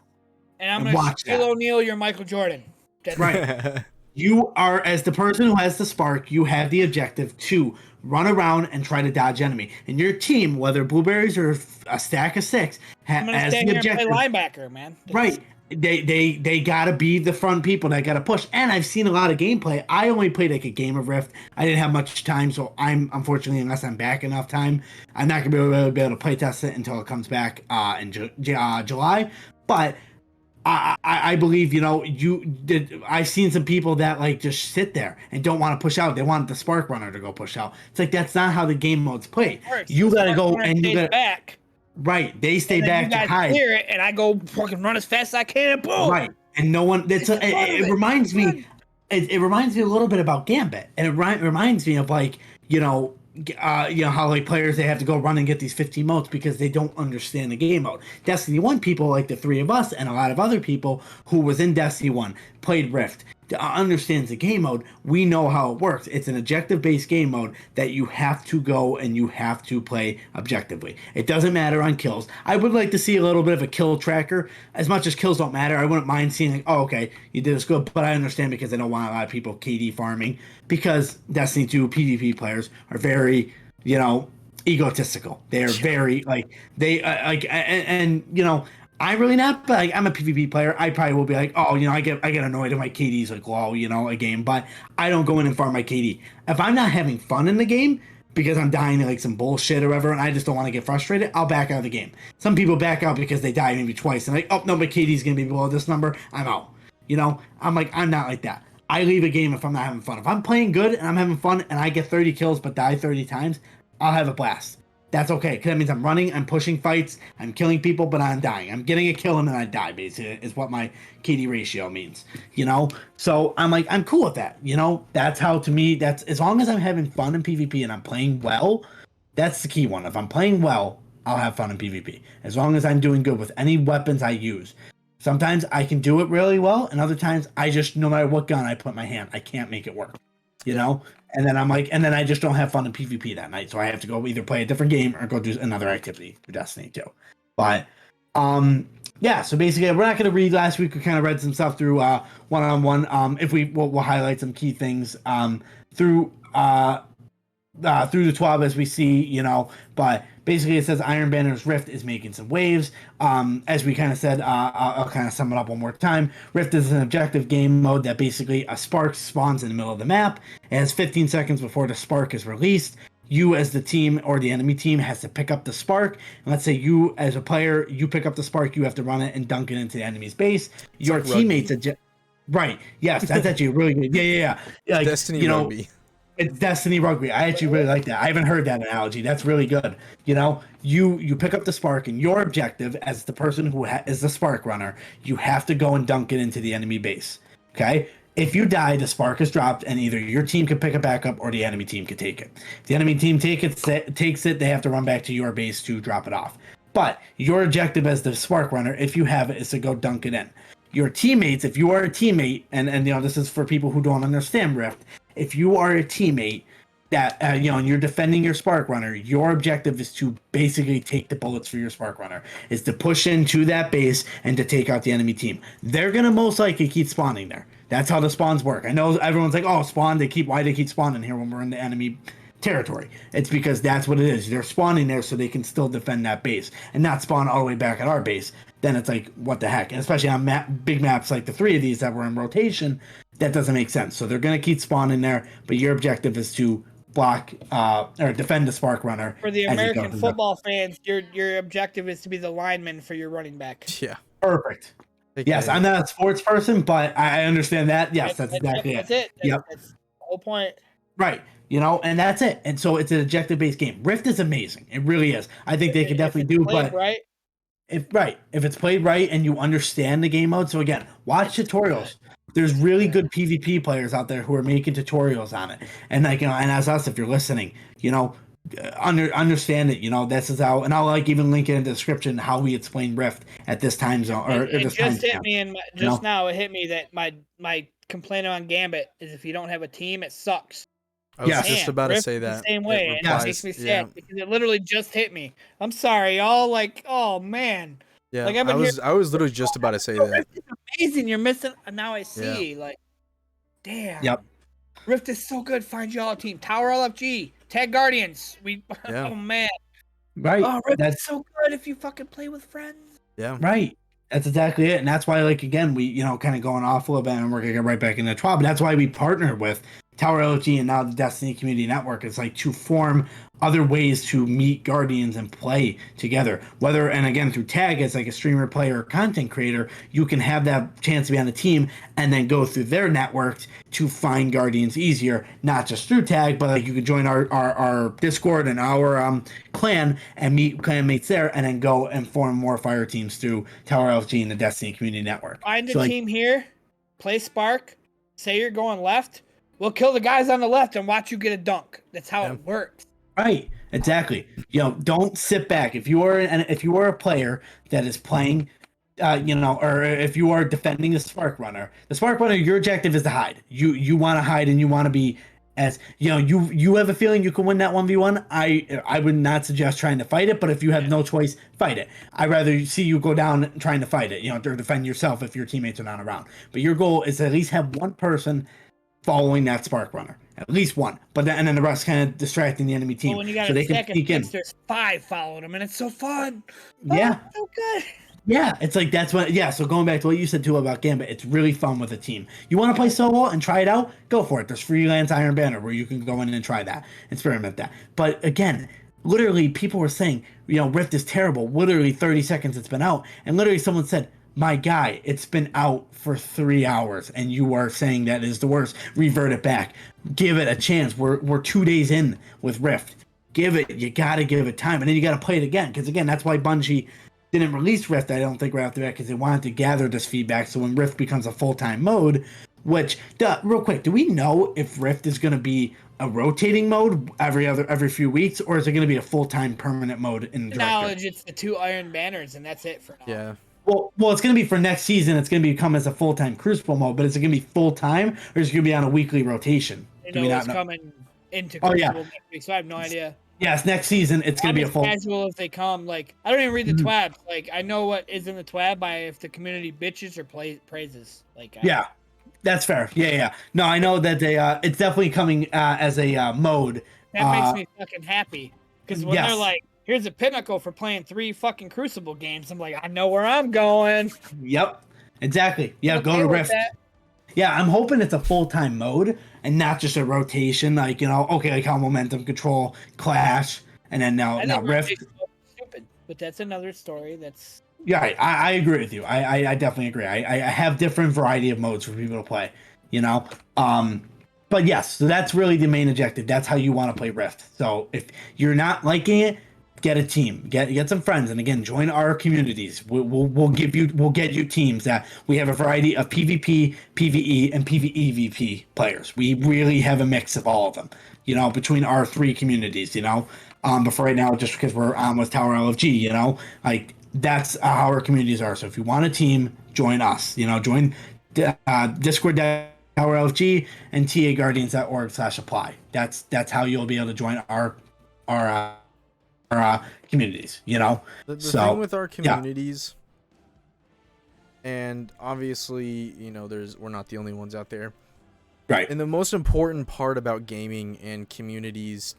And I'm going to Shaquille O'Neal, you're Michael Jordan. That's right. You are, as the person who has the spark, you have the objective to run around and try to dodge enemy. And your team, whether blueberries or a stack of 6, has the objective. And play linebacker, man. Right. They gotta be the front people that gotta push. And I've seen a lot of gameplay. I only played like a game of Rift. I didn't have much time, so I'm unfortunately, unless I'm back enough time, I'm not gonna be able to play test it until it comes back in July. But I believe, I've seen some people that like just sit there and don't want to push out. They want the spark runner to go push out. It's like, that's not how the game mode's played. You gotta go and you gotta back. Right. They stay back you guys to hide. Clear it, and I go fucking run as fast as I can and boom. Right. And no one, it reminds me, it reminds me a little bit about Gambit. And it reminds me of like, how like players, they have to go run and get these 50 motes because they don't understand the game mode. Destiny 1 people like the three of us and a lot of other people who was in Destiny 1 played Rift, understands the game mode. We know how it works. It's an objective based game mode that you have to go and you have to play objectively. It doesn't matter on kills. I would like to see a little bit of a kill tracker. As much as kills don't matter, I wouldn't mind seeing like, oh, okay, you did this good, but I understand because I don't want a lot of people KD farming, because Destiny 2 PvP players are very, egotistical. They are very I'm really not, but I'm a PvP player. I probably will be like, I get annoyed if my KD's like low, a game, but I don't go in and farm my KD. If I'm not having fun in the game because I'm dying to like some bullshit or whatever, and I just don't want to get frustrated, I'll back out of the game. Some people back out because they die maybe twice and like, oh no, my KD's gonna be below this number, I'm out. I'm like, I'm not like that. I leave a game if I'm not having fun. If I'm playing good and I'm having fun and I get 30 kills but die 30 times, I'll have a blast. That's okay, because that means I'm running, I'm pushing fights, I'm killing people, but I'm dying. I'm getting a kill and then I die, basically, is what my KD ratio means, So I'm like, I'm cool with that, That's how, to me, that's, as long as I'm having fun in PvP and I'm playing well, that's the key one. If I'm playing well, I'll have fun in PvP. As long as I'm doing good with any weapons I use. Sometimes I can do it really well, and other times I just, no matter what gun I put in my hand, I can't make it work, And then I'm like, and then I just don't have fun in PvP that night, so I have to go either play a different game or go do another activity for Destiny 2. But, so basically, we're not going to read. Last week we kind of read some stuff through one-on-one. If we'll highlight some key things through the TWAB as we see, but basically it says Iron Banner's Rift is making some waves. As we kind of said, I'll kind of sum it up one more time. Rift is an objective game mode that basically a spark spawns in the middle of the map. It has 15 seconds before the spark is released. You as the team or the enemy team has to pick up the spark. And let's say you as a player, you pick up the spark, you have to run it and dunk it into the enemy's base. It's your like teammates... Right. Yes, that's actually really good. Yeah. Like, Destiny rugby. It's Destiny Rugby. I actually really like that. I haven't heard that analogy. That's really good. You pick up the spark, and your objective as the person who is the spark runner, you have to go and dunk it into the enemy base. Okay? If you die, the spark is dropped, and either your team can pick it back up or the enemy team can take it. If the enemy team takes it, they have to run back to your base to drop it off. But your objective as the spark runner, if you have it, is to go dunk it in. Your teammates, if you are a teammate, and this is for people who don't understand Rift, if you are a teammate that and you're defending your spark runner, your objective is to basically take the bullets for your spark runner, is to push into that base and to take out the enemy team. They're gonna most likely keep spawning there. That's how the spawns work. I know everyone's like, oh, spawn, why they keep spawning here when we're in the enemy territory? It's because that's what it is. They're spawning there so they can still defend that base and not spawn all the way back at our base. Then it's like, what the heck? And especially on big maps like the 3 of these that were in rotation, that doesn't make sense. So they're going to keep spawning there, but your objective is to block or defend the spark runner. For the American football fans, your objective is to be the lineman for your running back. Yeah. Perfect. Yes, I'm not a sports person, but I understand that. Yes, that's exactly it. That's it. Yep. That's the whole point. Right. And that's it. And so it's an objective-based game. Rift is amazing. It really is. I think they could definitely do, but right. If it's played right and you understand the game mode. So again, watch tutorials. There's really good PvP players out there who are making tutorials on it. And and as us, if you're listening, understand it. This is how, and I'll even link it in the description how we explain Rift at this time zone or it this just time hit me now. It hit me that my complaint on Gambit is if you don't have a team, it sucks. I was just about to say that. The same way, and it makes me sad because it literally just hit me. I'm sorry, y'all. Like, oh man. Yeah, I was literally just about to say that. Rift is amazing. You're missing. Now I see. Like, damn. Yep. Rift is so good. Find y'all a team. Tower LFG. Tag Guardians. Oh man. Right. Oh, Rift is so good if you fucking play with friends. Yeah. Right. That's exactly it. And that's why, again, we, kind of going off a little bit and we're going to get right back into the trial. But that's why we partnered with Tower LG and now the Destiny Community Network. It's to form other ways to meet Guardians and play together. And again, through Tag as a streamer, player, or content creator, you can have that chance to be on a team and then go through their networks to find Guardians easier, not just through Tag, but you can join our Discord and our clan and meet clanmates there and then go and form more fire teams through Tower LG and the Destiny Community Network. Find a team here, play Spark, say you're going left, we'll kill the guys on the left and watch you get a dunk. That's how it works. Right, exactly. Don't sit back. If you are a player that is playing, or if you are defending the spark runner, your objective is to hide. You want to hide and you want to be as you have a feeling you can win that 1v1. I would not suggest trying to fight it, but if you have no choice, fight it. I'd rather see you go down trying to fight it. Or defend yourself if your teammates are not around. But your goal is to at least have one person following that spark runner, at least one, and then the rest kind of distracting the enemy team. Well, when you got so a they can second pitch, there's 5 following them, and it's so fun. Yeah, so good. Yeah, it's that's what. Yeah, so going back to what you said too about Gambit, it's really fun with a team. You want to play solo and try it out? Go for it. There's freelance Iron Banner where you can go in and try that, experiment that. But again, literally, people were saying, Rift is terrible. Literally 30 seconds it's been out, and literally someone said, my guy, it's been out for 3 hours, and you are saying that is the worst. Revert it back. Give it a chance. We're 2 days in with Rift. You gotta give it time, and then you gotta play it again. Because again, that's why Bungie didn't release Rift, I don't think, right off the bat, because they wanted to gather this feedback. So when Rift becomes a full-time mode, which, real quick, do we know if Rift is gonna be a rotating mode every few weeks, or is it gonna be a full-time permanent mode in the knowledge? It's the 2 Iron Banners, and that's it for now. Yeah. Well, it's going to be for next season. It's going to become as a full-time Crucible mode, but is it going to be full-time, or is it going to be on a weekly rotation? It's coming into Crucible next week, so I have no idea. Yes, next season it's going to be a full. Casual as they come. I don't even read the TWABs. I know what is in the TWAB by if the community bitches or praises. Yeah, that's fair. Yeah. No, I know that it's definitely coming as a mode. That makes me fucking happy because when they're like, here's a pinnacle for playing 3 fucking Crucible games. I'm like, I know where I'm going. Yep, exactly. Yeah, go to Rift. Yeah, I'm hoping it's a full-time mode and not just a rotation. Like how Momentum Control, Clash, and then now Rift. Stupid, but that's another story. Yeah, I agree with you. I definitely agree. I have different variety of modes for people to play. But yes, so that's really the main objective. That's how you want to play Rift. So if you're not liking it, get a team, get some friends, and again, join our communities. We'll get you teams that we have a variety of PvP, PvE, and PvEVP players. We really have a mix of all of them, between our three communities, But for right now, just because we're on with Tower LFG, like that's how our communities are. So if you want a team, join us. Join Discord Tower LFG and TAGuardians.org/apply. That's how you'll be able to join our communities. The thing with our communities, and obviously, we're not the only ones out there. Right. And the most important part about gaming and communities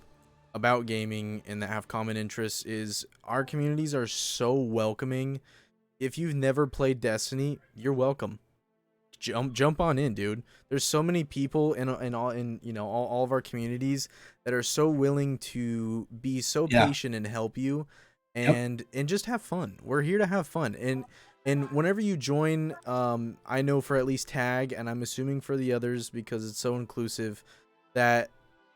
about gaming and that have common interests is our communities are so welcoming. If you've never played Destiny, you're welcome. Jump on in, dude. There's so many people in all of our communities that are so willing to be so patient and help you and just have fun. We're here to have fun. And whenever you join, I know for at least Tag, and I'm assuming for the others because it's so inclusive, that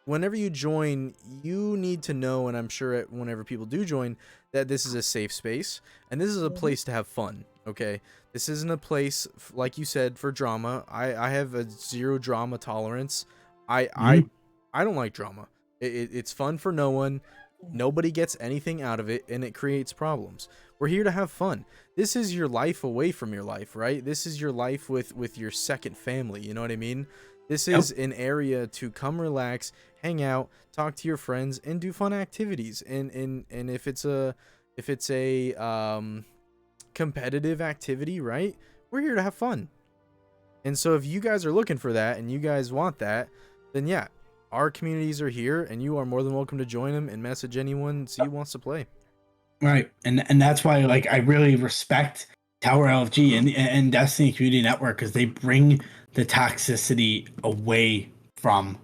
whenever you join, you need to know, and I'm sure whenever people do join, that this is a safe space and this is a place to have fun. Okay, this isn't a place, like you said, for drama. I have a zero drama tolerance. I don't like drama. It's fun for no one. Nobody gets anything out of it, and it creates problems. We're here to have fun. This is your life away from your life, right? This is your life with your second family. You know what I mean? This is an area to come relax, hang out, talk to your friends, and do fun activities. And if it's a competitive activity, right? We're here to have fun. And so if you guys are looking for that and you guys want that, then yeah, our communities are here and you are more than welcome to join them and message anyone see who wants to play. Right. And that's why I really respect Tower LFG and Destiny Community Network, because they bring the toxicity away from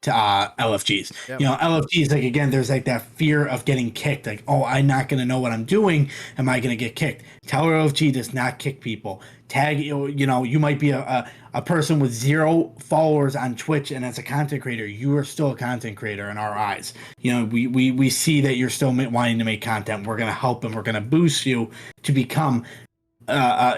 LFGs. Yep. LFGs, again, there's that fear of getting kicked. I'm not going to know what I'm doing. Am I going to get kicked? Tower LFG does not kick people. Tag, you might be a person with 0 followers on Twitch, and as a content creator, you are still a content creator in our eyes. We see that you're still wanting to make content. We're going to help and we're going to boost you to become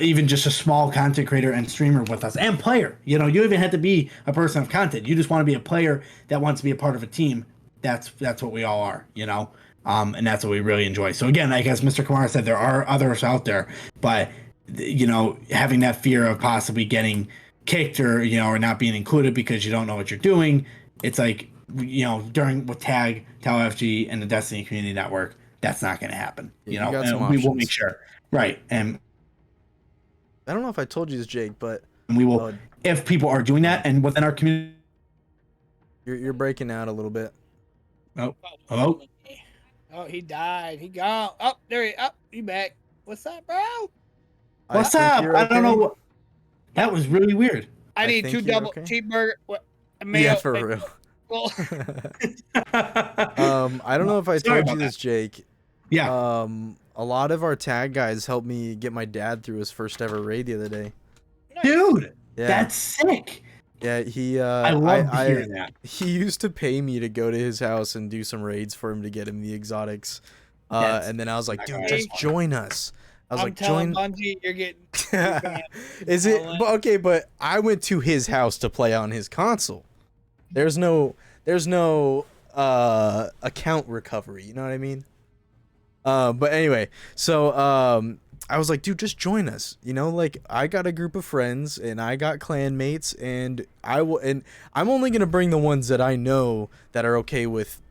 even just a small content creator and streamer with us and player. You even have to be a person of content. You just want to be a player that wants to be a part of a team. That's what we all are, and that's what we really enjoy. So again, I guess Mr. Kumar said there are others out there, but having that fear of possibly getting kicked or not being included because you don't know what you're doing, it's during with Tag, TalFG, and the Destiny Community Network, that's not going to happen. And we will make sure, right? And I don't know if I told you this, Jake, but we will, if people are doing that and within our community. You're breaking out a little bit. Oh, hello? Oh, he died. He gone. Oh, there he. Oh, he back. What's up, bro? What's up? I don't know what. That was really weird. I need 2 double cheeseburger. Yeah, for real. Well, I don't know if I told you this, Jake. Yeah. A lot of our Tag guys helped me get my dad through his first ever raid the other day. Dude, yeah. That's sick. Yeah, I love to hear that. He used to pay me to go to his house and do some raids for him to get him the exotics. And then I was like, dude, just join us. I was join Bungie, you're getting. Is it okay? But I went to his house to play on his console. There's no account recovery. You know what I mean? But anyway, so I was like, dude, just join us. I got a group of friends and I got clan mates, and I'm only gonna bring the ones that I know that are okay with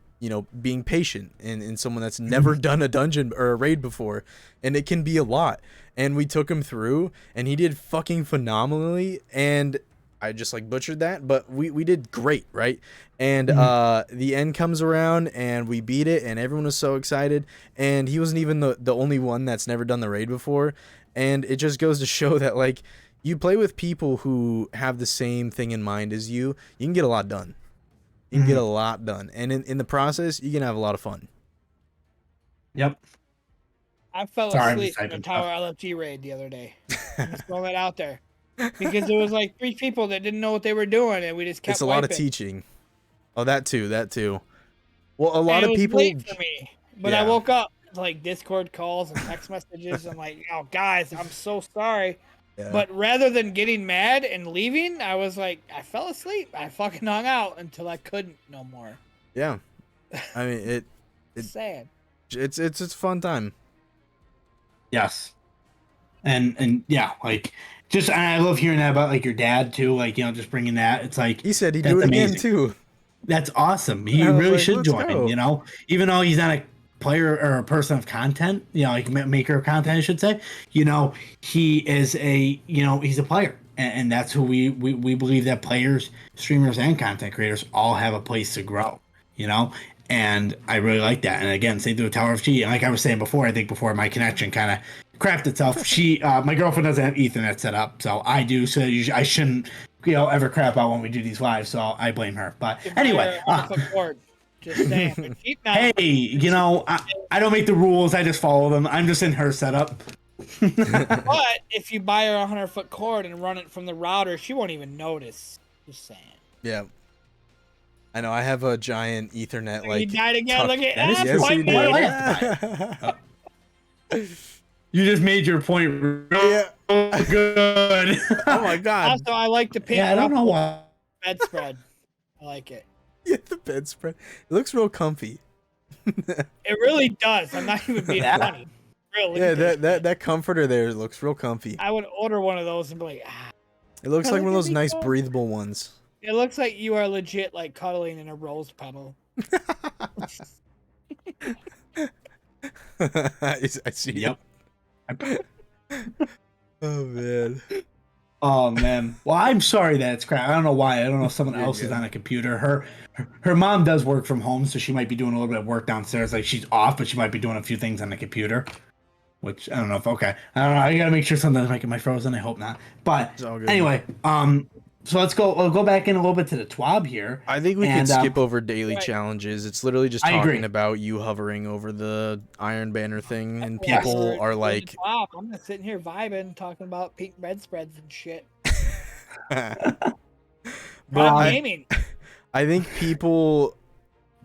being patient and someone that's never done a dungeon or a raid before, and it can be a lot. And we took him through, and he did fucking phenomenally, and I just butchered that, but we did great, right? And the end comes around, and we beat it, and everyone was so excited, and he wasn't even the only one that's never done the raid before, and it just goes to show that you play with people who have the same thing in mind as you can get a lot done. You can get a lot done, and in the process, you can have a lot of fun. Yep. I fell asleep in a Tower LFG raid the other day. Just throw that out there. because there was like 3 people that didn't know what they were doing, and we just kept. It's a lot of wiping. teaching. Oh, that too. Well, a lot And of it was people. late for me, but I Yeah. woke up to, like, Discord calls and text messages. I'm like, oh guys, I'm so sorry. Yeah. But rather than getting mad and leaving, I was like, I fell asleep. I fucking hung out until I couldn't no more. Yeah. I mean, It's sad. it's a fun time. Yes. And yeah, like just I love hearing that about like your dad too, like, you know, just bringing that. It's like He said he'd that's do it again amazing. too. That's awesome. He I was really like, should let's join, go. you know, even though he's not a player or a person of content, you know, like maker of content, I should say, you know, he is he's a player. And that's who we believe that players, streamers, and content creators all have a place to grow, you know? And I really like that. And again, same thing with Tower of G. And like I was saying before, I think before my connection kind of crapped itself. My girlfriend doesn't have Ethernet set up, so I do. So I shouldn't, ever crap out when we do these lives. So I blame her. But anyway, Just saying. hey, I don't make the rules. I just follow them. I'm just in her setup. But if you buy her a 100-foot cord and run it from the router, she won't even notice. Just saying. Yeah. I know. I have a giant Ethernet like. You died again. Look at That is that. true. Point Yes, made. you You just made your point real good. Oh my god. Also, I like the pink. Yeah, I don't know why. Bedspread. I like it. Yeah, the bedspread. It looks real comfy. It really does. I'm not even being funny. Really. Yeah, that comforter there looks real comfy. I would order one of those and be like, ah. It looks like one of those Look at nice me go. breathable ones. It looks like you are legit like cuddling in a rose petal. I see. Yep. Oh man. Oh man. Well, I'm sorry that it's crap. I don't know why. I don't know if someone else is on a computer. Her mom does work from home, so she might be doing a little bit of work downstairs. Like she's off, but she might be doing a few things on the computer. Which I don't know if I don't know. I gotta make sure something's making my frozen. I hope not. But It's all good. anyway, so let's go. We'll go back in a little bit to the TWAB here. I think we And, could skip over daily right. challenges. It's literally just I agree. talking about you hovering over the Iron Banner thing, and Yes. people are like, wow, I'm just sitting here vibing, talking about pink bedspreads and shit. but I'm gaming. I think people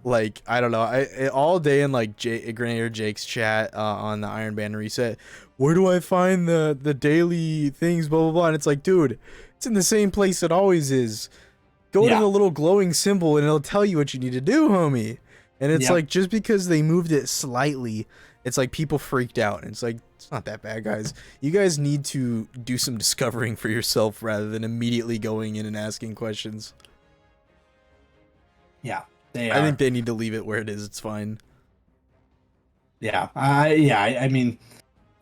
like I don't know. All day in like Grenadier Jake's chat on the Iron Banner reset. Where do I find the daily things? Blah blah blah. And it's like, dude, it's in the same place it always is. Go to the little glowing symbol and it'll tell you what you need to do, homie. And it's like just because they moved it slightly, it's like people freaked out. And it's like it's not that bad, guys. You guys need to do some discovering for yourself rather than immediately going in and asking questions. Yeah, they I are. think they need to leave it where it is. It's fine. Yeah, I mean,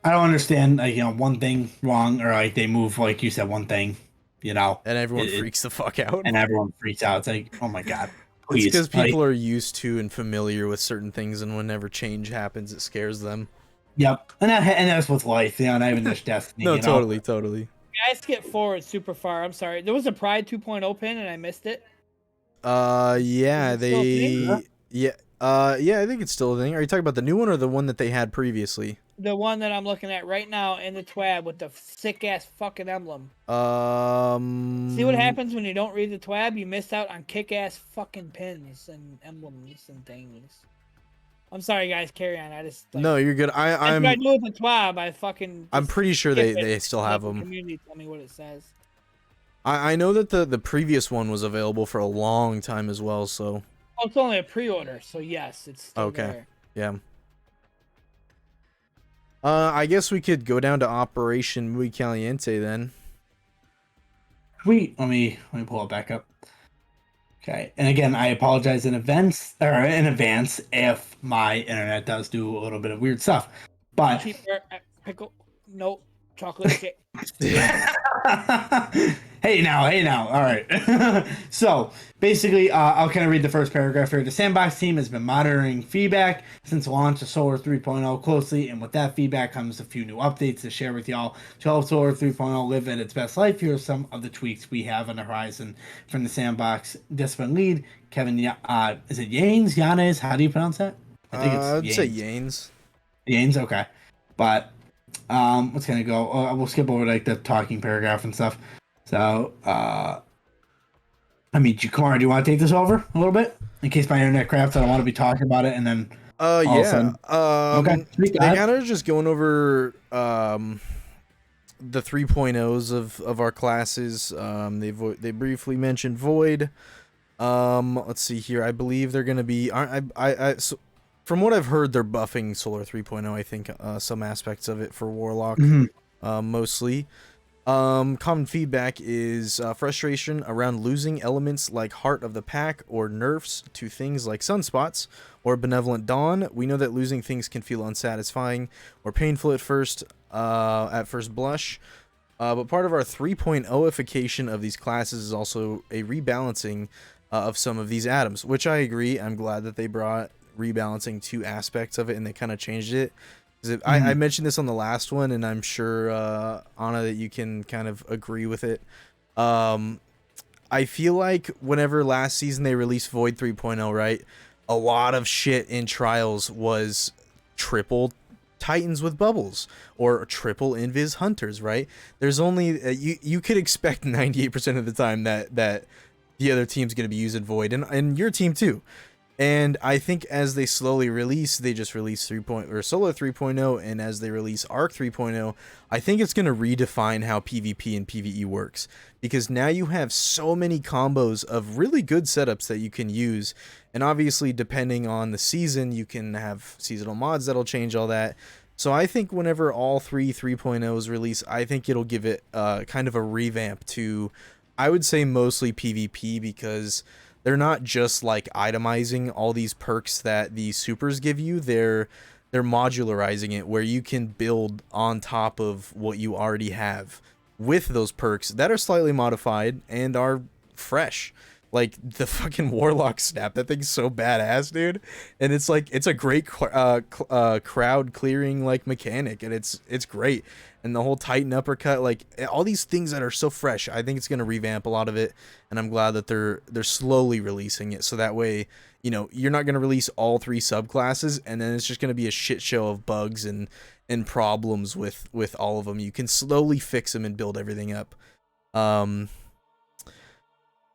I don't understand. Like, one thing wrong, or like they move, like you said, one thing, And everyone freaks the fuck out. and everyone freaks out. It's like, oh my god, It's please. because people are used to and familiar with certain things, and whenever change happens, it scares them. Yep, and that's with life, not even just destiny. No, you know? totally. I skipped forward super far. I'm sorry. There was a Pride 2.0 pin and I missed it. Yeah, Is it still a thing? yeah, I think it's still a thing. Are you talking about the new one or the one that they had previously? The one that I'm looking at right now in the TWAB with the sick ass fucking emblem. See what happens when you don't read the TWAB? You miss out on kick ass fucking pins and emblems and things. I'm sorry, guys. Carry on. I just No, you're good. I do with the TWAB. I'm pretty sure they still have The them. community tell me what it says. I know that the previous one was available for a long time as well. So Oh, it's only a pre-order, so yes, it's still Okay. there. yeah. I guess we could go down to Operation Muy Caliente then. Let me pull it back up. Okay, and again, I apologize in advance if my internet does do a little bit of weird stuff. But Cheaper pickle, no chocolate shit. hey now, all right. So basically, I'll kind of read the first paragraph here. The Sandbox team has been monitoring feedback since the launch of Solar 3.0 closely, and with that feedback comes a few new updates to share with y'all to help Solar 3.0 live at its best life. Here are some of the tweaks we have on the horizon from the Sandbox discipline lead, Kevin. Is it Yanes? How do you pronounce that? I think I'd say Yanes. Yanes. Yanes, okay. But What's gonna go? We'll skip over like the talking paragraph and stuff. So, Jakora, do you want to take this over a little bit in case my internet craps? I don't want to be talking about it and then. Yeah. Okay. They kind of just going over the 3.0s of our classes. They briefly mentioned Void. Let's see here. I believe they're gonna be. So from what I've heard, they're buffing Solar 3.0. I think some aspects of it for Warlock, mostly. Common feedback is frustration around losing elements like Heart of the Pack or nerfs to things like Sunspots or Benevolent Dawn. We know that losing things can feel unsatisfying or painful at first blush. But part of our 3.0ification of these classes is also a rebalancing of some of these atoms, which I agree. I'm glad that they brought rebalancing two aspects of it and they kind of changed it. I mentioned this on the last one, and I'm sure, Anna, that you can kind of agree with it. I feel like whenever last season they released Void 3.0, right, a lot of shit in Trials was triple Titans with bubbles or triple Invis Hunters, right? There's only you could expect 98% of the time that the other team's going to be using Void, and your team too. And I think as they slowly release, they just release Solar 3.0, and as they release Arc 3.0, I think it's going to redefine how PvP and PvE works, because now you have so many combos of really good setups that you can use, and obviously depending on the season, you can have seasonal mods that'll change all that. So I think whenever all three 3.0s release, I think it'll give it kind of a revamp to, I would say, mostly PvP, because they're not just like itemizing all these perks that the supers give you. They're modularizing it where you can build on top of what you already have with those perks that are slightly modified and are fresh. Like the fucking Warlock snap, that thing's so badass, dude. And it's like, it's a great crowd clearing like mechanic, and it's great. And the whole Titan uppercut, like all these things that are so fresh, I think it's going to revamp a lot of it, and I'm glad that they're slowly releasing it, so that way, you know, you're not going to release all three subclasses and then it's just going to be a shit show of bugs and problems with all of them. You can slowly fix them and build everything up.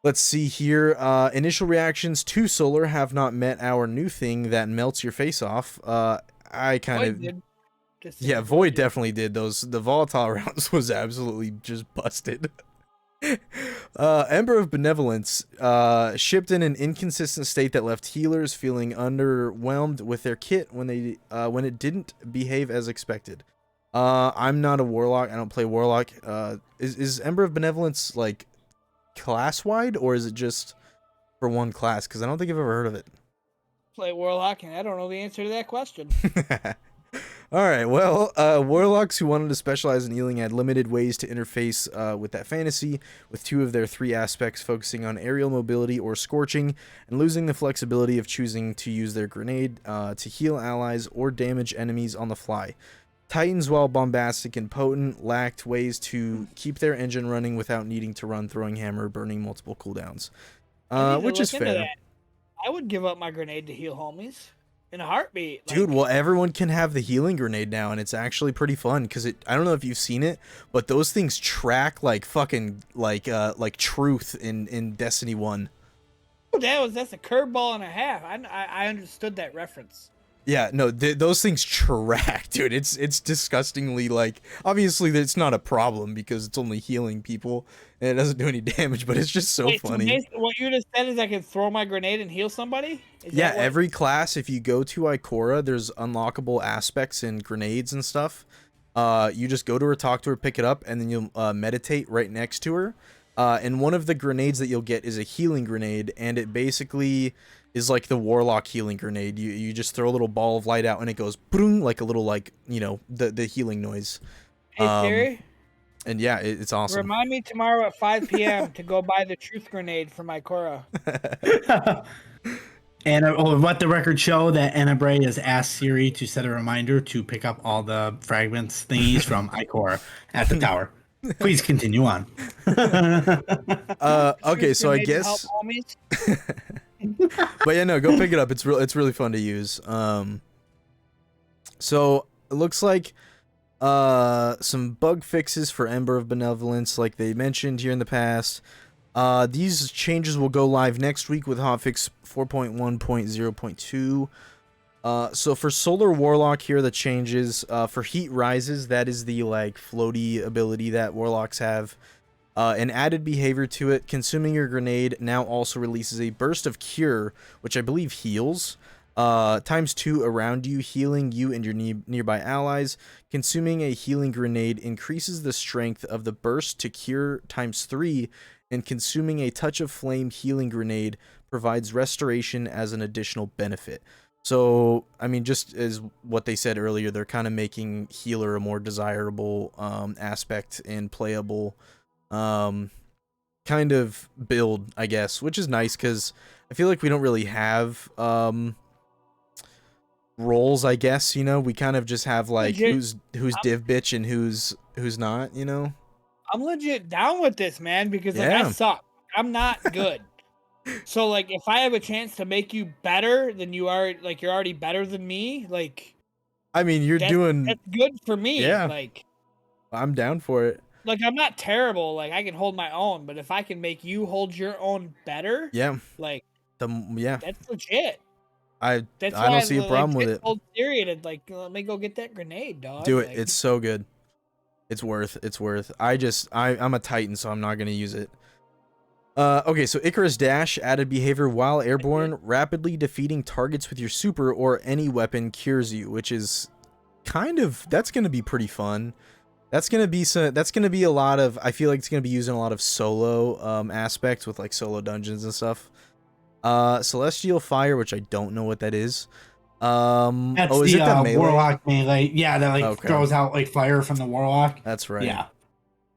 Let's see here. Initial reactions to Solar have not met our new thing that melts your face off. Void definitely did those. The volatile rounds was absolutely just busted. Ember of Benevolence shipped in an inconsistent state that left healers feeling underwhelmed with their kit when it didn't behave as expected. I'm not a Warlock. I don't play Warlock. Is Ember of Benevolence like class wide, or is it just for one class? Because I don't think I've ever heard of it. Play Warlock, and I don't know the answer to that question. All right, well, Warlocks who wanted to specialize in healing had limited ways to interface with that fantasy, with two of their three aspects focusing on aerial mobility or scorching, and losing the flexibility of choosing to use their grenade to heal allies or damage enemies on the fly. Titans, while bombastic and potent, lacked ways to keep their engine running without needing to run Throwing Hammer, burning multiple cooldowns, which is fair. I would give up my grenade to heal homies in a heartbeat. Dude, well, everyone can have the healing grenade now, and it's actually pretty fun, because I don't know if you've seen it, but those things track like fucking like truth in Destiny 1. That's a curveball and a half. I understood that reference. Yeah, no, those things track, dude. It's disgustingly, like, obviously it's not a problem because it's only healing people and it doesn't do any damage, but it's just so funny. So what you just said is I can throw my grenade and heal somebody? Yeah, every class, if you go to Ikora, there's unlockable aspects in grenades and stuff. You just go to her, talk to her, pick it up, and then you'll meditate right next to her. And one of the grenades that you'll get is a healing grenade, and it basically is like the Warlock healing grenade. You just throw a little ball of light out and it goes boom, like a little, like, you know, the healing noise. Hey Siri, and yeah, it's awesome. Remind me tomorrow at 5 p.m. to go buy the truth grenade for my Korra. And let the record show that AnaBray has asked Siri to set a reminder to pick up all the fragments thingies from Ikora at the tower. Please continue on. Okay, so I guess but yeah, no, go pick it up. It's really fun to use. So it looks like Some bug fixes for Ember of Benevolence, like they mentioned here in the past. These changes will go live next week with hotfix 4.1.0.2. So for Solar Warlock here, the changes, for Heat Rises, that is the, like, floaty ability that Warlocks have. An added behavior to it, consuming your grenade now also releases a burst of cure, which I believe heals. ×2 around you, healing you and your nearby allies. Consuming a healing grenade increases the strength of the burst to cure ×3, and consuming a touch of flame healing grenade provides restoration as an additional benefit. So, I mean, just as what they said earlier, they're kind of making healer a more desirable aspect and playable kind of build, I guess, which is nice because I feel like we don't really have roles, I guess, you know. We kind of just have like who's div bitch and who's not, you know. I'm legit down with this, man, because like I suck. I'm not good. So like if I have a chance to make you better than you are, like you're already better than me, like I mean, that's good for me. Yeah. Like I'm down for it. Like I'm not terrible, like I can hold my own, but if I can make you hold your own better, like that's legit. I don't see a problem with it. Old Siri and like, let me go get that grenade, dog. Do it. Like, it's so good. It's worth. I'm a Titan, so I'm not gonna use it. Okay, so Icarus Dash added behavior while airborne, rapidly defeating targets with your super or any weapon cures you, which is that's gonna be pretty fun. That's gonna be a lot of. I feel like it's gonna be used in a lot of solo aspects with like solo dungeons and stuff. Celestial Fire, which I don't know what that is. That's is the it that melee? Warlock melee. Yeah, that like throws out like fire from the Warlock. That's right. Yeah.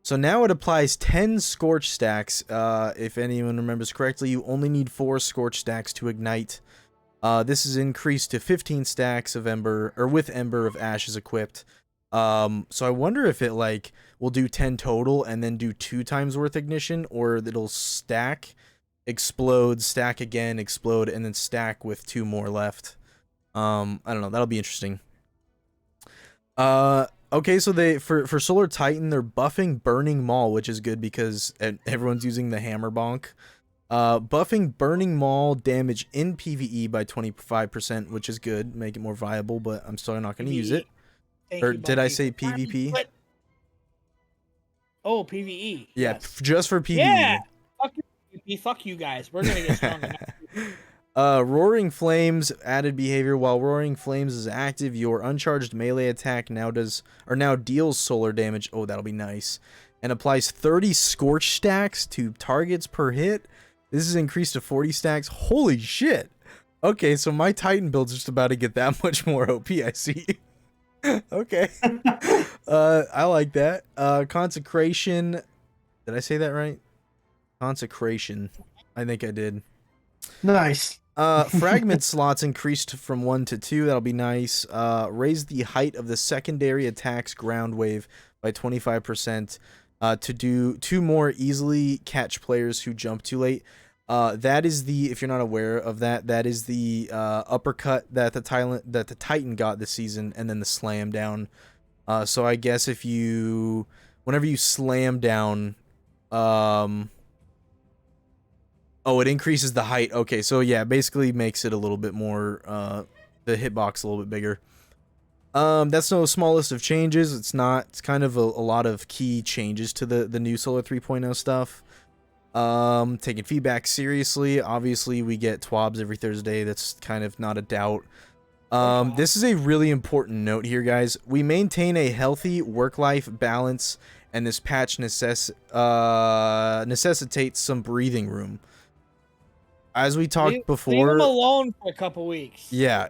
So now it applies 10 Scorch stacks. If anyone remembers correctly, you only need 4 Scorch stacks to ignite. This is increased to 15 stacks of Ember, or with Ember of Ashes equipped. So I wonder if it like will do 10 total and then do 2 times worth ignition, or it'll stack, explode, stack again, explode, and then stack with 2 more left. I don't know. That'll be interesting. Okay, so for Solar Titan, they're buffing Burning Maul, which is good because everyone's using the Hammer Bonk. Buffing Burning Maul damage in PvE by 25%, which is good. Make it more viable, but I'm still not going to use it. Or did I say PvP? Oh, PvE. Yeah, yes. Just for PvE. Yeah. Fuck you guys. We're going to get stronger. Roaring Flames added behavior. While Roaring Flames is active, your uncharged melee attack now deals solar damage. Oh, that'll be nice. And applies 30 Scorch stacks to targets per hit. This is increased to 40 stacks. Holy shit. Okay, so my Titan build's just about to get that much more OP, I see. Okay. I like that. Consecration. Did I say that right? Consecration. I think I did. Nice. Fragment slots increased from 1 to 2. That'll be nice. Raise the height of the secondary attack's ground wave by 25%. To do 2 more easily catch players who jump too late. That is the, if you're not aware of that, that is the uppercut that the Titan got this season, and then the slam down. So I guess whenever you slam down, oh, it increases the height. Okay, so yeah, basically makes it a little bit more, the hitbox a little bit bigger. That's no small list of changes. It's kind of a lot of key changes to the new Solar 3.0 stuff. Taking feedback seriously. Obviously, we get TWABs every Thursday. That's kind of not a doubt. This is a really important note here, guys. We maintain a healthy work-life balance, and this patch necessitates some breathing room. As we talked before, leave them alone for a couple weeks. Yeah.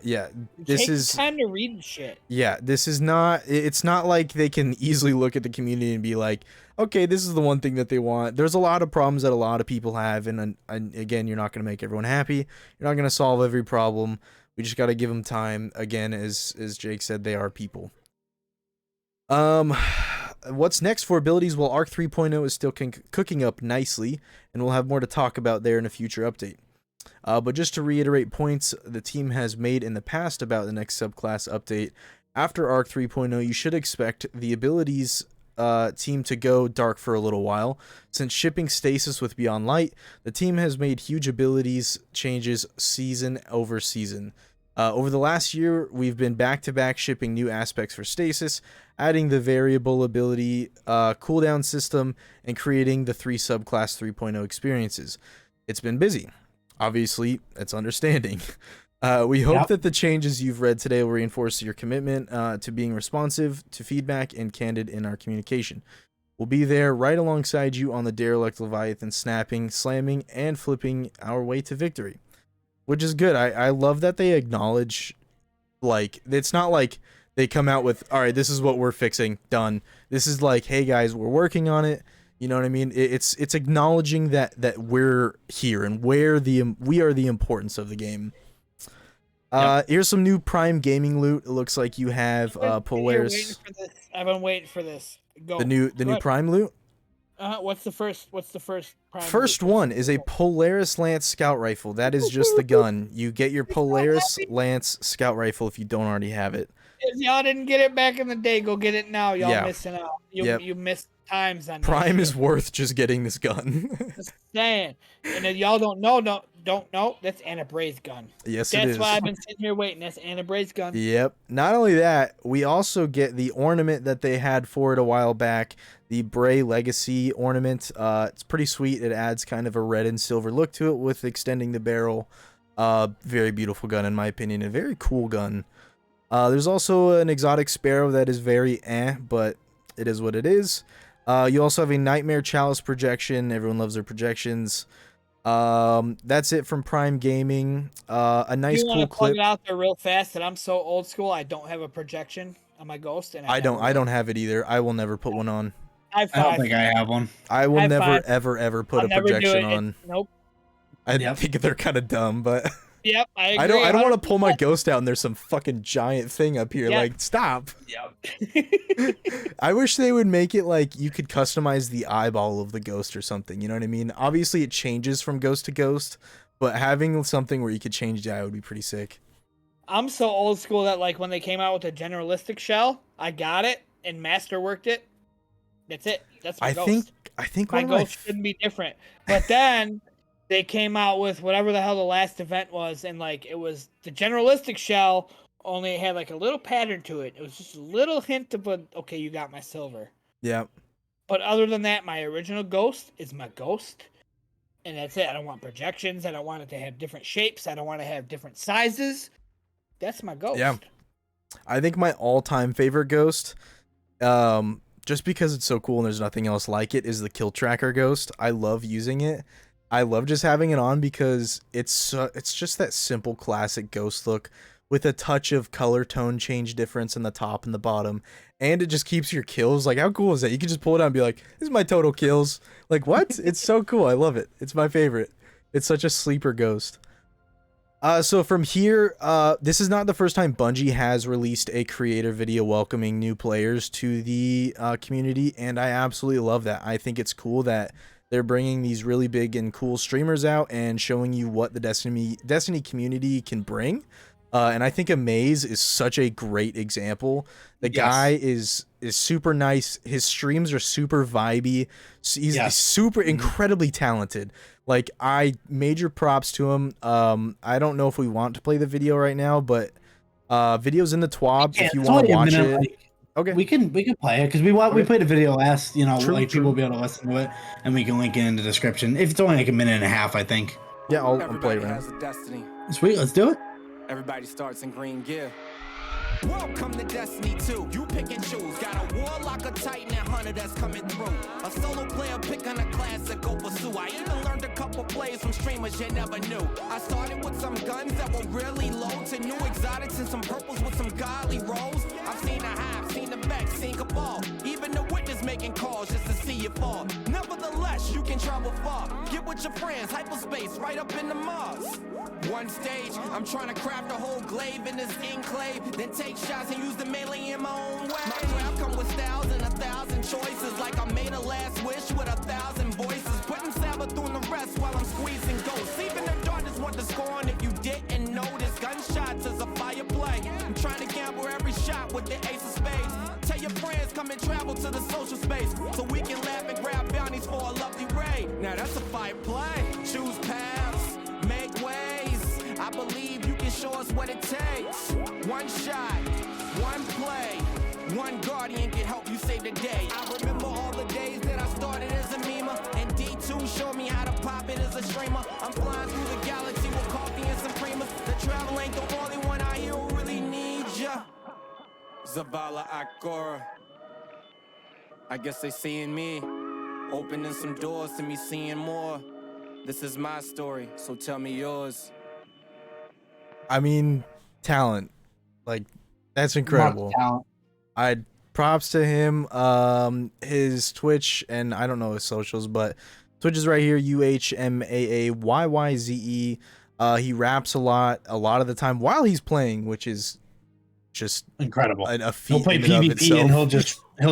This is time to read shit. Yeah, this is not. It's not like they can easily look at the community and be like, okay, this is the one thing that they want. There's a lot of problems that a lot of people have, and again, you're not going to make everyone happy. You're not going to solve every problem. We just got to give them time. Again, as Jake said, they are people. What's next for abilities? Well, Arc 3.0 is still cooking up nicely, and we'll have more to talk about there in a future update. But just to reiterate points the team has made in the past about the next subclass update, After Arc 3.0, you should expect the abilities team to go dark for a little while. Since shipping Stasis with Beyond Light, the team has made huge abilities changes season over season. Over the last year, we've been back-to-back shipping new aspects for Stasis, adding the variable ability cooldown system, and creating the 3 subclass 3.0 experiences. It's been busy. Obviously, it's understanding. We hope that the changes you've read today will reinforce your commitment to being responsive to feedback and candid in our communication. We'll be there right alongside you on the derelict Leviathan, snapping, slamming, and flipping our way to victory. Which is good. I love that they acknowledge, like, it's not like they come out with, all right, this is what we're fixing, done. This is like, hey guys, we're working on it. You know what I mean? It's acknowledging that we're here and we are the importance of the game. Here's some new Prime gaming loot. It looks like you have Polaris. I've been waiting for this. Go. The new Prime loot. What's the first Prime First loot? one is a Polaris Lance Scout Rifle. That is just the gun. You get your Polaris Lance Scout Rifle if you don't already have it. If y'all didn't get it back in the day, go get it now. Y'all missing out. You missed times on Prime is worth just getting this gun. Just saying. And if y'all don't know, that's AnaBray's gun. Yes, it is. That's why I've been sitting here waiting. That's AnaBray's gun. Yep. Not only that, we also get the ornament that they had for it a while back, the Bray Legacy ornament. It's pretty sweet. It adds kind of a red and silver look to it with extending the barrel. Very beautiful gun in my opinion. A very cool gun. There's also an exotic sparrow that is very but it is what it is. You also have a Nightmare Chalice projection. Everyone loves their projections. That's it from Prime Gaming. A nice cool clip. Plug it out there real fast that I'm so old school. I don't have a projection on my Ghost, and I don't have it either. I will never put one on. I don't think I have one. I will never ever put a projection on. Nope. I think they're kind of dumb, but yep, I agree. I don't want to pull my Ghost out and there's some fucking giant thing up here. Like, stop. Yep. I wish they would make it like you could customize the eyeball of the Ghost or something. You know what I mean? Obviously, it changes from Ghost to Ghost, but having something where you could change the eye would be pretty sick. I'm so old school that like when they came out with a generalistic shell, I got it and masterworked it. That's it. That's my Ghost. I think my Ghost shouldn't be different. But then they came out with whatever the hell the last event was, and like it was the generalistic shell, only it had like a little pattern to it. It was just a little hint of okay, you got my silver. Yeah. But other than that, my original Ghost is my Ghost. And that's it. I don't want projections. I don't want it to have different shapes. I don't want to have different sizes. That's my Ghost. Yeah. I think my all-time favorite Ghost, just because it's so cool and there's nothing else like it, is the Kill Tracker Ghost. I love using it. I love just having it on because it's just that simple classic Ghost look with a touch of color tone change difference in the top and the bottom, and it just keeps your kills. Like, how cool is that? You can just pull it out and be like, this is my total kills. Like, what? It's so cool. I love it. It's my favorite. It's such a sleeper Ghost. So from here, this is not the first time Bungie has released a creator video welcoming new players to the community, and I absolutely love that. I think it's cool that they're bringing these really big and cool streamers out and showing you what the Destiny community can bring. And I think Amaze is such a great example. The guy is super nice. His streams are super vibey. He's super incredibly talented. Like, I major props to him. I don't know if we want to play the video right now, but video's in the TWAB if you want to watch it. Like, okay, we can play it because we played a video last. You know, people will be able to listen to it, and we can link it in the description. If it's only like a minute and a half, I think. Yeah, I'll play it right now. Sweet, let's do it. Everybody starts in green gear. Welcome to Destiny 2. You pick and choose. Got a warlock, a titan, and hunter that's coming through. A solo player picking a class to go pursue. I even learned a couple plays from streamers you never knew. I started with some guns that were really low to new exotics and some purples with some godly rolls. I've seen the Hive, seen the Mech, seen Cabal. Even the Witness making calls just to see you fall. Nevertheless, you can travel far. Get with your friends, hyperspace, right up in the Mars. One stage, I'm trying to craft a whole glaive in this enclave, then take shots and use the melee in my own way. My craft come with styles and 1,000 choices, like I made a last wish with 1,000 voices. Putting Sabbath on the rest while I'm squeezing ghosts. Even the darkness want to scorn if you didn't notice. Gunshots is a fire play. I'm trying to gamble every shot with with the ace of spades. Tell your friends, come and travel to the social space, so we can laugh and grab bounties for a lovely raid. Now that's a fight play. Choose paths, make ways. I believe you can show us what it takes. One shot, one play, one guardian can help you save the day. I remember all the days that I started as a memer, and D2 showed me how to pop it as a streamer. I'm flying through the galaxy with coffee and some creamers. The travel ain't the only one out here who really needs ya. Zavala Akora. I guess they seeing me, opening some doors to me seeing more. This is my story, so tell me yours. I mean, talent. Like, that's incredible. I'd props to him. His Twitch, and I don't know his socials, but Twitch is right here, UHMAAYYZE. He raps a lot of the time while he's playing, which is just incredible. A feat. He'll play PvP and he'll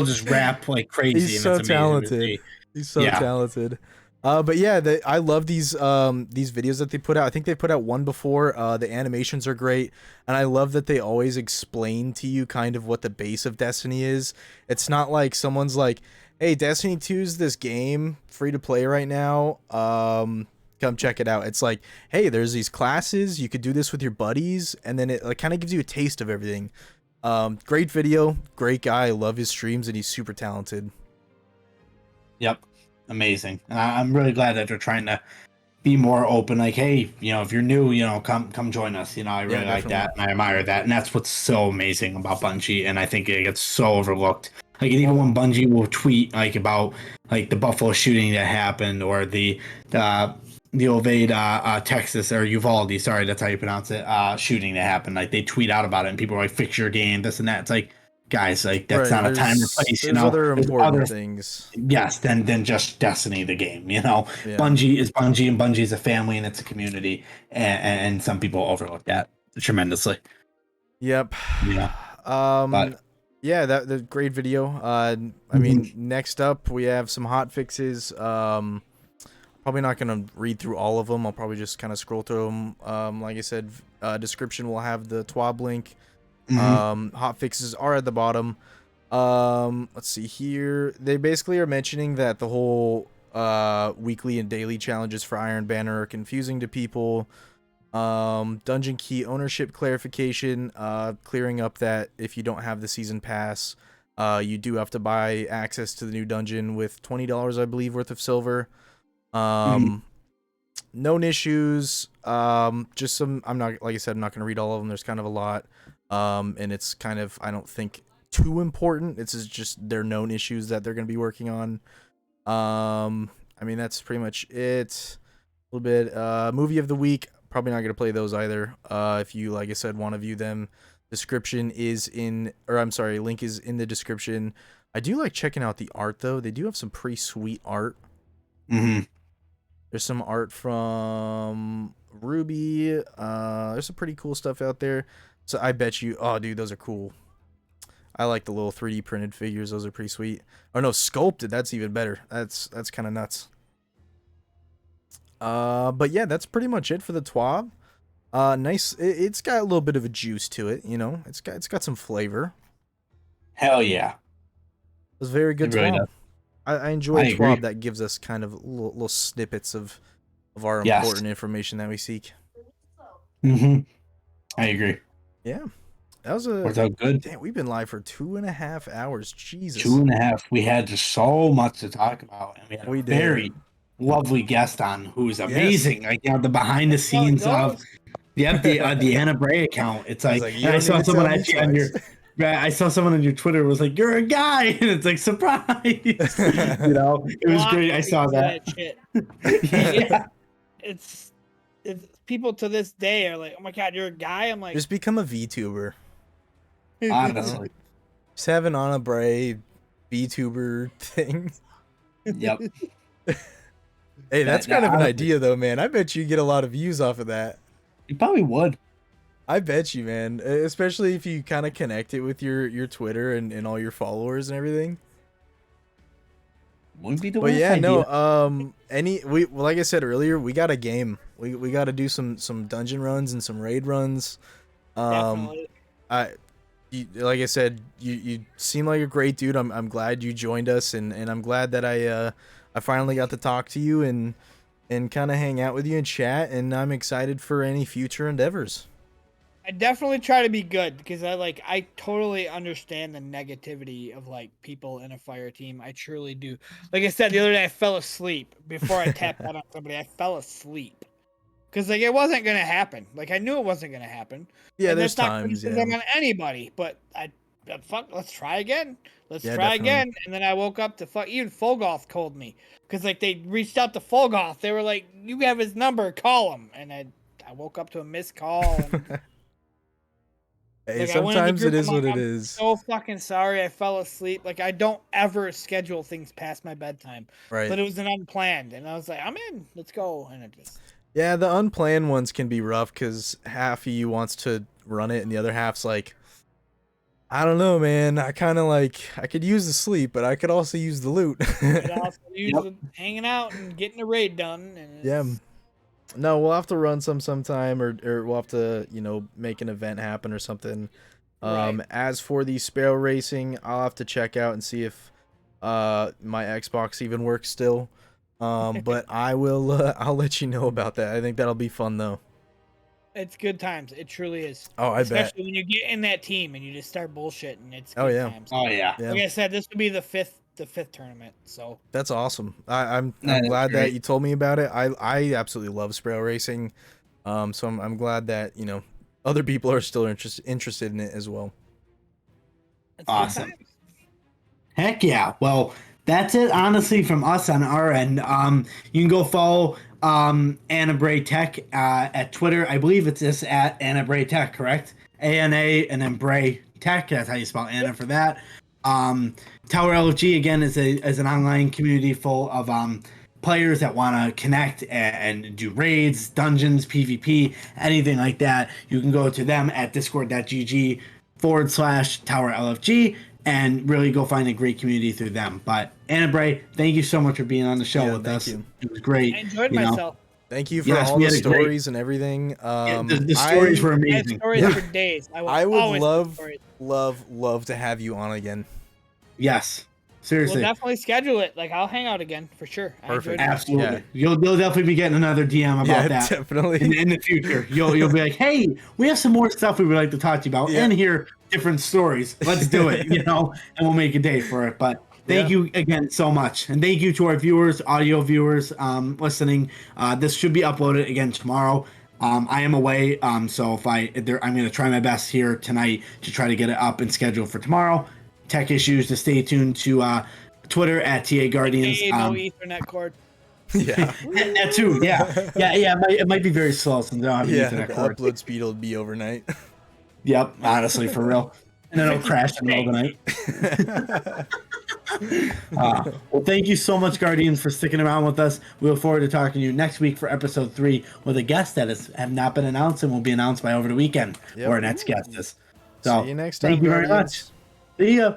just rap like crazy. He's so talented. He's so talented. But yeah, I love these videos that they put out. I think they put out one before. The animations are great, and I love that they always explain to you kind of what the base of Destiny is. It's not like someone's like, "Hey, Destiny 2 is this game, free to play right now. Come check it out." It's like, "Hey, there's these classes. You could do this with your buddies," and then it like, kind of gives you a taste of everything. Great video, great guy. I love his streams, and he's super talented. Yep. Amazing. And I'm really glad that they're trying to be more open. Like, hey, if you're new, come join us. I really like that, and I admire that. And that's what's so amazing about Bungie. And I think it gets so overlooked. Like, even when Bungie will tweet like about like the Buffalo shooting that happened, or the Ovade, Texas, or Uvalde, sorry, that's how you pronounce it, shooting that happened. Like, they tweet out about it, and people are like, fix your game, this and that. It's like, guys, like, that's not a time or place. There's other important things. Yes, than just Destiny, the game. Yeah. Bungie is Bungie, and Bungie is a family, and it's a community, and some people overlook that tremendously. Yep. Yeah. Yeah, the great video. I mean, next up we have some hot fixes. Probably not gonna read through all of them. I'll probably just kind of scroll through them. Like I said, description will have the TWAB link. Hot fixes are at the bottom. Let's see here. They basically are mentioning that the whole weekly and daily challenges for Iron Banner are confusing to people. Dungeon key ownership clarification, clearing up that if you don't have the season pass, you do have to buy access to the new dungeon with $20, I believe, worth of silver. Known issues, just some, like I said, I'm not going to read all of them. There's kind of a lot. And it's kind of, I don't think, too important. It's just their known issues that they're going to be working on. I mean, that's pretty much it. A little bit, movie of the week. Probably not going to play those either. If you, like I said, want to view them, link is in the description. I do like checking out the art, though. They do have some pretty sweet art. There's some art from Ruby. There's some pretty cool stuff out there. So I bet you, oh dude, those are cool. I like the little 3D printed figures. Those are pretty sweet. Or no, sculpted. That's even better. That's kind of nuts. But yeah, that's pretty much it for the TWAB. Nice. It's got a little bit of a juice to it. It's got some flavor. Hell yeah. It was very good. It really TWAB. I enjoy TWAB that gives us kind of little snippets of our important information that we seek. I agree. Yeah, that was worked out good. Damn, we've been live for 2.5 hours. Jesus, 2.5. We had just so much to talk about, and we had a very lovely guest on who's amazing. Yes. Like, the behind the scenes of the AnaBray account. It's like I saw someone on your. I saw someone on your Twitter was like, "You're a guy," and it's like, surprise. It was great. I saw that. Yeah. It's people to this day are like, "Oh my god, you're a guy." I'm like, just become a VTuber. Honestly, just have an AnaBray VTuber thing. Yep. Hey, that's kind of an idea, though, man. I bet you get a lot of views off of that. You probably would. I bet you, man. Especially if you kind of connect it with your Twitter and all your followers and everything. Wouldn't be the worst idea. No. Like I said earlier, we got a game. We got to do some dungeon runs and some raid runs. Definitely. like I said, you seem like a great dude. I'm glad you joined us, and I'm glad that I finally got to talk to you and kind of hang out with you and chat, and I'm excited for any future endeavors. I definitely try to be good because I totally understand the negativity of like people in a fire team. I truly do. Like I said the other day, I fell asleep before I tapped out on somebody. I fell asleep because like it wasn't gonna happen. Like I knew it wasn't gonna happen. Yeah, And there's that's not times. criticism Yeah. on anybody, but fuck. Let's try again. Let's Yeah, try definitely. again. And then I woke up to even Fulgoth called me because like they reached out to Fulgoth. They were like, "You have his number. Call him." And I woke up to a missed call. And, Hey, like, I went in the sometimes it group, is I'm what like, it I'm is. so fucking sorry I fell asleep. Like I don't ever schedule things past my bedtime. Right. But it was an unplanned, and I was like, I'm in. Let's go. And it just Yeah, the unplanned ones can be rough because half of you wants to run it and the other half's like, I don't know, man. I kind of like, I could use the sleep, but I could also use the loot. it also usually hanging out and getting the raid done. And Yeah. it's- No, we'll have to run sometime, or we'll have to, make an event happen or something. Right. As for the Sparrow Racing, I'll have to check out and see if my Xbox even works still. But I will. I'll let you know about that. I think that'll be fun though. It's good times. It truly is. Oh, I bet. Especially when you get in that team and you just start bullshitting. It's good Oh, yeah. times. Oh yeah. Yeah. Like I said, this will be the fifth tournament. So That's awesome. I'm That's glad that great. you told me about it. I absolutely love Sparrow Racing. So I'm glad that other people are still interested in it as well. it's good Awesome. times. Heck yeah. Well, that's it, honestly, from us on our end. You can go follow AnaBrayTech at Twitter. I believe it's just at AnaBrayTech, correct? ANA and then Bray Tech. That's how you spell Anna for that. Tower LFG, again, is an online community full of players that want to connect and do raids, dungeons, PvP, anything like that. You can go to them at discord.gg/Tower LFG and really go find a great community through them. But AnaBray, thank you so much for being on the show Yeah, with thank us. you. It was great. I enjoyed you know. myself. Thank you for Yes, all we the had a great- stories and everything. The stories were I had amazing. stories Yeah. for days. I would always have love, stories. love to have you on again. Yes, We'll seriously. definitely schedule it. Like I'll hang out again for sure. I enjoyed Perfect. it. Absolutely. Yeah. You'll definitely be getting another DM about Yeah, that. definitely. In the future, you'll be like, "Hey, we have some more stuff we would like to talk to you about, Yeah. and hear different stories. Let's do it, and we'll make a day for it." But thank Yeah. you again so much, and thank you to our viewers, audio viewers, listening. This should be uploaded again tomorrow. I am away, so I'm going to try my best here tonight to try to get it up and scheduled for tomorrow. Tech issues, to stay tuned to Twitter at TAGuardians. Hey, no Ethernet cord. Yeah. That too, yeah. It might be very slow since I don't have an Yeah, Ethernet the cord. upload speed will be overnight. Yep, honestly, for real. And then it'll crash in the middle of the night. Well, thank you so much, Guardians, for sticking around with us. We look forward to talking to you next week for episode 3 with a guest that have not been announced and will be announced by over the weekend, Yep. where our next guest is. So, See you next time. thank you very much. See ya.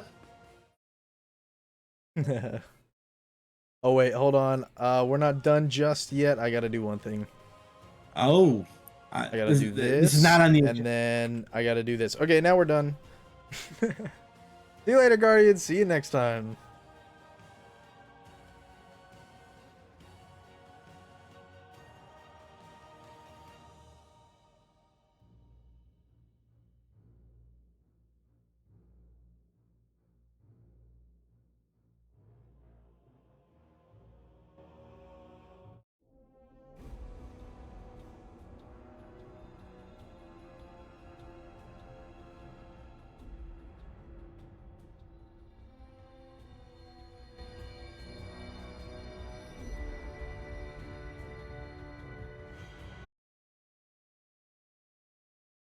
Oh wait, hold on. We're not done just yet. I gotta do one thing. Oh. I gotta do this. This is not on the and then I gotta do this. Okay, now we're done. See you later, Guardians. See you next time.